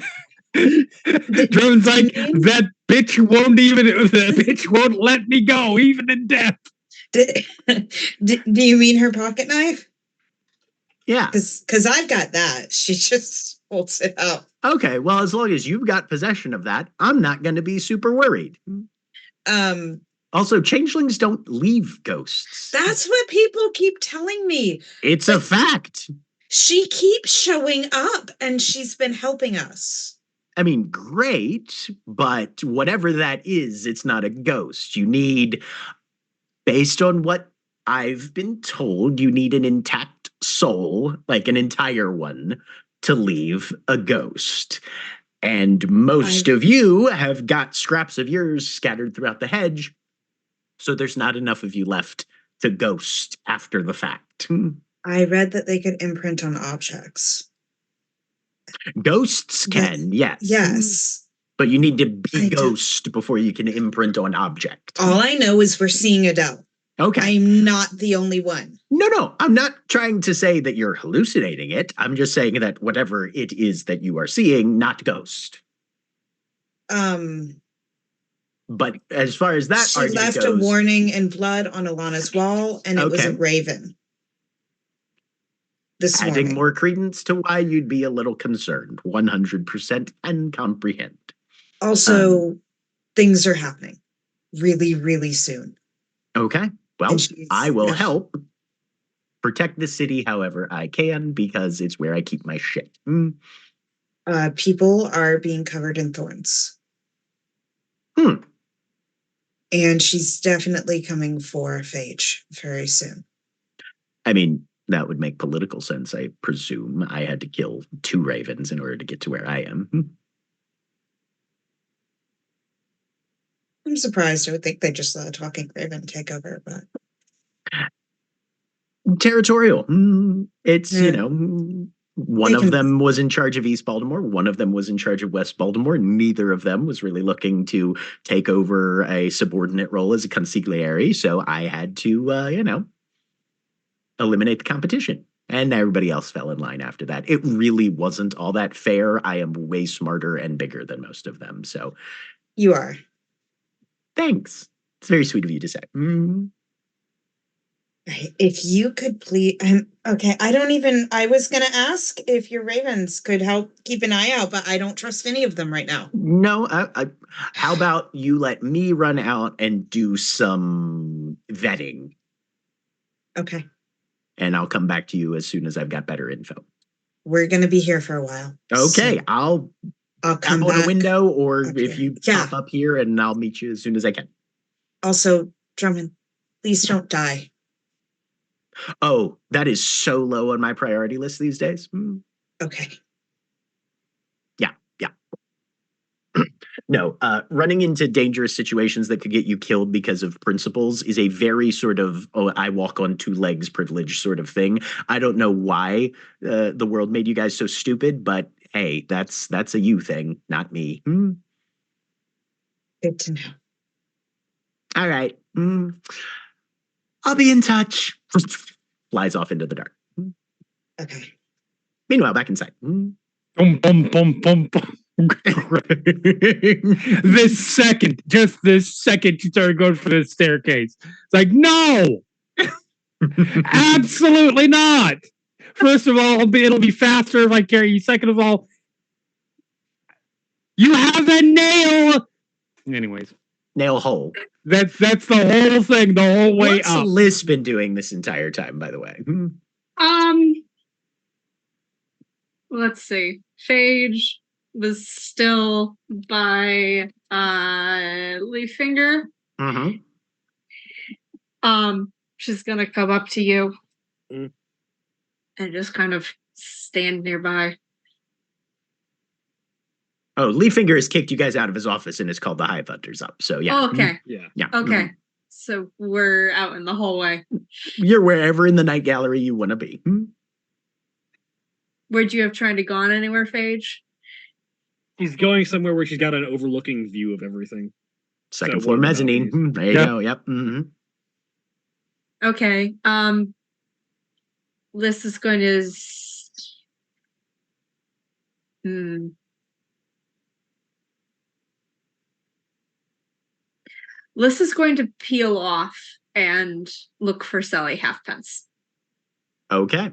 Drone's like, that bitch won't let me go, even in death. Do you mean her pocket knife? Yeah. Because I've got that. She just holds it up. Okay, well, as long as you've got possession of that, I'm not going to be super worried. Also, changelings don't leave ghosts. That's what people keep telling me. It's a fact. She keeps showing up, and she's been helping us. I mean, great, but whatever that is, it's not a ghost. You need, based on what I've been told, you need an intact soul, like an entire one, to leave a ghost. And most of you have got scraps of yours scattered throughout the hedge, so there's not enough of you left to ghost after the fact. I read that they could imprint on objects. Ghosts can, yes. Yes. But you need to be ghost before you can imprint on object. All I know is we're seeing Adele. Okay. I'm not the only one. No. I'm not trying to say that you're hallucinating it. I'm just saying that whatever it is that you are seeing, not ghost. But as far as that she argument left goes, a warning in blood on Alana's wall, and it was a raven. This adding morning. More credence to why you'd be a little concerned. 100% and comprehend. Also, things are happening really, really soon. Okay. Well, I will help protect the city however I can, because it's where I keep my shit. People are being covered in thorns. And she's definitely coming for Phage very soon. I mean, that would make political sense, I presume. I had to kill 2 ravens in order to get to where I am. I'm surprised. I would think they just let a talking raven take over, but territorial. It's, one of them was in charge of East Baltimore. One of them was in charge of West Baltimore. Neither of them was really looking to take over a subordinate role as a consigliere. So I had to, eliminate the competition. And everybody else fell in line after that. It really wasn't all that fair. I am way smarter and bigger than most of them. So you are. Thanks. It's very sweet of you to say. If you could please, okay. I was going to ask if your ravens could help keep an eye out, but I don't trust any of them right now. No, how about you let me run out and do some vetting? Okay. And I'll come back to you as soon as I've got better info. We're going to be here for a while. Okay, so I'll come out back a window, or if here. you pop up here, and I'll meet you as soon as I can. Also, Drummond, please don't die. Oh, that is so low on my priority list these days. Okay. Yeah. No, running into dangerous situations that could get you killed because of principles is a very sort of, I walk on 2 legs privilege sort of thing. I don't know why the world made you guys so stupid, but hey, that's a you thing, not me. Good to know. All right. I'll be in touch. Flies off into the dark. Okay. Meanwhile, back inside. Just this second, she started going for the staircase. It's like, no, absolutely not. First of all, it'll be faster if I carry you. Second of all, you have a nail. Anyways, nail hole. That's the whole thing, the whole way up. What's Liz been doing this entire time, by the way? Let's see. Phage was still by Leaf finger. Mm-hmm. She's gonna come up to you Mm. and just kind of stand nearby. Oh, Leaffinger has kicked you guys out of his office and has called the Hive Hunters up. So yeah. Oh, okay. Yeah. Yeah. Okay. So we're out in the hallway. You're wherever in the night gallery you want to be. Would you have tried to gone anywhere, Phage? He's going somewhere where she's got an overlooking view of everything. Second So floor one of the mezzanine. balconies. There you Yep. go. Yep. Mm-hmm. Okay. Liz is going to. Liz is going to peel off and look for Sally Halfpence. Okay.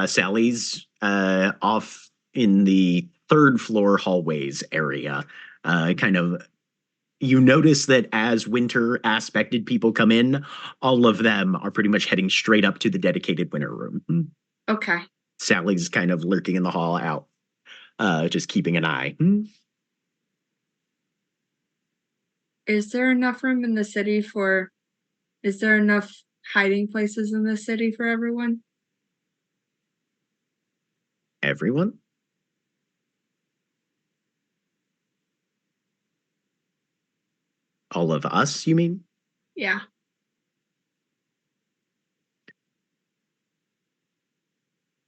Sally's off in the third floor hallways area. Kind of, you notice that as winter aspected people come in, all of them are pretty much heading straight up to the dedicated winter room. Okay. Sally's kind of lurking in the hall out, just keeping an eye. Is there enough room in the city for? Is there enough hiding places in the city for everyone? Everyone? All of us, you mean? Yeah.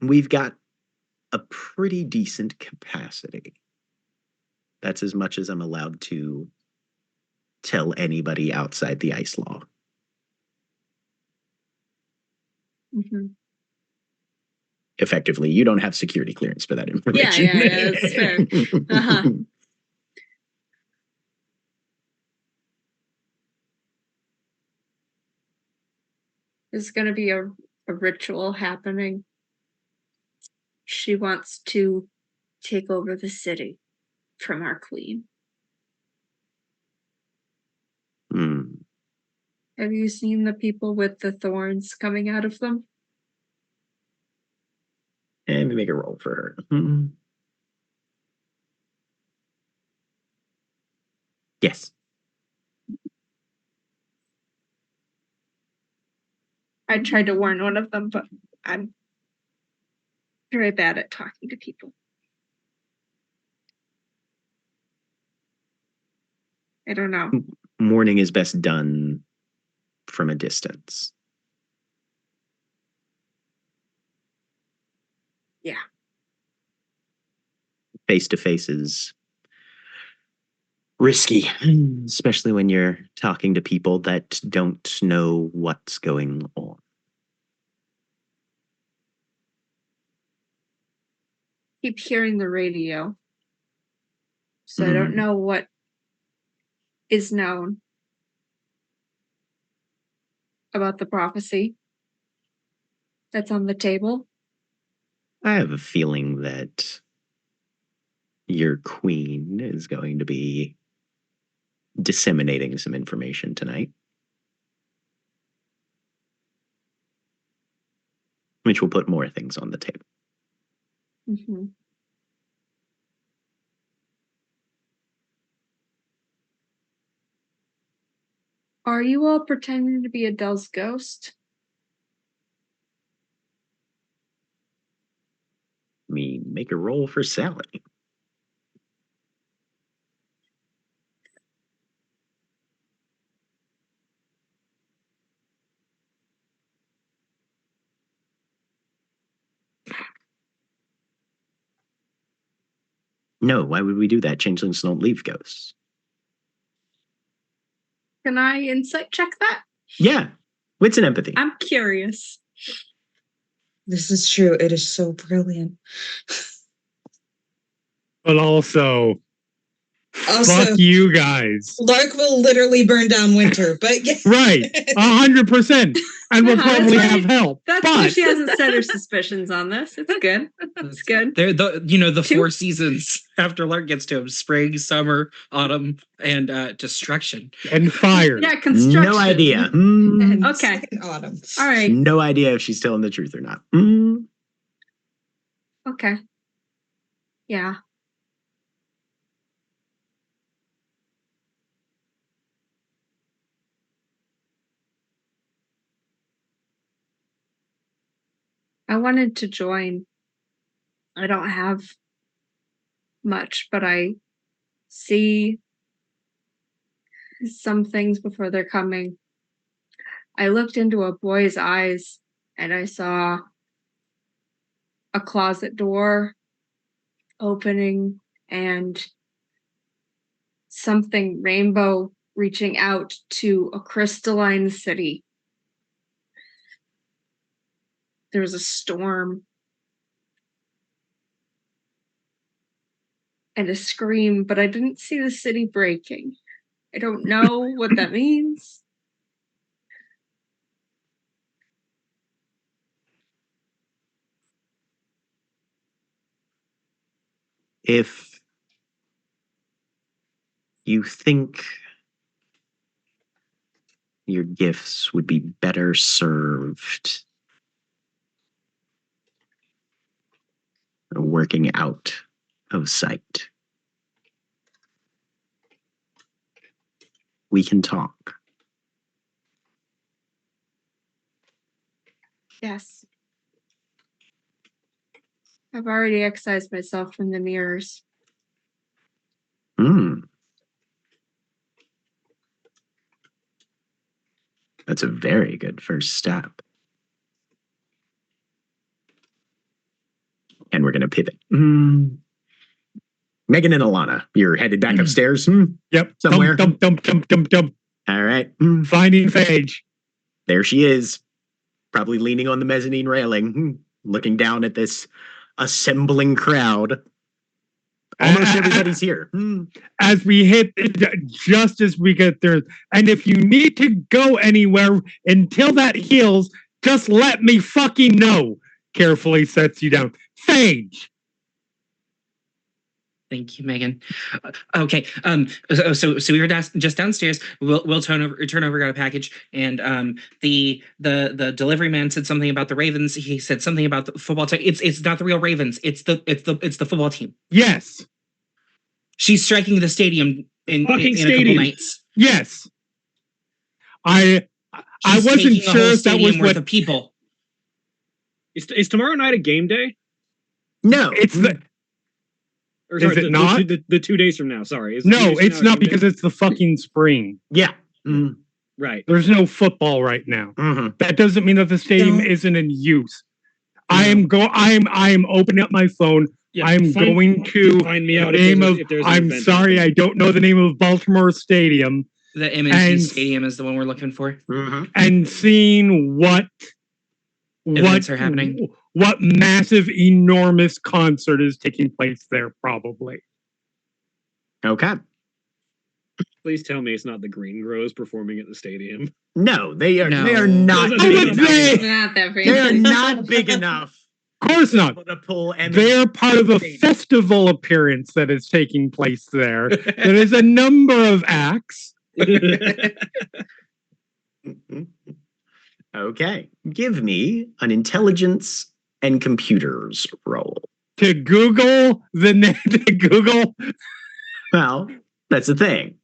We've got a pretty decent capacity. That's as much as I'm allowed to tell anybody outside the ice law. Mm-hmm. Effectively, you don't have security clearance for that information. Yeah, that's fair. Uh-huh. There's going to be a ritual happening. She wants to take over the city from our queen. Have you seen the people with the thorns coming out of them? And we make a roll for her. Yes. I tried to warn one of them, but I'm very bad at talking to people. I don't know. Mourning is best done from a distance. Yeah. Face to face is risky, especially when you're talking to people that don't know what's going on. Keep hearing the radio. So I don't know what is known about the prophecy that's on the table. I have a feeling that your queen is going to be disseminating some information tonight, which will put more things on the table. Mm-hmm. Are you all pretending to be Adele's ghost? Make a roll for Sally. No, why would we do that? Changelings don't leave ghosts. Can I insight check that? Yeah. Wits and empathy. I'm curious. This is true. It is so brilliant. But also, Also, fuck you guys. Lark will literally burn down winter, but yeah. Right. 100%. And we'll probably have help. That's why she hasn't set her suspicions on this. It's good. It's good. They're the four seasons after Lark gets to him: spring, summer, autumn, and destruction. And fire. Yeah, construction. No idea. Okay. Autumn. All right. No idea if she's telling the truth or not. Okay. Yeah. I wanted to join. I don't have much, but I see some things before they're coming. I looked into a boy's eyes and I saw a closet door opening and something rainbow reaching out to a crystalline city. There was a storm and a scream, but I didn't see the city breaking. I don't know what that means. If you think your gifts would be better served working out of sight, we can talk. Yes. I've already excised myself from the mirrors. That's a very good first step. And we're going to pivot. Megan and Alana, you're headed back upstairs? Yep. Somewhere? Dump. All right. Finding Phage. There she is, probably leaning on the mezzanine railing, looking down at this assembling crowd. Almost everybody's here. As we hit, just as we get there, and if you need to go anywhere until that heals, just let me fucking know. Carefully sets you down. Phage. Thank you, Megan. Okay. So we were just downstairs. We'll turn over, got a package, and the delivery man said something about the Ravens. He said something about the football team. It's not the real Ravens. It's the football team. Yes. She's striking the stadium in a couple nights. Yes. I wasn't sure if that was what the people. Is tomorrow night a game day? No, it's the. Or sorry, is it not? The 2 days from now, sorry. No, it's not because it's the fucking spring. Yeah. Right. There's no football right now. That doesn't mean that the stadium isn't in use. I am opening up my phone. Yeah, I'm going to find me out name if there's an I'm event sorry, happening. I don't know the name of Baltimore Stadium. The M&T Stadium is the one we're looking for. And seeing what events are happening. What massive, enormous concert is taking place there, probably. Okay. Please tell me it's not the Green Grows performing at the stadium. No, they are. No. They are not. Not that They are not big enough. Of course not. To pull They're part of a festival appearance that is taking place there. There is a number of acts. Okay. Give me an intelligence and computers roll. To Google Google. Well, that's the thing.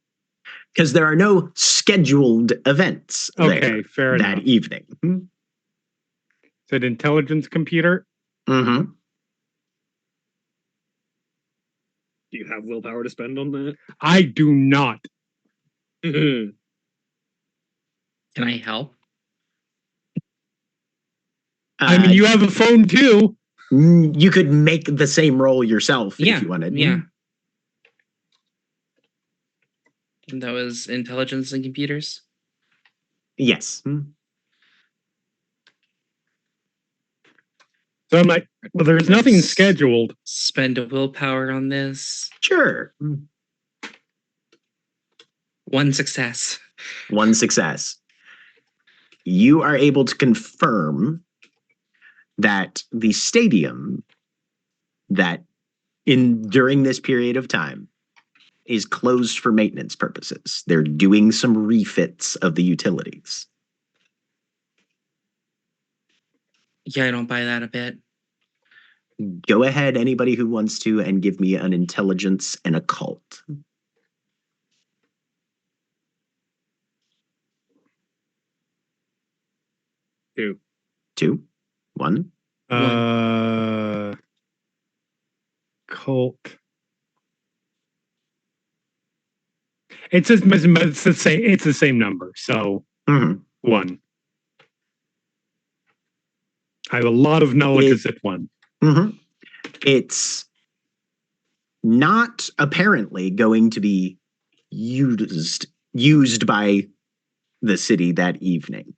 Because there are no scheduled events there fair that enough. evening. Is it intelligence computer? Mm-hmm. Do you have willpower to spend on that? I do not. Can I help? I mean, you have a phone too. You could make the same roll yourself if you wanted. Yeah. And that was intelligence and computers? Yes. So I'm like, well, there's nothing scheduled. Spend a willpower on this. Sure. One success. One success. You are able to confirm that the stadium that during this period of time is closed for maintenance purposes. They're doing some refits of the utilities. Yeah, I don't buy that a bit. Go ahead, anybody who wants to, and give me an intelligence and occult. Two. 2, 1. Cult. It's the same number. So 1. I have a lot of knowledge at 1. It's not apparently going to be used by the city that evening.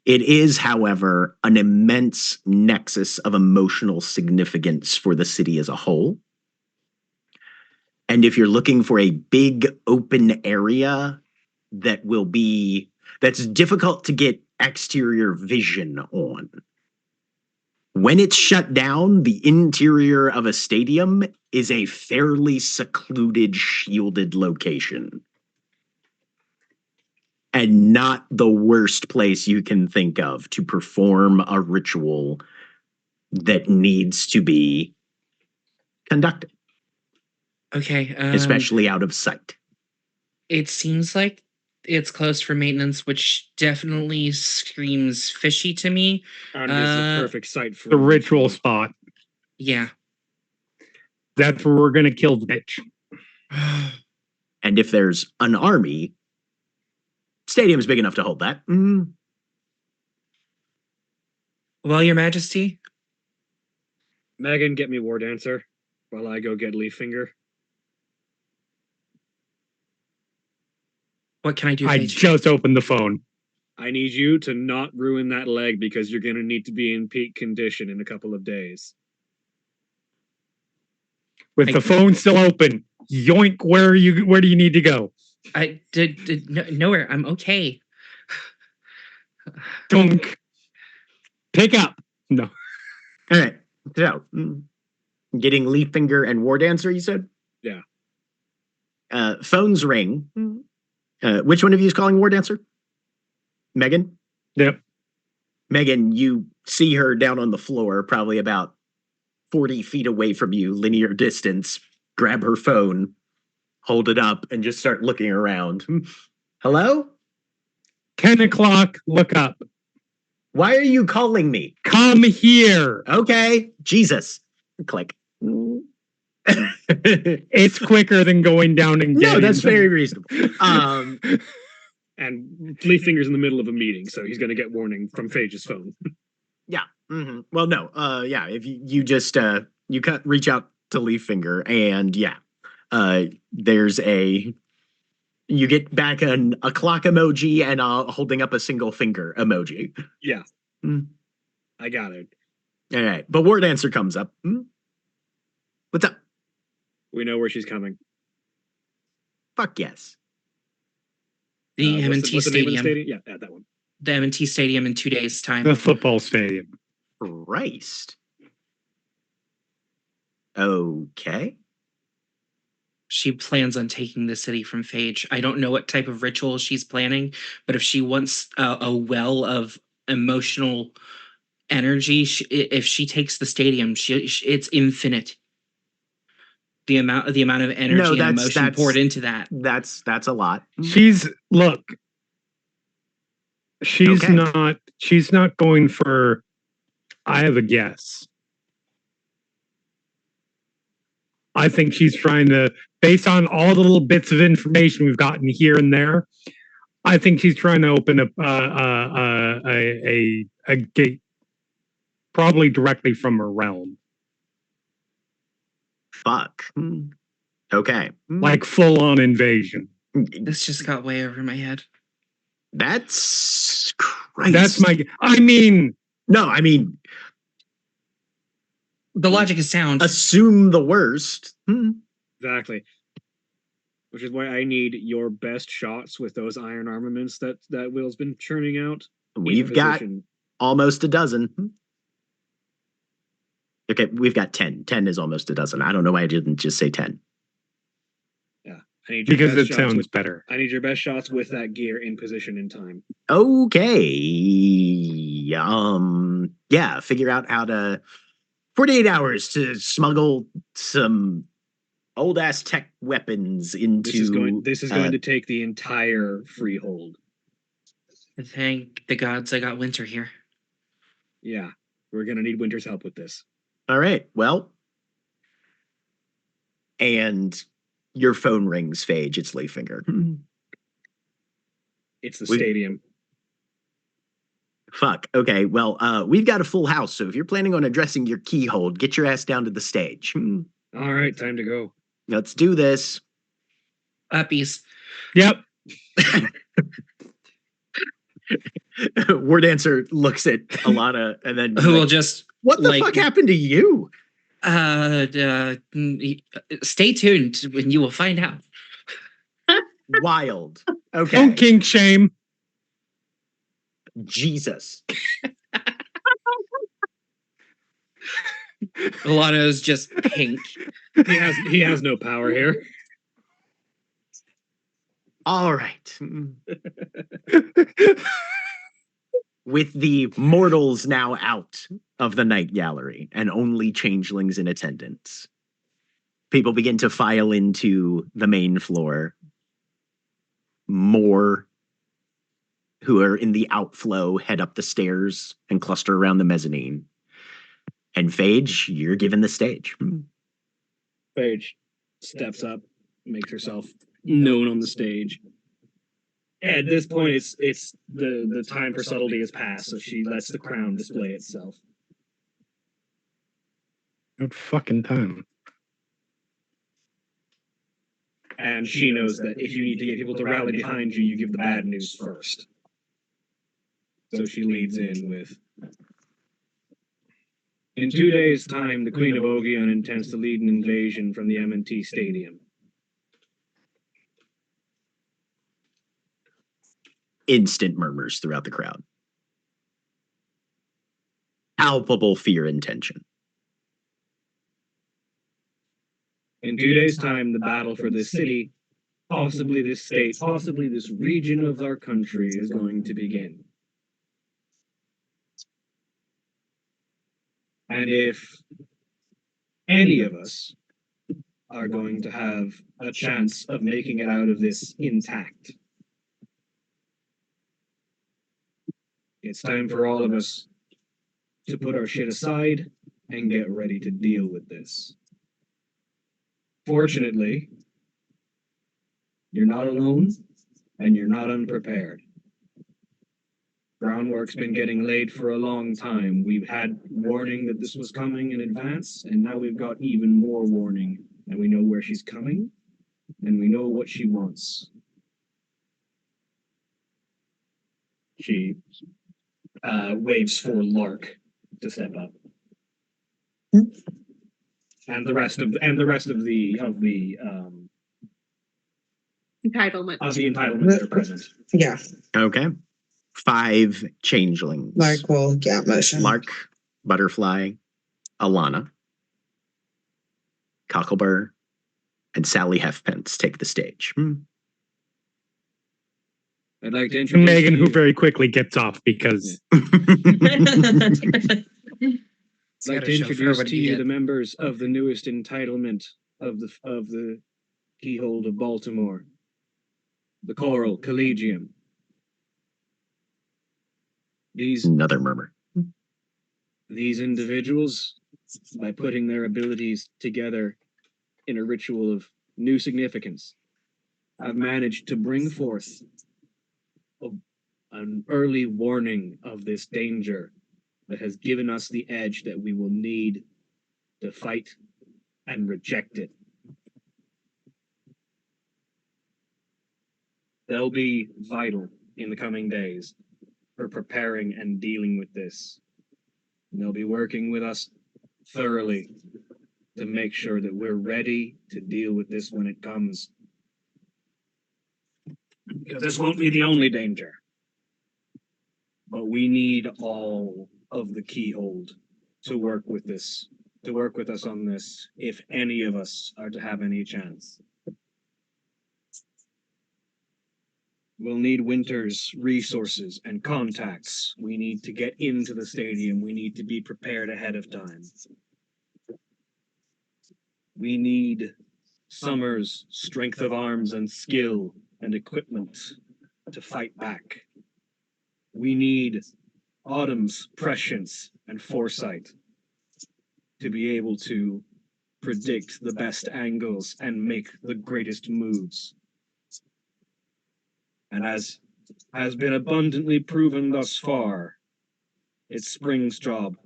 It is, however, an immense nexus of emotional significance for the city as a whole. And if you're looking for a big open area that's difficult to get exterior vision on, when it's shut down, the interior of a stadium is a fairly secluded, shielded location. And not the worst place you can think of to perform a ritual that needs to be conducted. Okay. Especially out of sight. It seems like it's closed for maintenance, which definitely screams fishy to me. And this is a perfect site for the ritual spot. Yeah. That's where we're going to kill the bitch. And if there's an army, stadium's big enough to hold that. Well, Your Majesty. Megan, get me War Dancer while I go get Leaffinger. What can I do? I just opened the phone. I need you to not ruin that leg because you're going to need to be in peak condition in a couple of days. With the phone still open, yoink, where do you need to go? I did nowhere. I'm okay. Dunk. Pick up. No. All right. So, getting Leaffinger and War Dancer, you said? Yeah. Phones ring. Which one of you is calling War Dancer? Megan? Yep. Megan, you see her down on the floor, probably about 40 feet away from you, linear distance. Grab her phone, hold it up, and just start looking around. Hello? 10 o'clock, look up. Why are you calling me? Come here. Okay. Jesus. Click. It's quicker than going down and getting. No, that's very reasonable. And Leaffinger's in the middle of a meeting, so he's going to get warning from Phage's phone. Yeah. Well, no. If you just reach out to Leaffinger, and you get back a clock emoji and holding up a single finger emoji. Yeah. I got it. All right. But War Dancer comes up. What's up? We know where she's coming. Fuck yes. The M&T Stadium. Yeah, that one. The M&T Stadium in 2 days' time. The football stadium. Christ. Okay. She plans on taking the city from Phage. I don't know what type of ritual she's planning, but if she wants a well of emotional energy, if she takes the stadium, it's infinite. The amount of energy and emotion poured into that. That's a lot. She's not going for, I have a guess. I think she's trying to, based on all the little bits of information we've gotten here and there, I think she's trying to open up a gate, probably directly from her realm. Fuck. Okay. Like full-on invasion. This just got way over my head. That's Christ. That's my. I mean. No, I mean. The logic is sound. Assume the worst. Exactly. Which is why I need your best shots with those iron armaments that Will's been churning out. We've got almost a dozen. Okay, we've got 10. 10 is almost a dozen. I don't know why I didn't just say 10. Yeah. I need your because best it sounds better. I need your best shots with that gear in position in time. Okay. Figure out how to 48 hours to smuggle some old ass tech weapons into this is going to take the entire freehold. Thank the gods I got winter here. Yeah. We're going to need Winter's help with this. All right. Well, and your phone rings, Phage. It's Leafinger. It's the stadium. Fuck. Okay. Well, we've got a full house, so if you're planning on addressing your keyhold, get your ass down to the stage. All right, time to go. Let's do this. Uppies. Yep. Word Answer looks at Alana and then Who will just what the fuck happened to you? Stay tuned when you will find out. Wild. Okay. Don't kink shame. Jesus. Alana is just pink. He has no power here. All right. With the mortals now out of the night gallery and only changelings in attendance, people begin to file into the main floor. More who are in the outflow head up the stairs and cluster around the mezzanine. And Phage, you're given the stage. Phage steps up, makes herself known on the stage. At this point, it's the time for subtlety has passed, so she lets the crown display itself. Good fucking time. And she knows that if you need to get people to rally behind you, you give the bad news first. So she leads in with, in 2 days' time, the Queen of Ogion intends to lead an invasion from the M&T Stadium. Instant murmurs throughout the crowd. Palpable fear and tension. In 2 days' time, the battle for this city, possibly this state, possibly this region of our country is going to begin. And if any of us are going to have a chance of making it out of this intact, it's time for all of us to put our shit aside and get ready to deal with this. Fortunately, you're not alone and you're not unprepared. Groundwork's been getting laid for a long time. We've had warning that this was coming in advance, and now we've got even more warning. And we know where she's coming, and we know what she wants. She waves for Lark to step up, and the rest of the entitlement that are present. Yeah. Okay. 5 changelings. Lark will get motion. Lark, Butterfly, Alana, Cockleburr, and Sally Hefpence take the stage. I'd like to introduce Megan, you. who very quickly gets off because I'd like to introduce to you get. the members of the newest entitlement of the Keyhold of Baltimore, the Choral Collegium. Another murmur. These individuals, by putting their abilities together in a ritual of new significance, have managed to bring forth an early warning of this danger that has given us the edge that we will need to fight and reject it. They'll be vital in the coming days for preparing and dealing with this. And they'll be working with us thoroughly to make sure that we're ready to deal with this when it comes. Because this won't be the only danger. But we need all of the Keyhold to work with this, to work with us on this, if any of us are to have any chance. We'll need Winter's resources and contacts. We need to get into the stadium. We need to be prepared ahead of time. We need Summer's strength of arms and skill and equipment to fight back. We need Autumn's prescience and foresight to be able to predict the best angles and make the greatest moves. And as has been abundantly proven thus far, it's Spring's job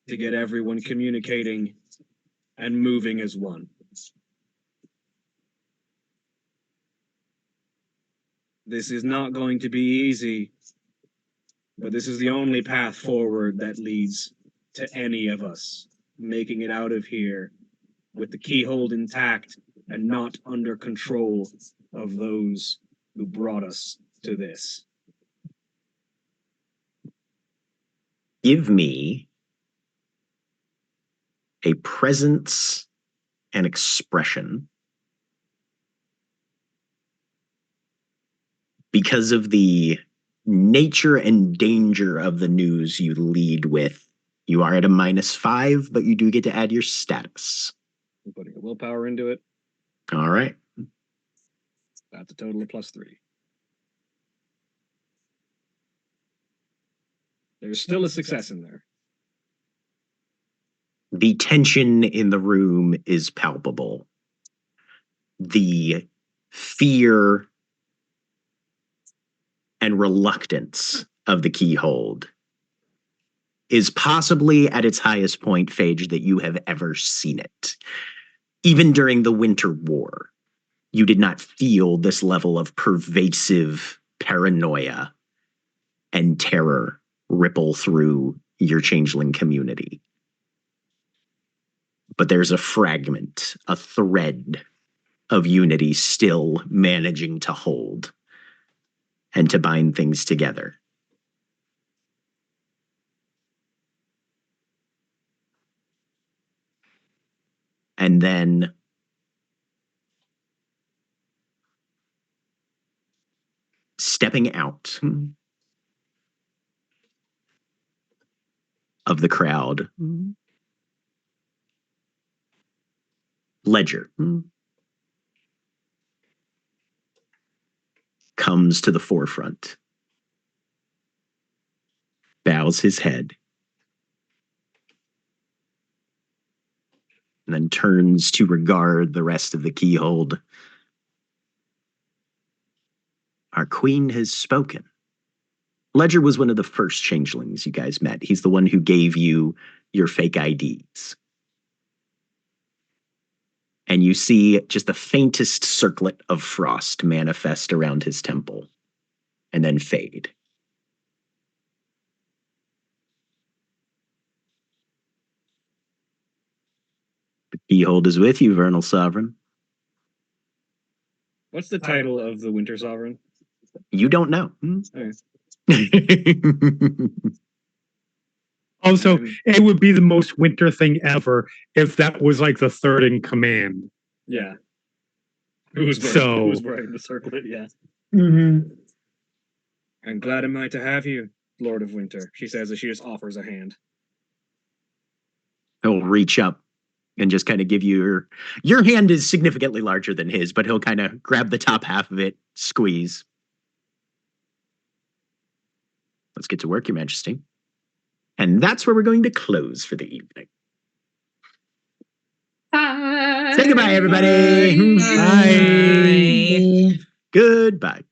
to get everyone communicating and moving as one. This is not going to be easy, but this is the only path forward that leads to any of us making it out of here with the keyhole intact and not under control of those who brought us to this. Give me a presence and expression. Because of the nature and danger of the news you lead with, you are at a -5, but you do get to add your status. I'm putting a willpower into it. All right. That's a total of +3. There's still a success in there. The tension in the room is palpable. The fear and reluctance of the keyhole is possibly at its highest point, Phage, that you have ever seen it. Even during the Winter War, you did not feel this level of pervasive paranoia and terror ripple through your changeling community. But there's a fragment, a thread of unity still managing to hold and to bind things together. And then stepping out of the crowd, Ledger comes to the forefront, bows his head, and then turns to regard the rest of the keyhole. Our queen has spoken. Ledger was one of the first changelings you guys met. He's the one who gave you your fake IDs. And you see just the faintest circlet of frost manifest around his temple and then fade. The keyhole is with you, Vernal Sovereign. What's the title of the Winter Sovereign? You don't know. Okay. Also, it would be the most winter thing ever if that was like the third in command. Yeah. Who was wearing the circlet? Yeah. Mm-hmm. I'm glad am I to have you, Lord of Winter, she says as she just offers a hand. He'll reach up and just kind of give you your hand is significantly larger than his, but he'll kind of grab the top half of it, squeeze. Let's get to work, Your Majesty. And that's where we're going to close for the evening. Bye. Say goodbye, everybody. Bye. Goodbye.